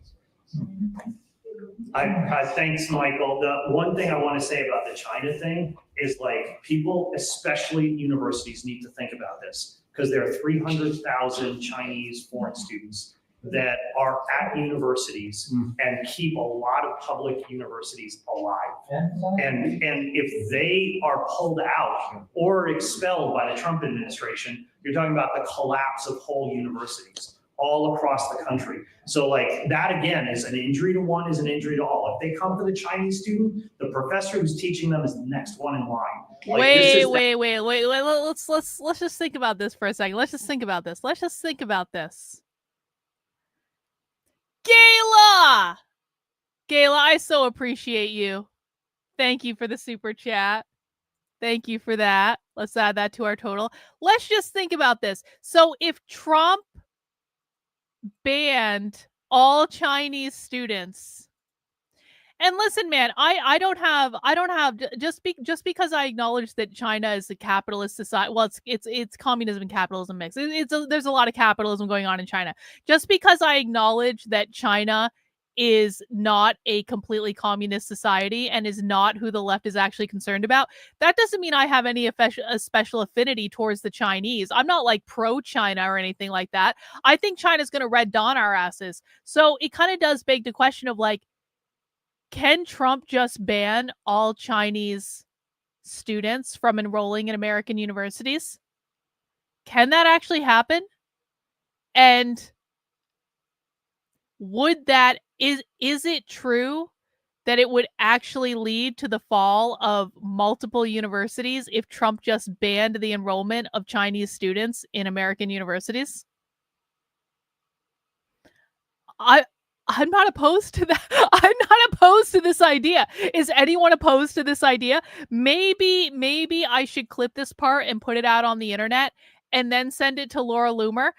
Thanks, Michael. The one thing I want to say about the China thing is, like, people, especially universities, need to think about this, because there are 300,000 Chinese foreign students that are at universities and keep a lot of public universities alive. And if they are pulled out or expelled by the Trump administration, you're talking about the collapse of whole universities all across the country. So, like, that again is an injury to one is an injury to all. If they come for the Chinese student, the professor who's teaching them is the next one in line. Like, wait. Let's just think about this for a second. Let's just think about this. Gayla, I so appreciate you. Thank you for the super chat. Thank you for that. Let's add that to our total. Let's just think about this. So if Trump banned all Chinese students, and listen, man, I don't have just because I acknowledge that China is a capitalist society. Well, it's communism and capitalism mix. There's a lot of capitalism going on in China. Just because I acknowledge that China is not a completely communist society and is not who the left is actually concerned about, that doesn't mean I have any a special affinity towards the Chinese. I'm not like pro-China or anything like that. I think China's going to red dawn our asses. So it kind of does beg the question of, like, can Trump just ban all Chinese students from enrolling in American universities? Can that actually happen? And would that is it true that it would actually lead to the fall of multiple universities if Trump just banned the enrollment of Chinese students in American universities? I'm not opposed to that. I'm not opposed to this idea. Is anyone opposed to this idea? Maybe I should clip this part and put it out on the internet and then send it to Laura Loomer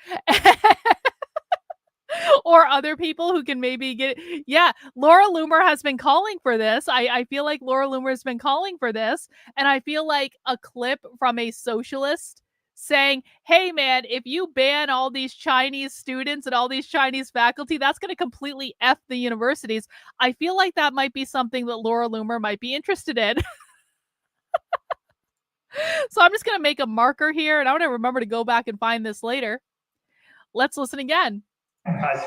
or other people who can maybe get it. Yeah, Laura Loomer has been calling for this. I feel like Laura Loomer has been calling for this. And I feel like a clip from a socialist saying, hey, man, if you ban all these Chinese students and all these Chinese faculty, that's going to completely F the universities. I feel like that might be something that Laura Loomer might be interested in. So I'm just going to make a marker here, and I'm going to remember to go back and find this later. Let's listen again.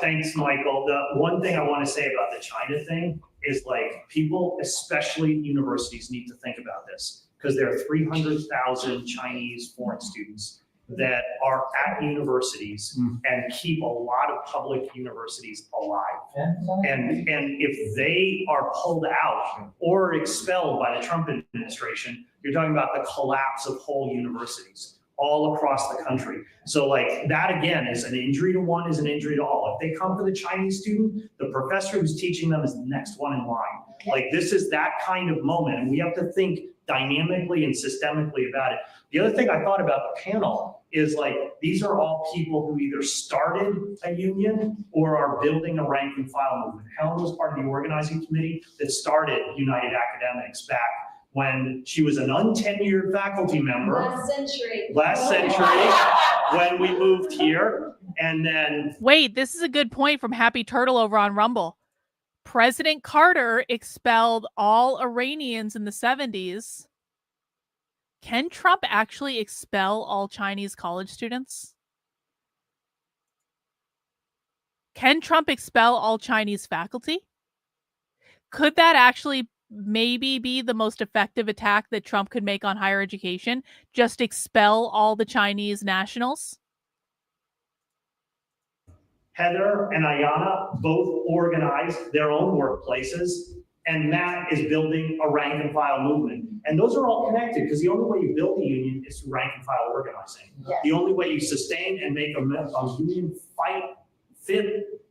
Thanks, Michael. The one thing I want to say about the China thing is, like, people, especially universities, need to think about this, because there are 300,000 Chinese foreign students that are at universities and keep a lot of public universities alive. And if they are pulled out or expelled by the Trump administration, you're talking about the collapse of whole universities all across the country. So, like, that again is an injury to one is an injury to all. If they come for the Chinese student, the professor who's teaching them is the next one in line. Like, this is that kind of moment, and we have to think dynamically and systemically about it. The other thing I thought about the panel is, like, these are all people who either started a union or are building a rank and file movement. Helen was part of the organizing committee that started United Academics back when she was an untenured faculty member. Last century, when we moved here. And then... Wait, this is a good point from Happy Turtle over on Rumble. President Carter expelled all Iranians in the 70s. Can Trump actually expel all Chinese college students? Can Trump expel all Chinese faculty? Could that actually maybe be the most effective attack that Trump could make on higher education? Just expel all the Chinese nationals? Heather and Ayanna both organize their own workplaces, and Matt is building a rank and file movement. And those are all connected, because the only way you build a union is through rank and file organizing. Yes. The only way you sustain and make a union fight fit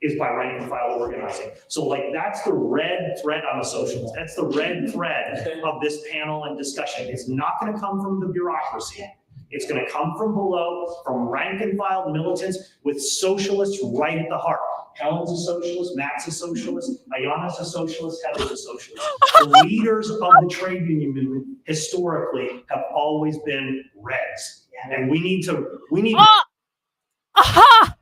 is by rank and file organizing. So, like, that's the red thread on the socialists. That's the red thread of this panel and discussion. It's not going to come from the bureaucracy. It's going to come from below, from rank and file militants with socialists right at the heart. Helen's a socialist, Matt's a socialist, Ayana's a socialist, Heather's a socialist. The leaders of the trade union movement historically have always been Reds. And we need Aha!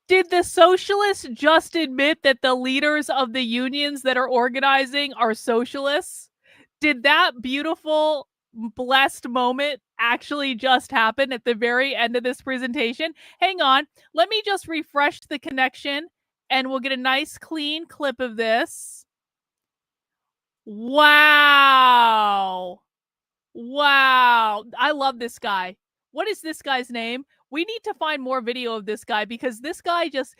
Did the socialists just admit that the leaders of the unions that are organizing are socialists? Did that beautiful, blessed moment actually just happen at the very end of this presentation? Hang on. Let me just refresh the connection and we'll get a nice clean clip of this. Wow. Wow. I love this guy. What is this guy's name? We need to find more video of this guy because this guy does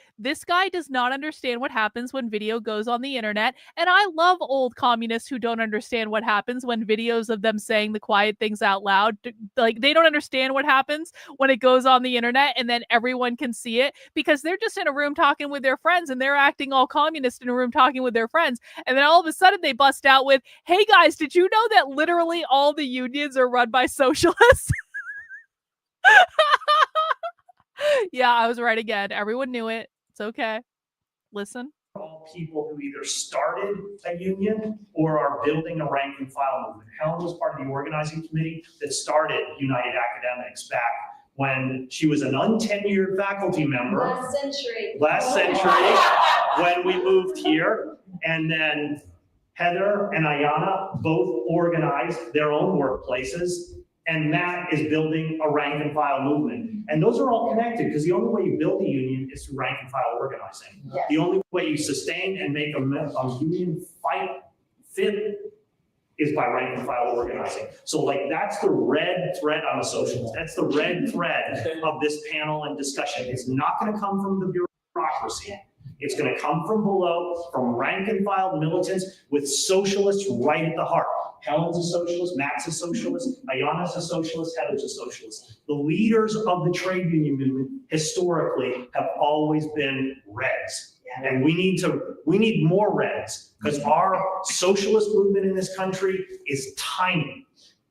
not understand what happens when video goes on the internet. And I love old communists who don't understand what happens when videos of them saying the quiet things out loud. Like, they don't understand what happens when it goes on the internet and then everyone can see it because they're just in a room talking with their friends and they're acting all communist in a room talking with their friends. And then all of a sudden they bust out with, hey guys, did you know that literally all the unions are run by socialists? Yeah, I was right again. Everyone knew it. It's okay. Listen. All people who either started a union or are building a rank and file movement. Helen was part of the organizing committee that started United Academics back when she was an untenured faculty member. Last century, when we moved here. And then Heather and Ayana both organized their own workplaces. And Matt is building a rank and file movement. And those are all connected because the only way you build a union is through rank and file organizing. Yes. The only way you sustain and make a union fight fit is by rank and file organizing. So like that's the red thread on the socialists. That's the red thread of this panel and discussion. It's not going to come from the bureaucracy. It's going to come from below, from rank and file militants with socialists right at the heart. Helen's a socialist, Matt's a socialist, Ayana's a socialist, Heather's a socialist. The leaders of the trade union movement historically have always been Reds. And we need more Reds because our socialist movement in this country is tiny.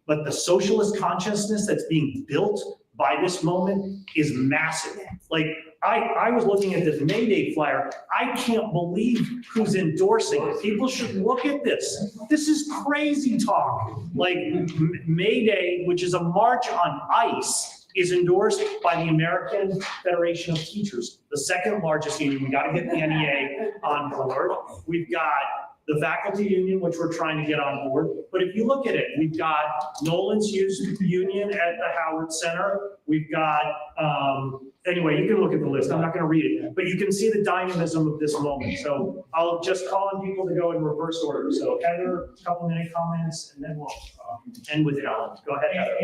But the socialist consciousness that's being built by this moment is massive. Like, I was looking at this Mayday flyer. I can't believe who's endorsing it. People should look at this. This is crazy talk. Like Mayday, which is a march on ice, is endorsed by the American Federation of Teachers, the second largest union. We got to get the NEA on board. We've got the faculty union, which we're trying to get on board. But if you look at it, we've got Nolan's union at the Howard Center. We've got, anyway, you can look at the list. I'm not going to read it, but you can see the dynamism of this moment. So I'll just call on people to go in reverse order. So Heather, a couple minute comments, and then we'll end with Ellen. Go ahead, Heather.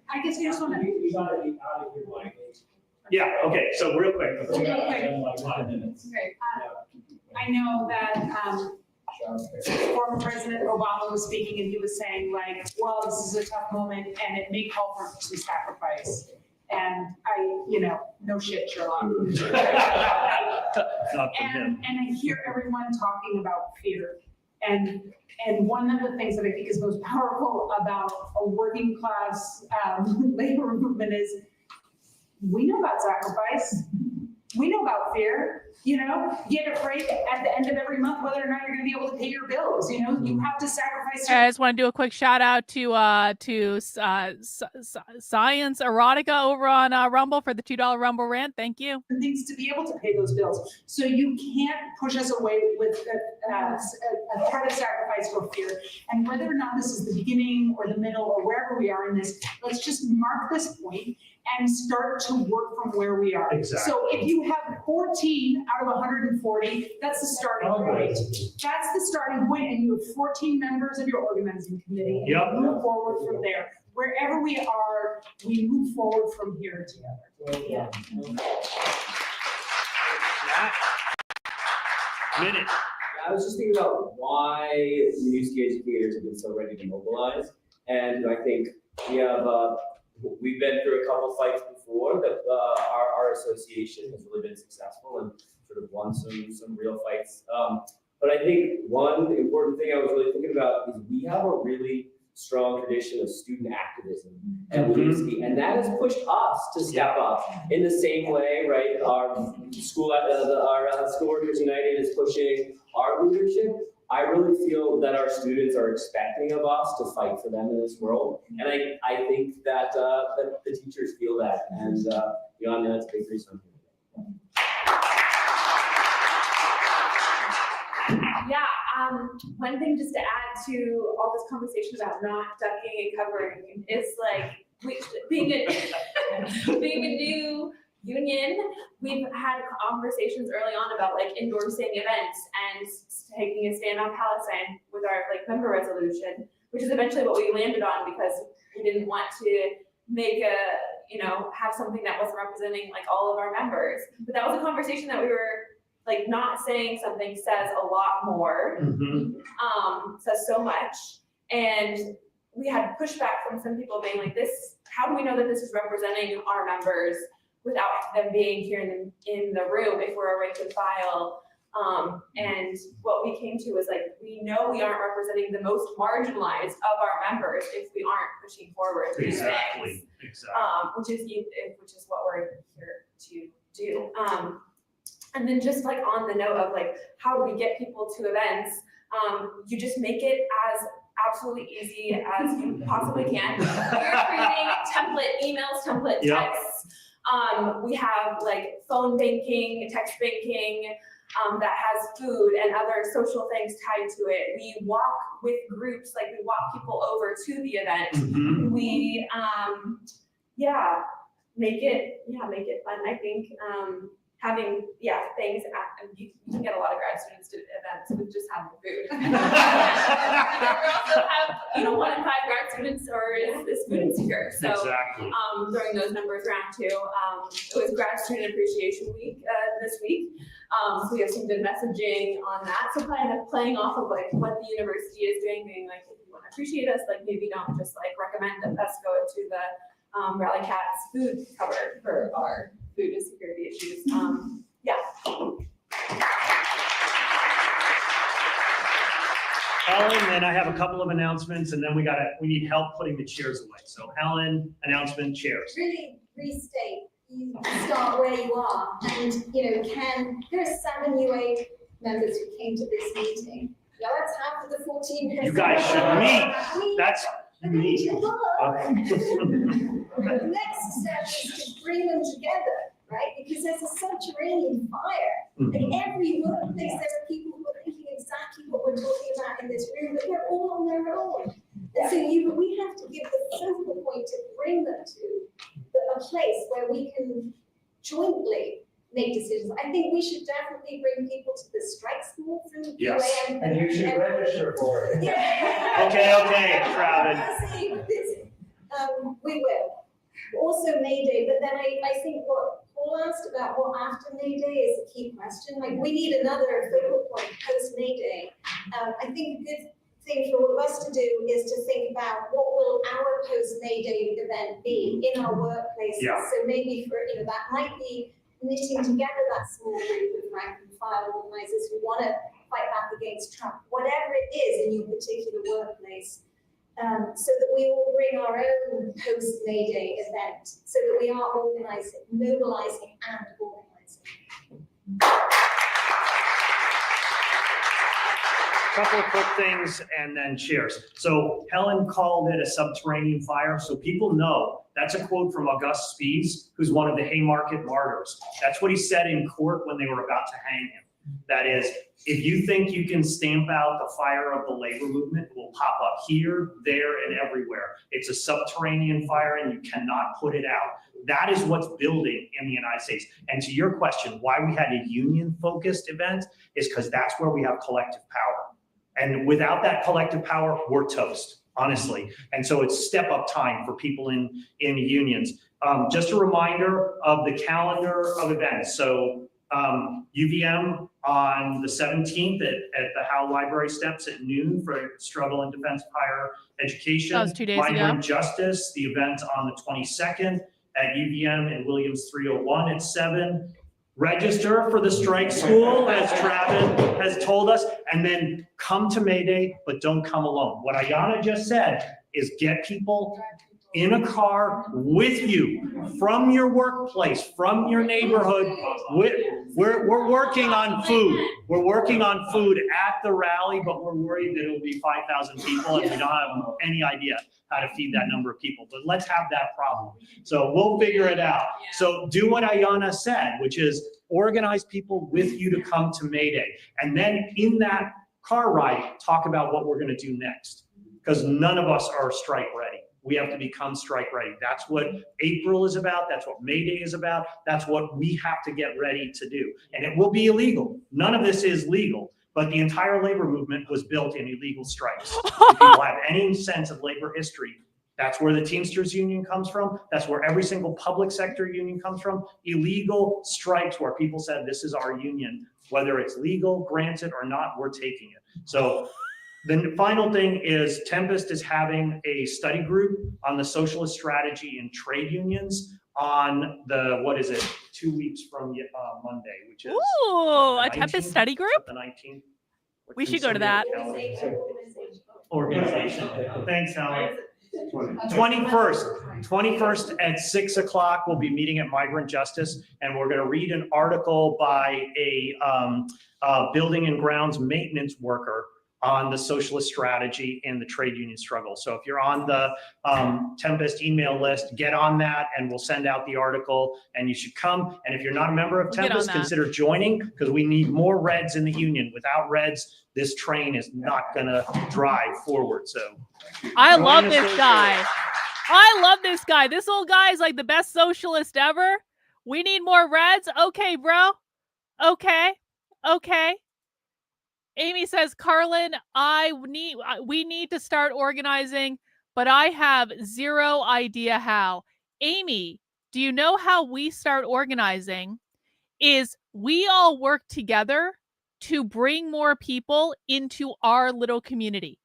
I guess I just want to. You got to be out of your language. Yeah, okay, so real quick. I know that former President Obama was speaking and he was saying like, well, this is a tough moment and it may call for some sacrifice. And no shit, Sherlock. And I hear everyone talking about fear. And one of the things that I think is most powerful about a working class labor movement is we know about sacrifice. We know about fear. Get afraid at the end of every month whether or not you're going to be able to pay your bills. You have to sacrifice. I just want to do a quick shout out to Science Erotica over on Rumble for the $2 Rumble rant. Thank you. Things to be able to pay those bills. So you can't push us away with a threat of sacrifice for fear. And whether or not this is the beginning or the middle or wherever we are in this, let's just mark this point and start to work from where we are. Exactly. So if you have 14 out of 140, that's the starting point. That's the starting point, and you have 14 members of your organizing committee, and you move forward from there. Wherever we are, we move forward from here together. Yeah. Minute. I was just thinking about why community educators have been so ready to mobilize, and I think we have we've been through a couple fights before that our association has really been successful and sort of won some real fights. But I think one important thing I was really thinking about is we have a really strong tradition of student activism and Williams Speed, and that has pushed us to step up in the same way, right? Our school workers united is pushing our leadership. I really feel that our students are expecting of us to fight for them in this world, and I think that that the teachers feel that, and you know, I mean, that's a big reason. Yeah, one thing just to add to all this conversation about not ducking and covering is like being a new union, we've had conversations early on about like endorsing events and taking a stand on Palestine with our like member resolution, which is eventually what we landed on because we didn't want to make have something that wasn't representing like all of our members. But that was a conversation that we were like, not saying something says a lot more, says so much. And we had pushback from some people being like, how do we know that this is representing our members without them being here in the room if we're a rank and file? And what we came to was like, we know we aren't representing the most marginalized of our members if we aren't pushing forward these things. Exactly. Which is what we're here to do. And then just like on the note of like, how do we get people to events? You just make it as absolutely easy as you possibly can. We're creating emails, texts. We have like phone banking, text banking, that has food and other social things tied to it. We walk with groups, like we walk people over to the event. We, make it fun. I think, having things, you can get a lot of grad students to events with just having food. We also have 1 in 5 grad students is food insecure. So exactly. Throwing those numbers around too. It was Grad Student Appreciation Week this week. So we have some good messaging on that. So kind of playing off of like what the university is doing, being like, if you want to appreciate us, like maybe don't just like recommend us go to the Rally Cats food cover for our food insecurity issues. Helen, then I have a couple of announcements, and then we need help putting the chairs away. So Helen, announcement, chairs. Really restate. You start where you are, and there are 7 UA members who came to this meeting. Now that's half of the 14. You guys should meet. That's neat. The next step is to bring them together, right? Because there's a subterranean fire. In every workplace, there are people who are thinking exactly what we're talking about in this room, but they're all on their own. And so we have to give the focal point to bring them to a place where we can jointly make decisions. I think we should definitely bring people to the strike school through UAM. And you should register for it. Yeah. Okay, Travis. We will. Also Mayday, but then I think what Paul asked about what after Mayday is a key question. Like we need another focal point post Mayday. I think a good thing for all of us to do is to think about what will our post Mayday event be in our workplaces. Yeah. So maybe that might be knitting together that small group of rank and file organizers who want to fight back against Trump, whatever it is in your particular workplace. So that we all bring our own post-Mayday event, so that we are organizing, mobilizing, and organizing. Couple of quick things and then cheers. So Helen called it a subterranean fire. So people know that's a quote from August Spies, who's one of the Haymarket martyrs. That's what he said in court when they were about to hang him. That is, if you think you can stamp out the fire of the labor movement, it will pop up here, there, and everywhere. It's a subterranean fire and you cannot put it out. That is what's building in the United States. And to your question, why we had a union-focused event is because that's where we have collective power. And without that collective power, we're toast, honestly. And so it's step-up time for people in unions. Just a reminder of the calendar of events. So UVM on the 17th at the Howe Library steps at noon for Struggle in Defense of Higher Education. That was 2 days Migrant ago. Justice, the event on the 22nd at UVM in Williams 301 at 7. Register for the strike school, as Travis has told us, and then come to Mayday, but don't come alone. What Ayanna just said is get people in a car with you from your workplace, from your neighborhood. We're working on food. We're working on food at the rally, but we're worried that it'll be 5,000 people and we don't have any idea how to feed that number of people. But let's have that problem. So we'll figure it out. So do what Ayanna said, which is organize people with you to come to Mayday. And then in that car ride, talk about what we're going to do next. Because none of us are strike ready. We have to become strike ready. That's what April is about. That's what Mayday is about. That's what we have to get ready to do. And it will be illegal. None of this is legal, but the entire labor movement was built in illegal strikes. If people have any sense of labor history, that's where the Teamsters Union comes from. That's where every single public sector union comes from. Illegal strikes where people said, this is our union. Whether it's legal, granted or not, we're taking it. So the final thing is Tempest is having a study group on the socialist strategy in trade unions on the, 2 weeks from Monday, which is a Tempest study group? The 19th. We should go to that. Organization. Thanks, Helen. 21st at 6 o'clock, we'll be meeting at Migrant Justice, and we're going to read an article by a building and grounds maintenance worker on the socialist strategy and the trade union struggle. So if you're on the Tempest email list, get on that and we'll send out the article and you should come. And if you're not a member of Tempest, consider joining because we need more Reds in the union. Without Reds, this train is not gonna drive forward. So I love this guy. I love this guy. This old guy is like the best socialist ever. We need more Reds. Okay, bro. Okay. Amy says, Karlyn, we need to start organizing, but I have zero idea how. Amy, do you know how we start organizing? Is we all work together to bring more people into our little community.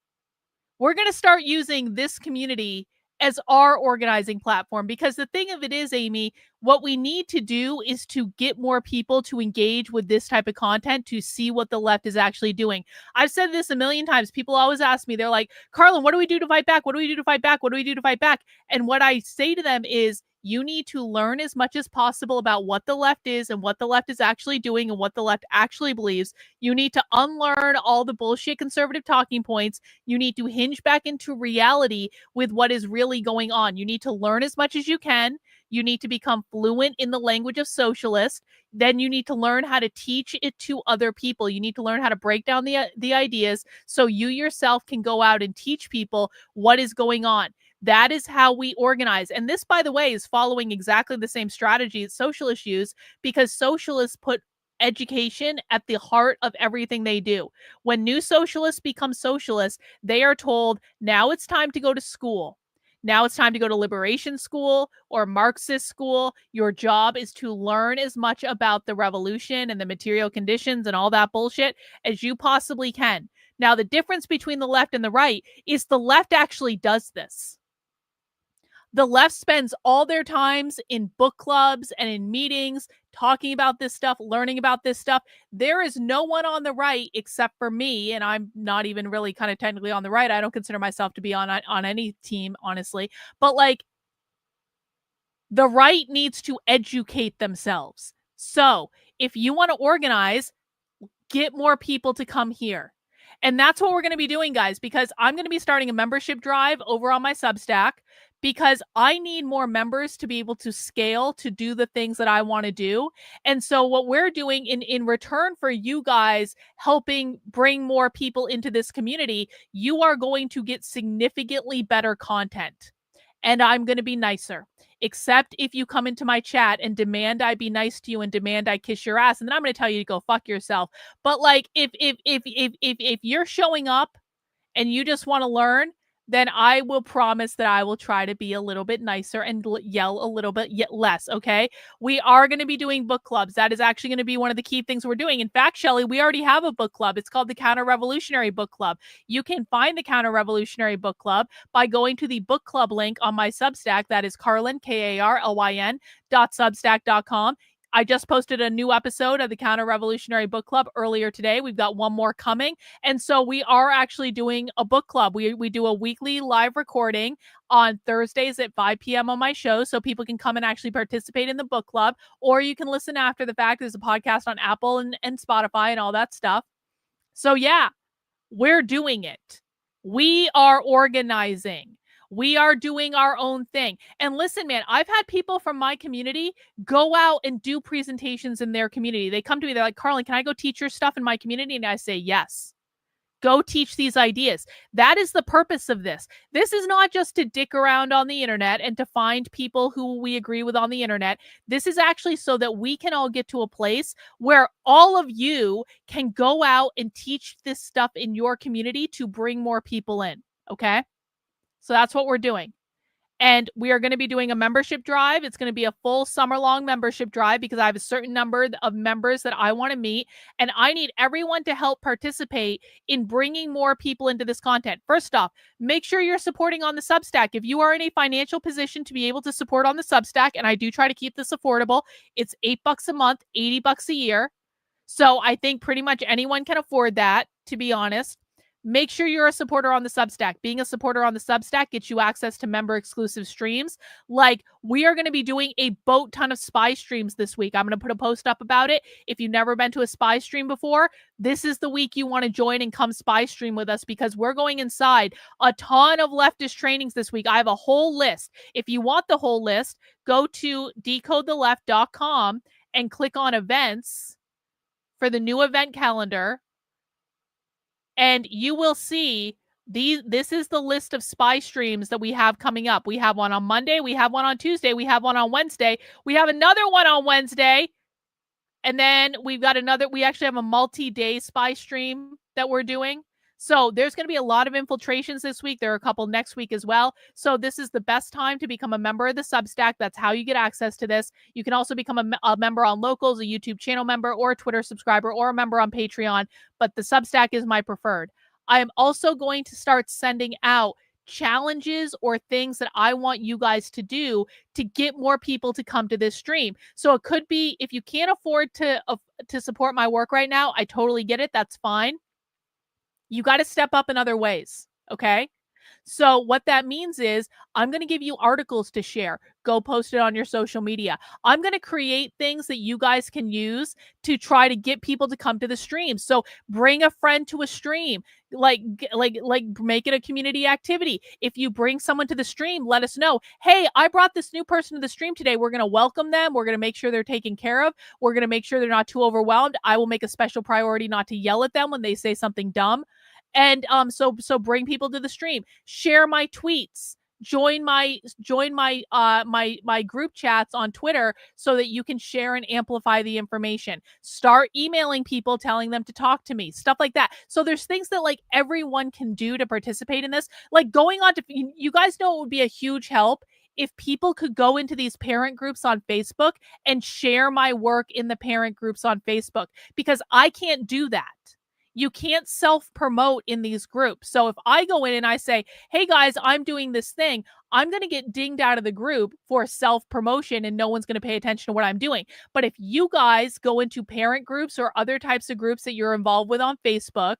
We're going to start using this community as our organizing platform because the thing of it is, Amy, what we need to do is to get more people to engage with this type of content to see what the left is actually doing. I've said this a million times. People always ask me, they're like, Karlyn, what do we do to fight back? What do we do to fight back? What do we do to fight back? And what I say to them is, you need to learn as much as possible about what the left is and what the left is actually doing and what the left actually believes. You need to unlearn all the bullshit conservative talking points. You need to hinge back into reality with what is really going on. You need to learn as much as you can. You need to become fluent in the language of socialist. Then you need to learn how to teach it to other people. You need to learn how to break down the ideas so you yourself can go out and teach people what is going on. That is how we organize. And this, by the way, is following exactly the same strategy that socialists use because socialists put education at the heart of everything they do. When new socialists become socialists, they are told, now it's time to go to school. Now it's time to go to liberation school or Marxist school. Your job is to learn as much about the revolution and the material conditions and all that bullshit as you possibly can. Now, the difference between the left and the right is the left actually does this. The left spends all their times in book clubs and in meetings talking about this stuff, learning about this stuff. There is no one on the right except for me, and I'm not even really kind of technically on the right. I don't consider myself to be on any team, honestly. But like, the right needs to educate themselves. So if you want to organize, get more people to come here. And that's what we're going to be doing, guys, because I'm going to be starting a membership drive over on my Substack because I need more members to be able to scale to do the things that I want to do. And so what we're doing in return for you guys helping bring more people into this community, you are going to get significantly better content. And I'm going to be nicer, except if you come into my chat and demand I be nice to you and demand I kiss your ass, and then I'm going to tell you to go fuck yourself. But like, if you're showing up and you just want to learn, then I will promise that I will try to be a little bit nicer and yell a little bit less, okay? We are going to be doing book clubs. That is actually going to be one of the key things we're doing. In fact, Shelley, we already have a book club. It's called the Counter-Revolutionary Book Club. You can find the Counter-Revolutionary Book Club by going to the book club link on my Substack. That is Karlyn, Karlyn.substack.com. I just posted a new episode of the Counter Revolutionary Book Club earlier today. We've got one more coming. And so we are actually doing a book club. We do a weekly live recording on Thursdays at 5 p.m. on my show, so people can come and actually participate in the book club, or you can listen after the fact. There's a podcast on Apple and Spotify and all that stuff. So yeah, we're doing it. We are organizing. We are doing our own thing. And listen, man, I've had people from my community go out and do presentations in their community. They come to me, they're like, Karlyn, can I go teach your stuff in my community? And I say, yes. Go teach these ideas. That is the purpose of this. This is not just to dick around on the internet and to find people who we agree with on the internet. This is actually so that we can all get to a place where all of you can go out and teach this stuff in your community to bring more people in. Okay? So that's what we're doing. And we are going to be doing a membership drive. It's going to be a full summer-long membership drive because I have a certain number of members that I want to meet. And I need everyone to help participate in bringing more people into this content. First off, make sure you're supporting on the Substack. If you are in a financial position to be able to support on the Substack, and I do try to keep this affordable, it's $8 a month, $80 a year. So I think pretty much anyone can afford that, to be honest. Make sure you're a supporter on the Substack. Being a supporter on the Substack gets you access to member-exclusive streams. Like, we are going to be doing a boat ton of spy streams this week. I'm going to put a post up about it. If you've never been to a spy stream before, this is the week you want to join and come spy stream with us because we're going inside a ton of leftist trainings this week. I have a whole list. If you want the whole list, go to decodetheleft.com and click on events for the new event calendar. And you will see this is the list of spy streams that we have coming up. We have one on Monday. We have one on Tuesday. We have one on Wednesday. We have another one on Wednesday. And then we've got another. We actually have a multi-day spy stream that we're doing. So there's going to be a lot of infiltrations this week. There are a couple next week as well. So this is the best time to become a member of the Substack. That's how you get access to this. You can also become a member on Locals, a YouTube channel member, or a Twitter subscriber, or a member on Patreon. But the Substack is my preferred. I am also going to start sending out challenges or things that I want you guys to do to get more people to come to this stream. So it could be, if you can't afford to support my work right now, I totally get it. That's fine. You got to step up in other ways, okay? So what that means is I'm going to give you articles to share. Go post it on your social media. I'm going to create things that you guys can use to try to get people to come to the stream. So bring a friend to a stream, like make it a community activity. If you bring someone to the stream, let us know. Hey, I brought this new person to the stream today. We're going to welcome them. We're going to make sure they're taken care of. We're going to make sure they're not too overwhelmed. I will make a special priority not to yell at them when they say something dumb. And so bring people to the stream. Share my tweets. Join my group chats on Twitter so that you can share and amplify the information. Start emailing people, telling them to talk to me, stuff like that. So there's things that like everyone can do to participate in this. Like going on to, you guys know it would be a huge help if people could go into these parent groups on Facebook and share my work in the parent groups on Facebook, because I can't do that. You can't self-promote in these groups. So if I go in and I say, hey guys, I'm doing this thing, I'm going to get dinged out of the group for self-promotion and no one's going to pay attention to what I'm doing. But if you guys go into parent groups or other types of groups that you're involved with on Facebook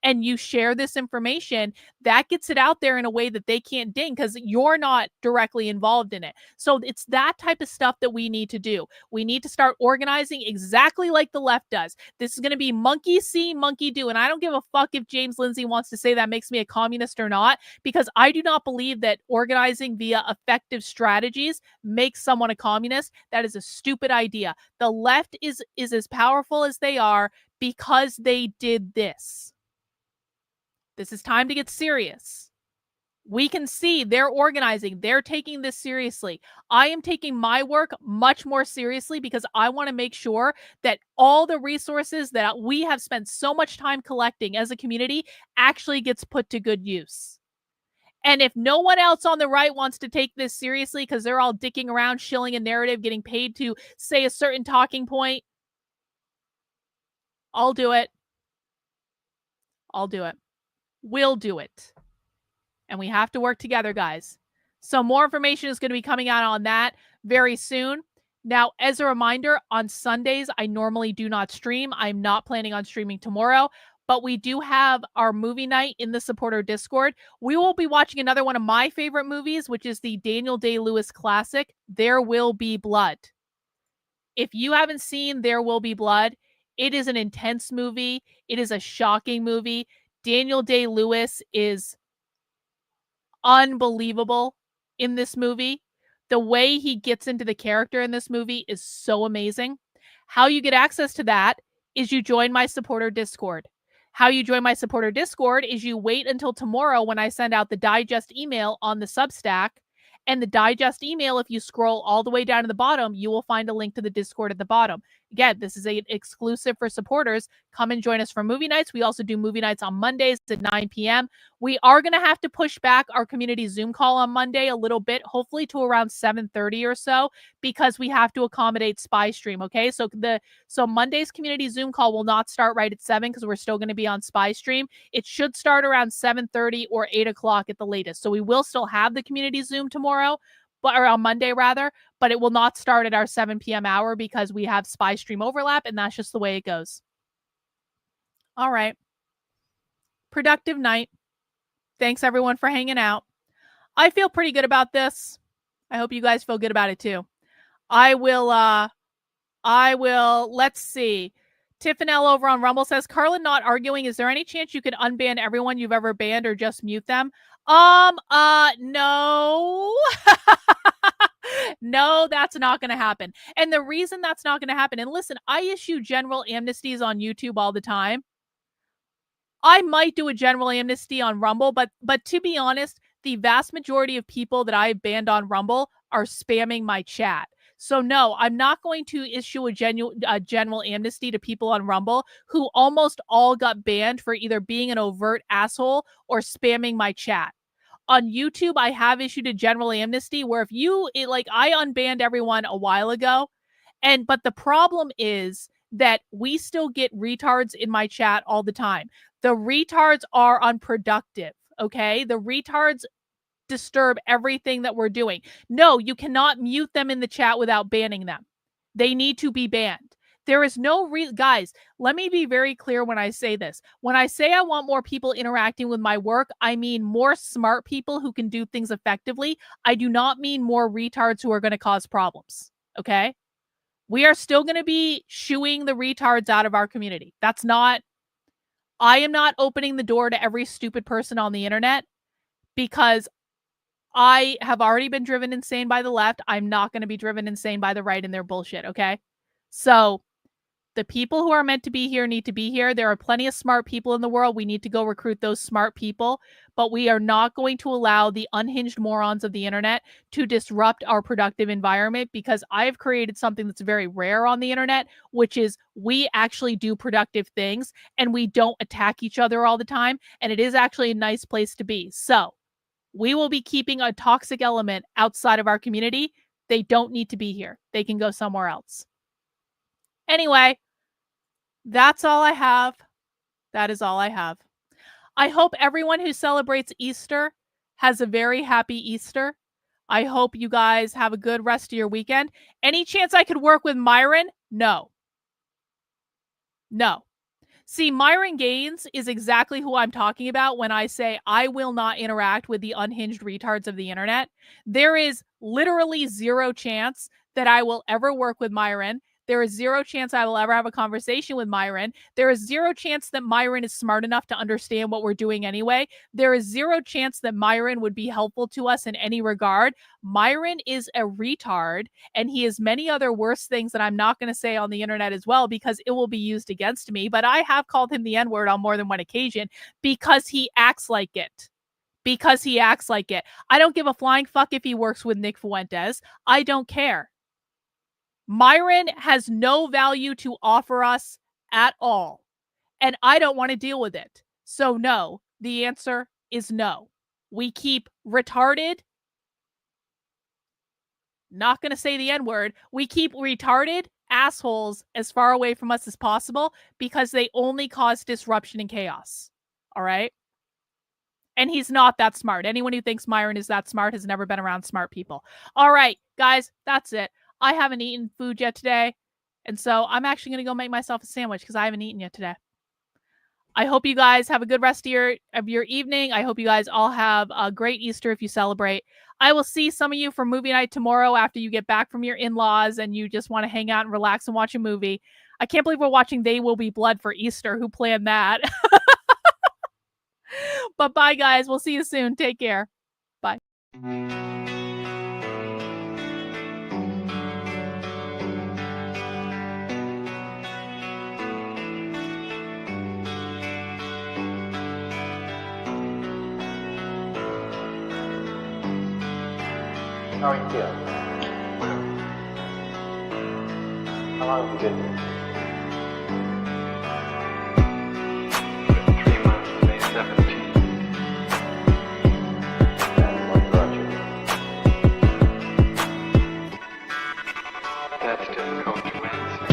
and you share this information, that gets it out there in a way that they can't ding because you're not directly involved in it. So it's that type of stuff that we need to do. We need to start organizing exactly like the left does. This is going to be monkey see, monkey do. And I don't give a fuck if James Lindsay wants to say that makes me a communist or not, because I do not believe that organizing via effective strategies makes someone a communist. That is a stupid idea. The left is as powerful as they are because they did this. This is time to get serious. We can see they're organizing. They're taking this seriously. I am taking my work much more seriously because I want to make sure that all the resources that we have spent so much time collecting as a community actually gets put to good use. And if no one else on the right wants to take this seriously because they're all dicking around, shilling a narrative, getting paid to say a certain talking point, I'll do it. I'll do it. We'll do it. And we have to work together, guys. So more information is going to be coming out on that very soon. Now, as a reminder, on Sundays, I normally do not stream. I'm not planning on streaming tomorrow, but we do have our movie night in the supporter Discord. We will be watching another one of my favorite movies, which is the Daniel Day-Lewis classic, There Will Be Blood. If you haven't seen There Will Be Blood, it is an intense movie. It is a shocking movie. Daniel Day-Lewis is unbelievable in this movie. The way he gets into the character in this movie is so amazing. How you get access to that is you join my supporter Discord. How you join my supporter Discord is you wait until tomorrow when I send out the digest email on the Substack. And the digest email, if you scroll all the way down to the bottom, you will find a link to the Discord at the bottom. Again, this is an exclusive for supporters. Come and join us for movie nights. We also do movie nights on Mondays at 9 p.m. We are going to have to push back our community Zoom call on Monday a little bit, hopefully to around 7:30 or so, because we have to accommodate Spy Stream, okay? So Monday's community Zoom call will not start right at 7 because we're still going to be on Spy Stream. It should start around 7:30 or 8 o'clock at the latest. So we will still have the community Zoom tomorrow, or on Monday rather, but it will not start at our 7 p.m. hour because we have Spy Stream overlap, and that's just the way it goes. All right. Productive night. Thanks everyone for hanging out. I feel pretty good about this. I hope you guys feel good about it too. I will, let's see. Tiffanel over on Rumble says, Karlyn not arguing. Is there any chance you could unban everyone you've ever banned or just mute them? No. No, that's not going to happen. And the reason that's not going to happen, and listen, I issue general amnesties on YouTube all the time. I might do a general amnesty on Rumble, but to be honest, the vast majority of people that I've banned on Rumble are spamming my chat. So no, I'm not going to issue a general amnesty to people on Rumble who almost all got banned for either being an overt asshole or spamming my chat. On YouTube, I have issued a general amnesty where if you, I unbanned everyone a while ago, but the problem is that we still get retards in my chat all the time. The retards are unproductive, okay? The retards disturb everything that we're doing. No, you cannot mute them in the chat without banning them. They need to be banned. There is no reason, guys, let me be very clear when I say this. When I say I want more people interacting with my work, I mean more smart people who can do things effectively. I do not mean more retards who are going to cause problems, okay? We are still going to be shooing the retards out of our community. I am not opening the door to every stupid person on the internet because I have already been driven insane by the left. I'm not going to be driven insane by the right and their bullshit, okay? So the people who are meant to be here need to be here. There are plenty of smart people in the world. We need to go recruit those smart people, but we are not going to allow the unhinged morons of the internet to disrupt our productive environment because I've created something that's very rare on the internet, which is we actually do productive things and we don't attack each other all the time. And it is actually a nice place to be. So we will be keeping a toxic element outside of our community. They don't need to be here. They can go somewhere else. Anyway, that's all I have. That is all I have. I hope everyone who celebrates Easter has a very happy Easter. I hope you guys have a good rest of your weekend. Any chance I could work with Myron? No. No. See, Myron Gaines is exactly who I'm talking about when I say I will not interact with the unhinged retards of the internet. There is literally zero chance that I will ever work with Myron. There is zero chance I will ever have a conversation with Myron. There is zero chance that Myron is smart enough to understand what we're doing anyway. There is zero chance that Myron would be helpful to us in any regard. Myron is a retard, and he has many other worse things that I'm not going to say on the internet as well because it will be used against me. But I have called him the N-word on more than one occasion because he acts like it. Because he acts like it. I don't give a flying fuck if he works with Nick Fuentes. I don't care. Myron has no value to offer us at all, and I don't want to deal with it. So no, the answer is no. We keep retarded, not going to say the N-word, we keep retarded assholes as far away from us as possible because they only cause disruption and chaos. All right? And he's not that smart. Anyone who thinks Myron is that smart has never been around smart people. All right, guys, that's it. I haven't eaten food yet today. And so I'm actually going to go make myself a sandwich because I haven't eaten yet today. I hope you guys have a good rest of your evening. I hope you guys all have a great Easter if you celebrate. I will see some of you for movie night tomorrow after you get back from your in-laws and you just want to hang out and relax and watch a movie. I can't believe we're watching They Will Be Blood for Easter. Who planned that? But bye, guys. We'll see you soon. Take care. Bye. How are you feeling? How long have you been here? 3 months, May 17th. And what brought you? That's difficult to answer.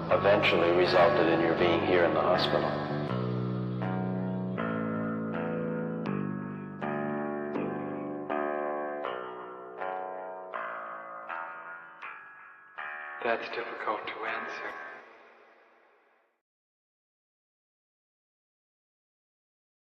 Eventually resulted in your being here in the hospital. That's difficult to answer.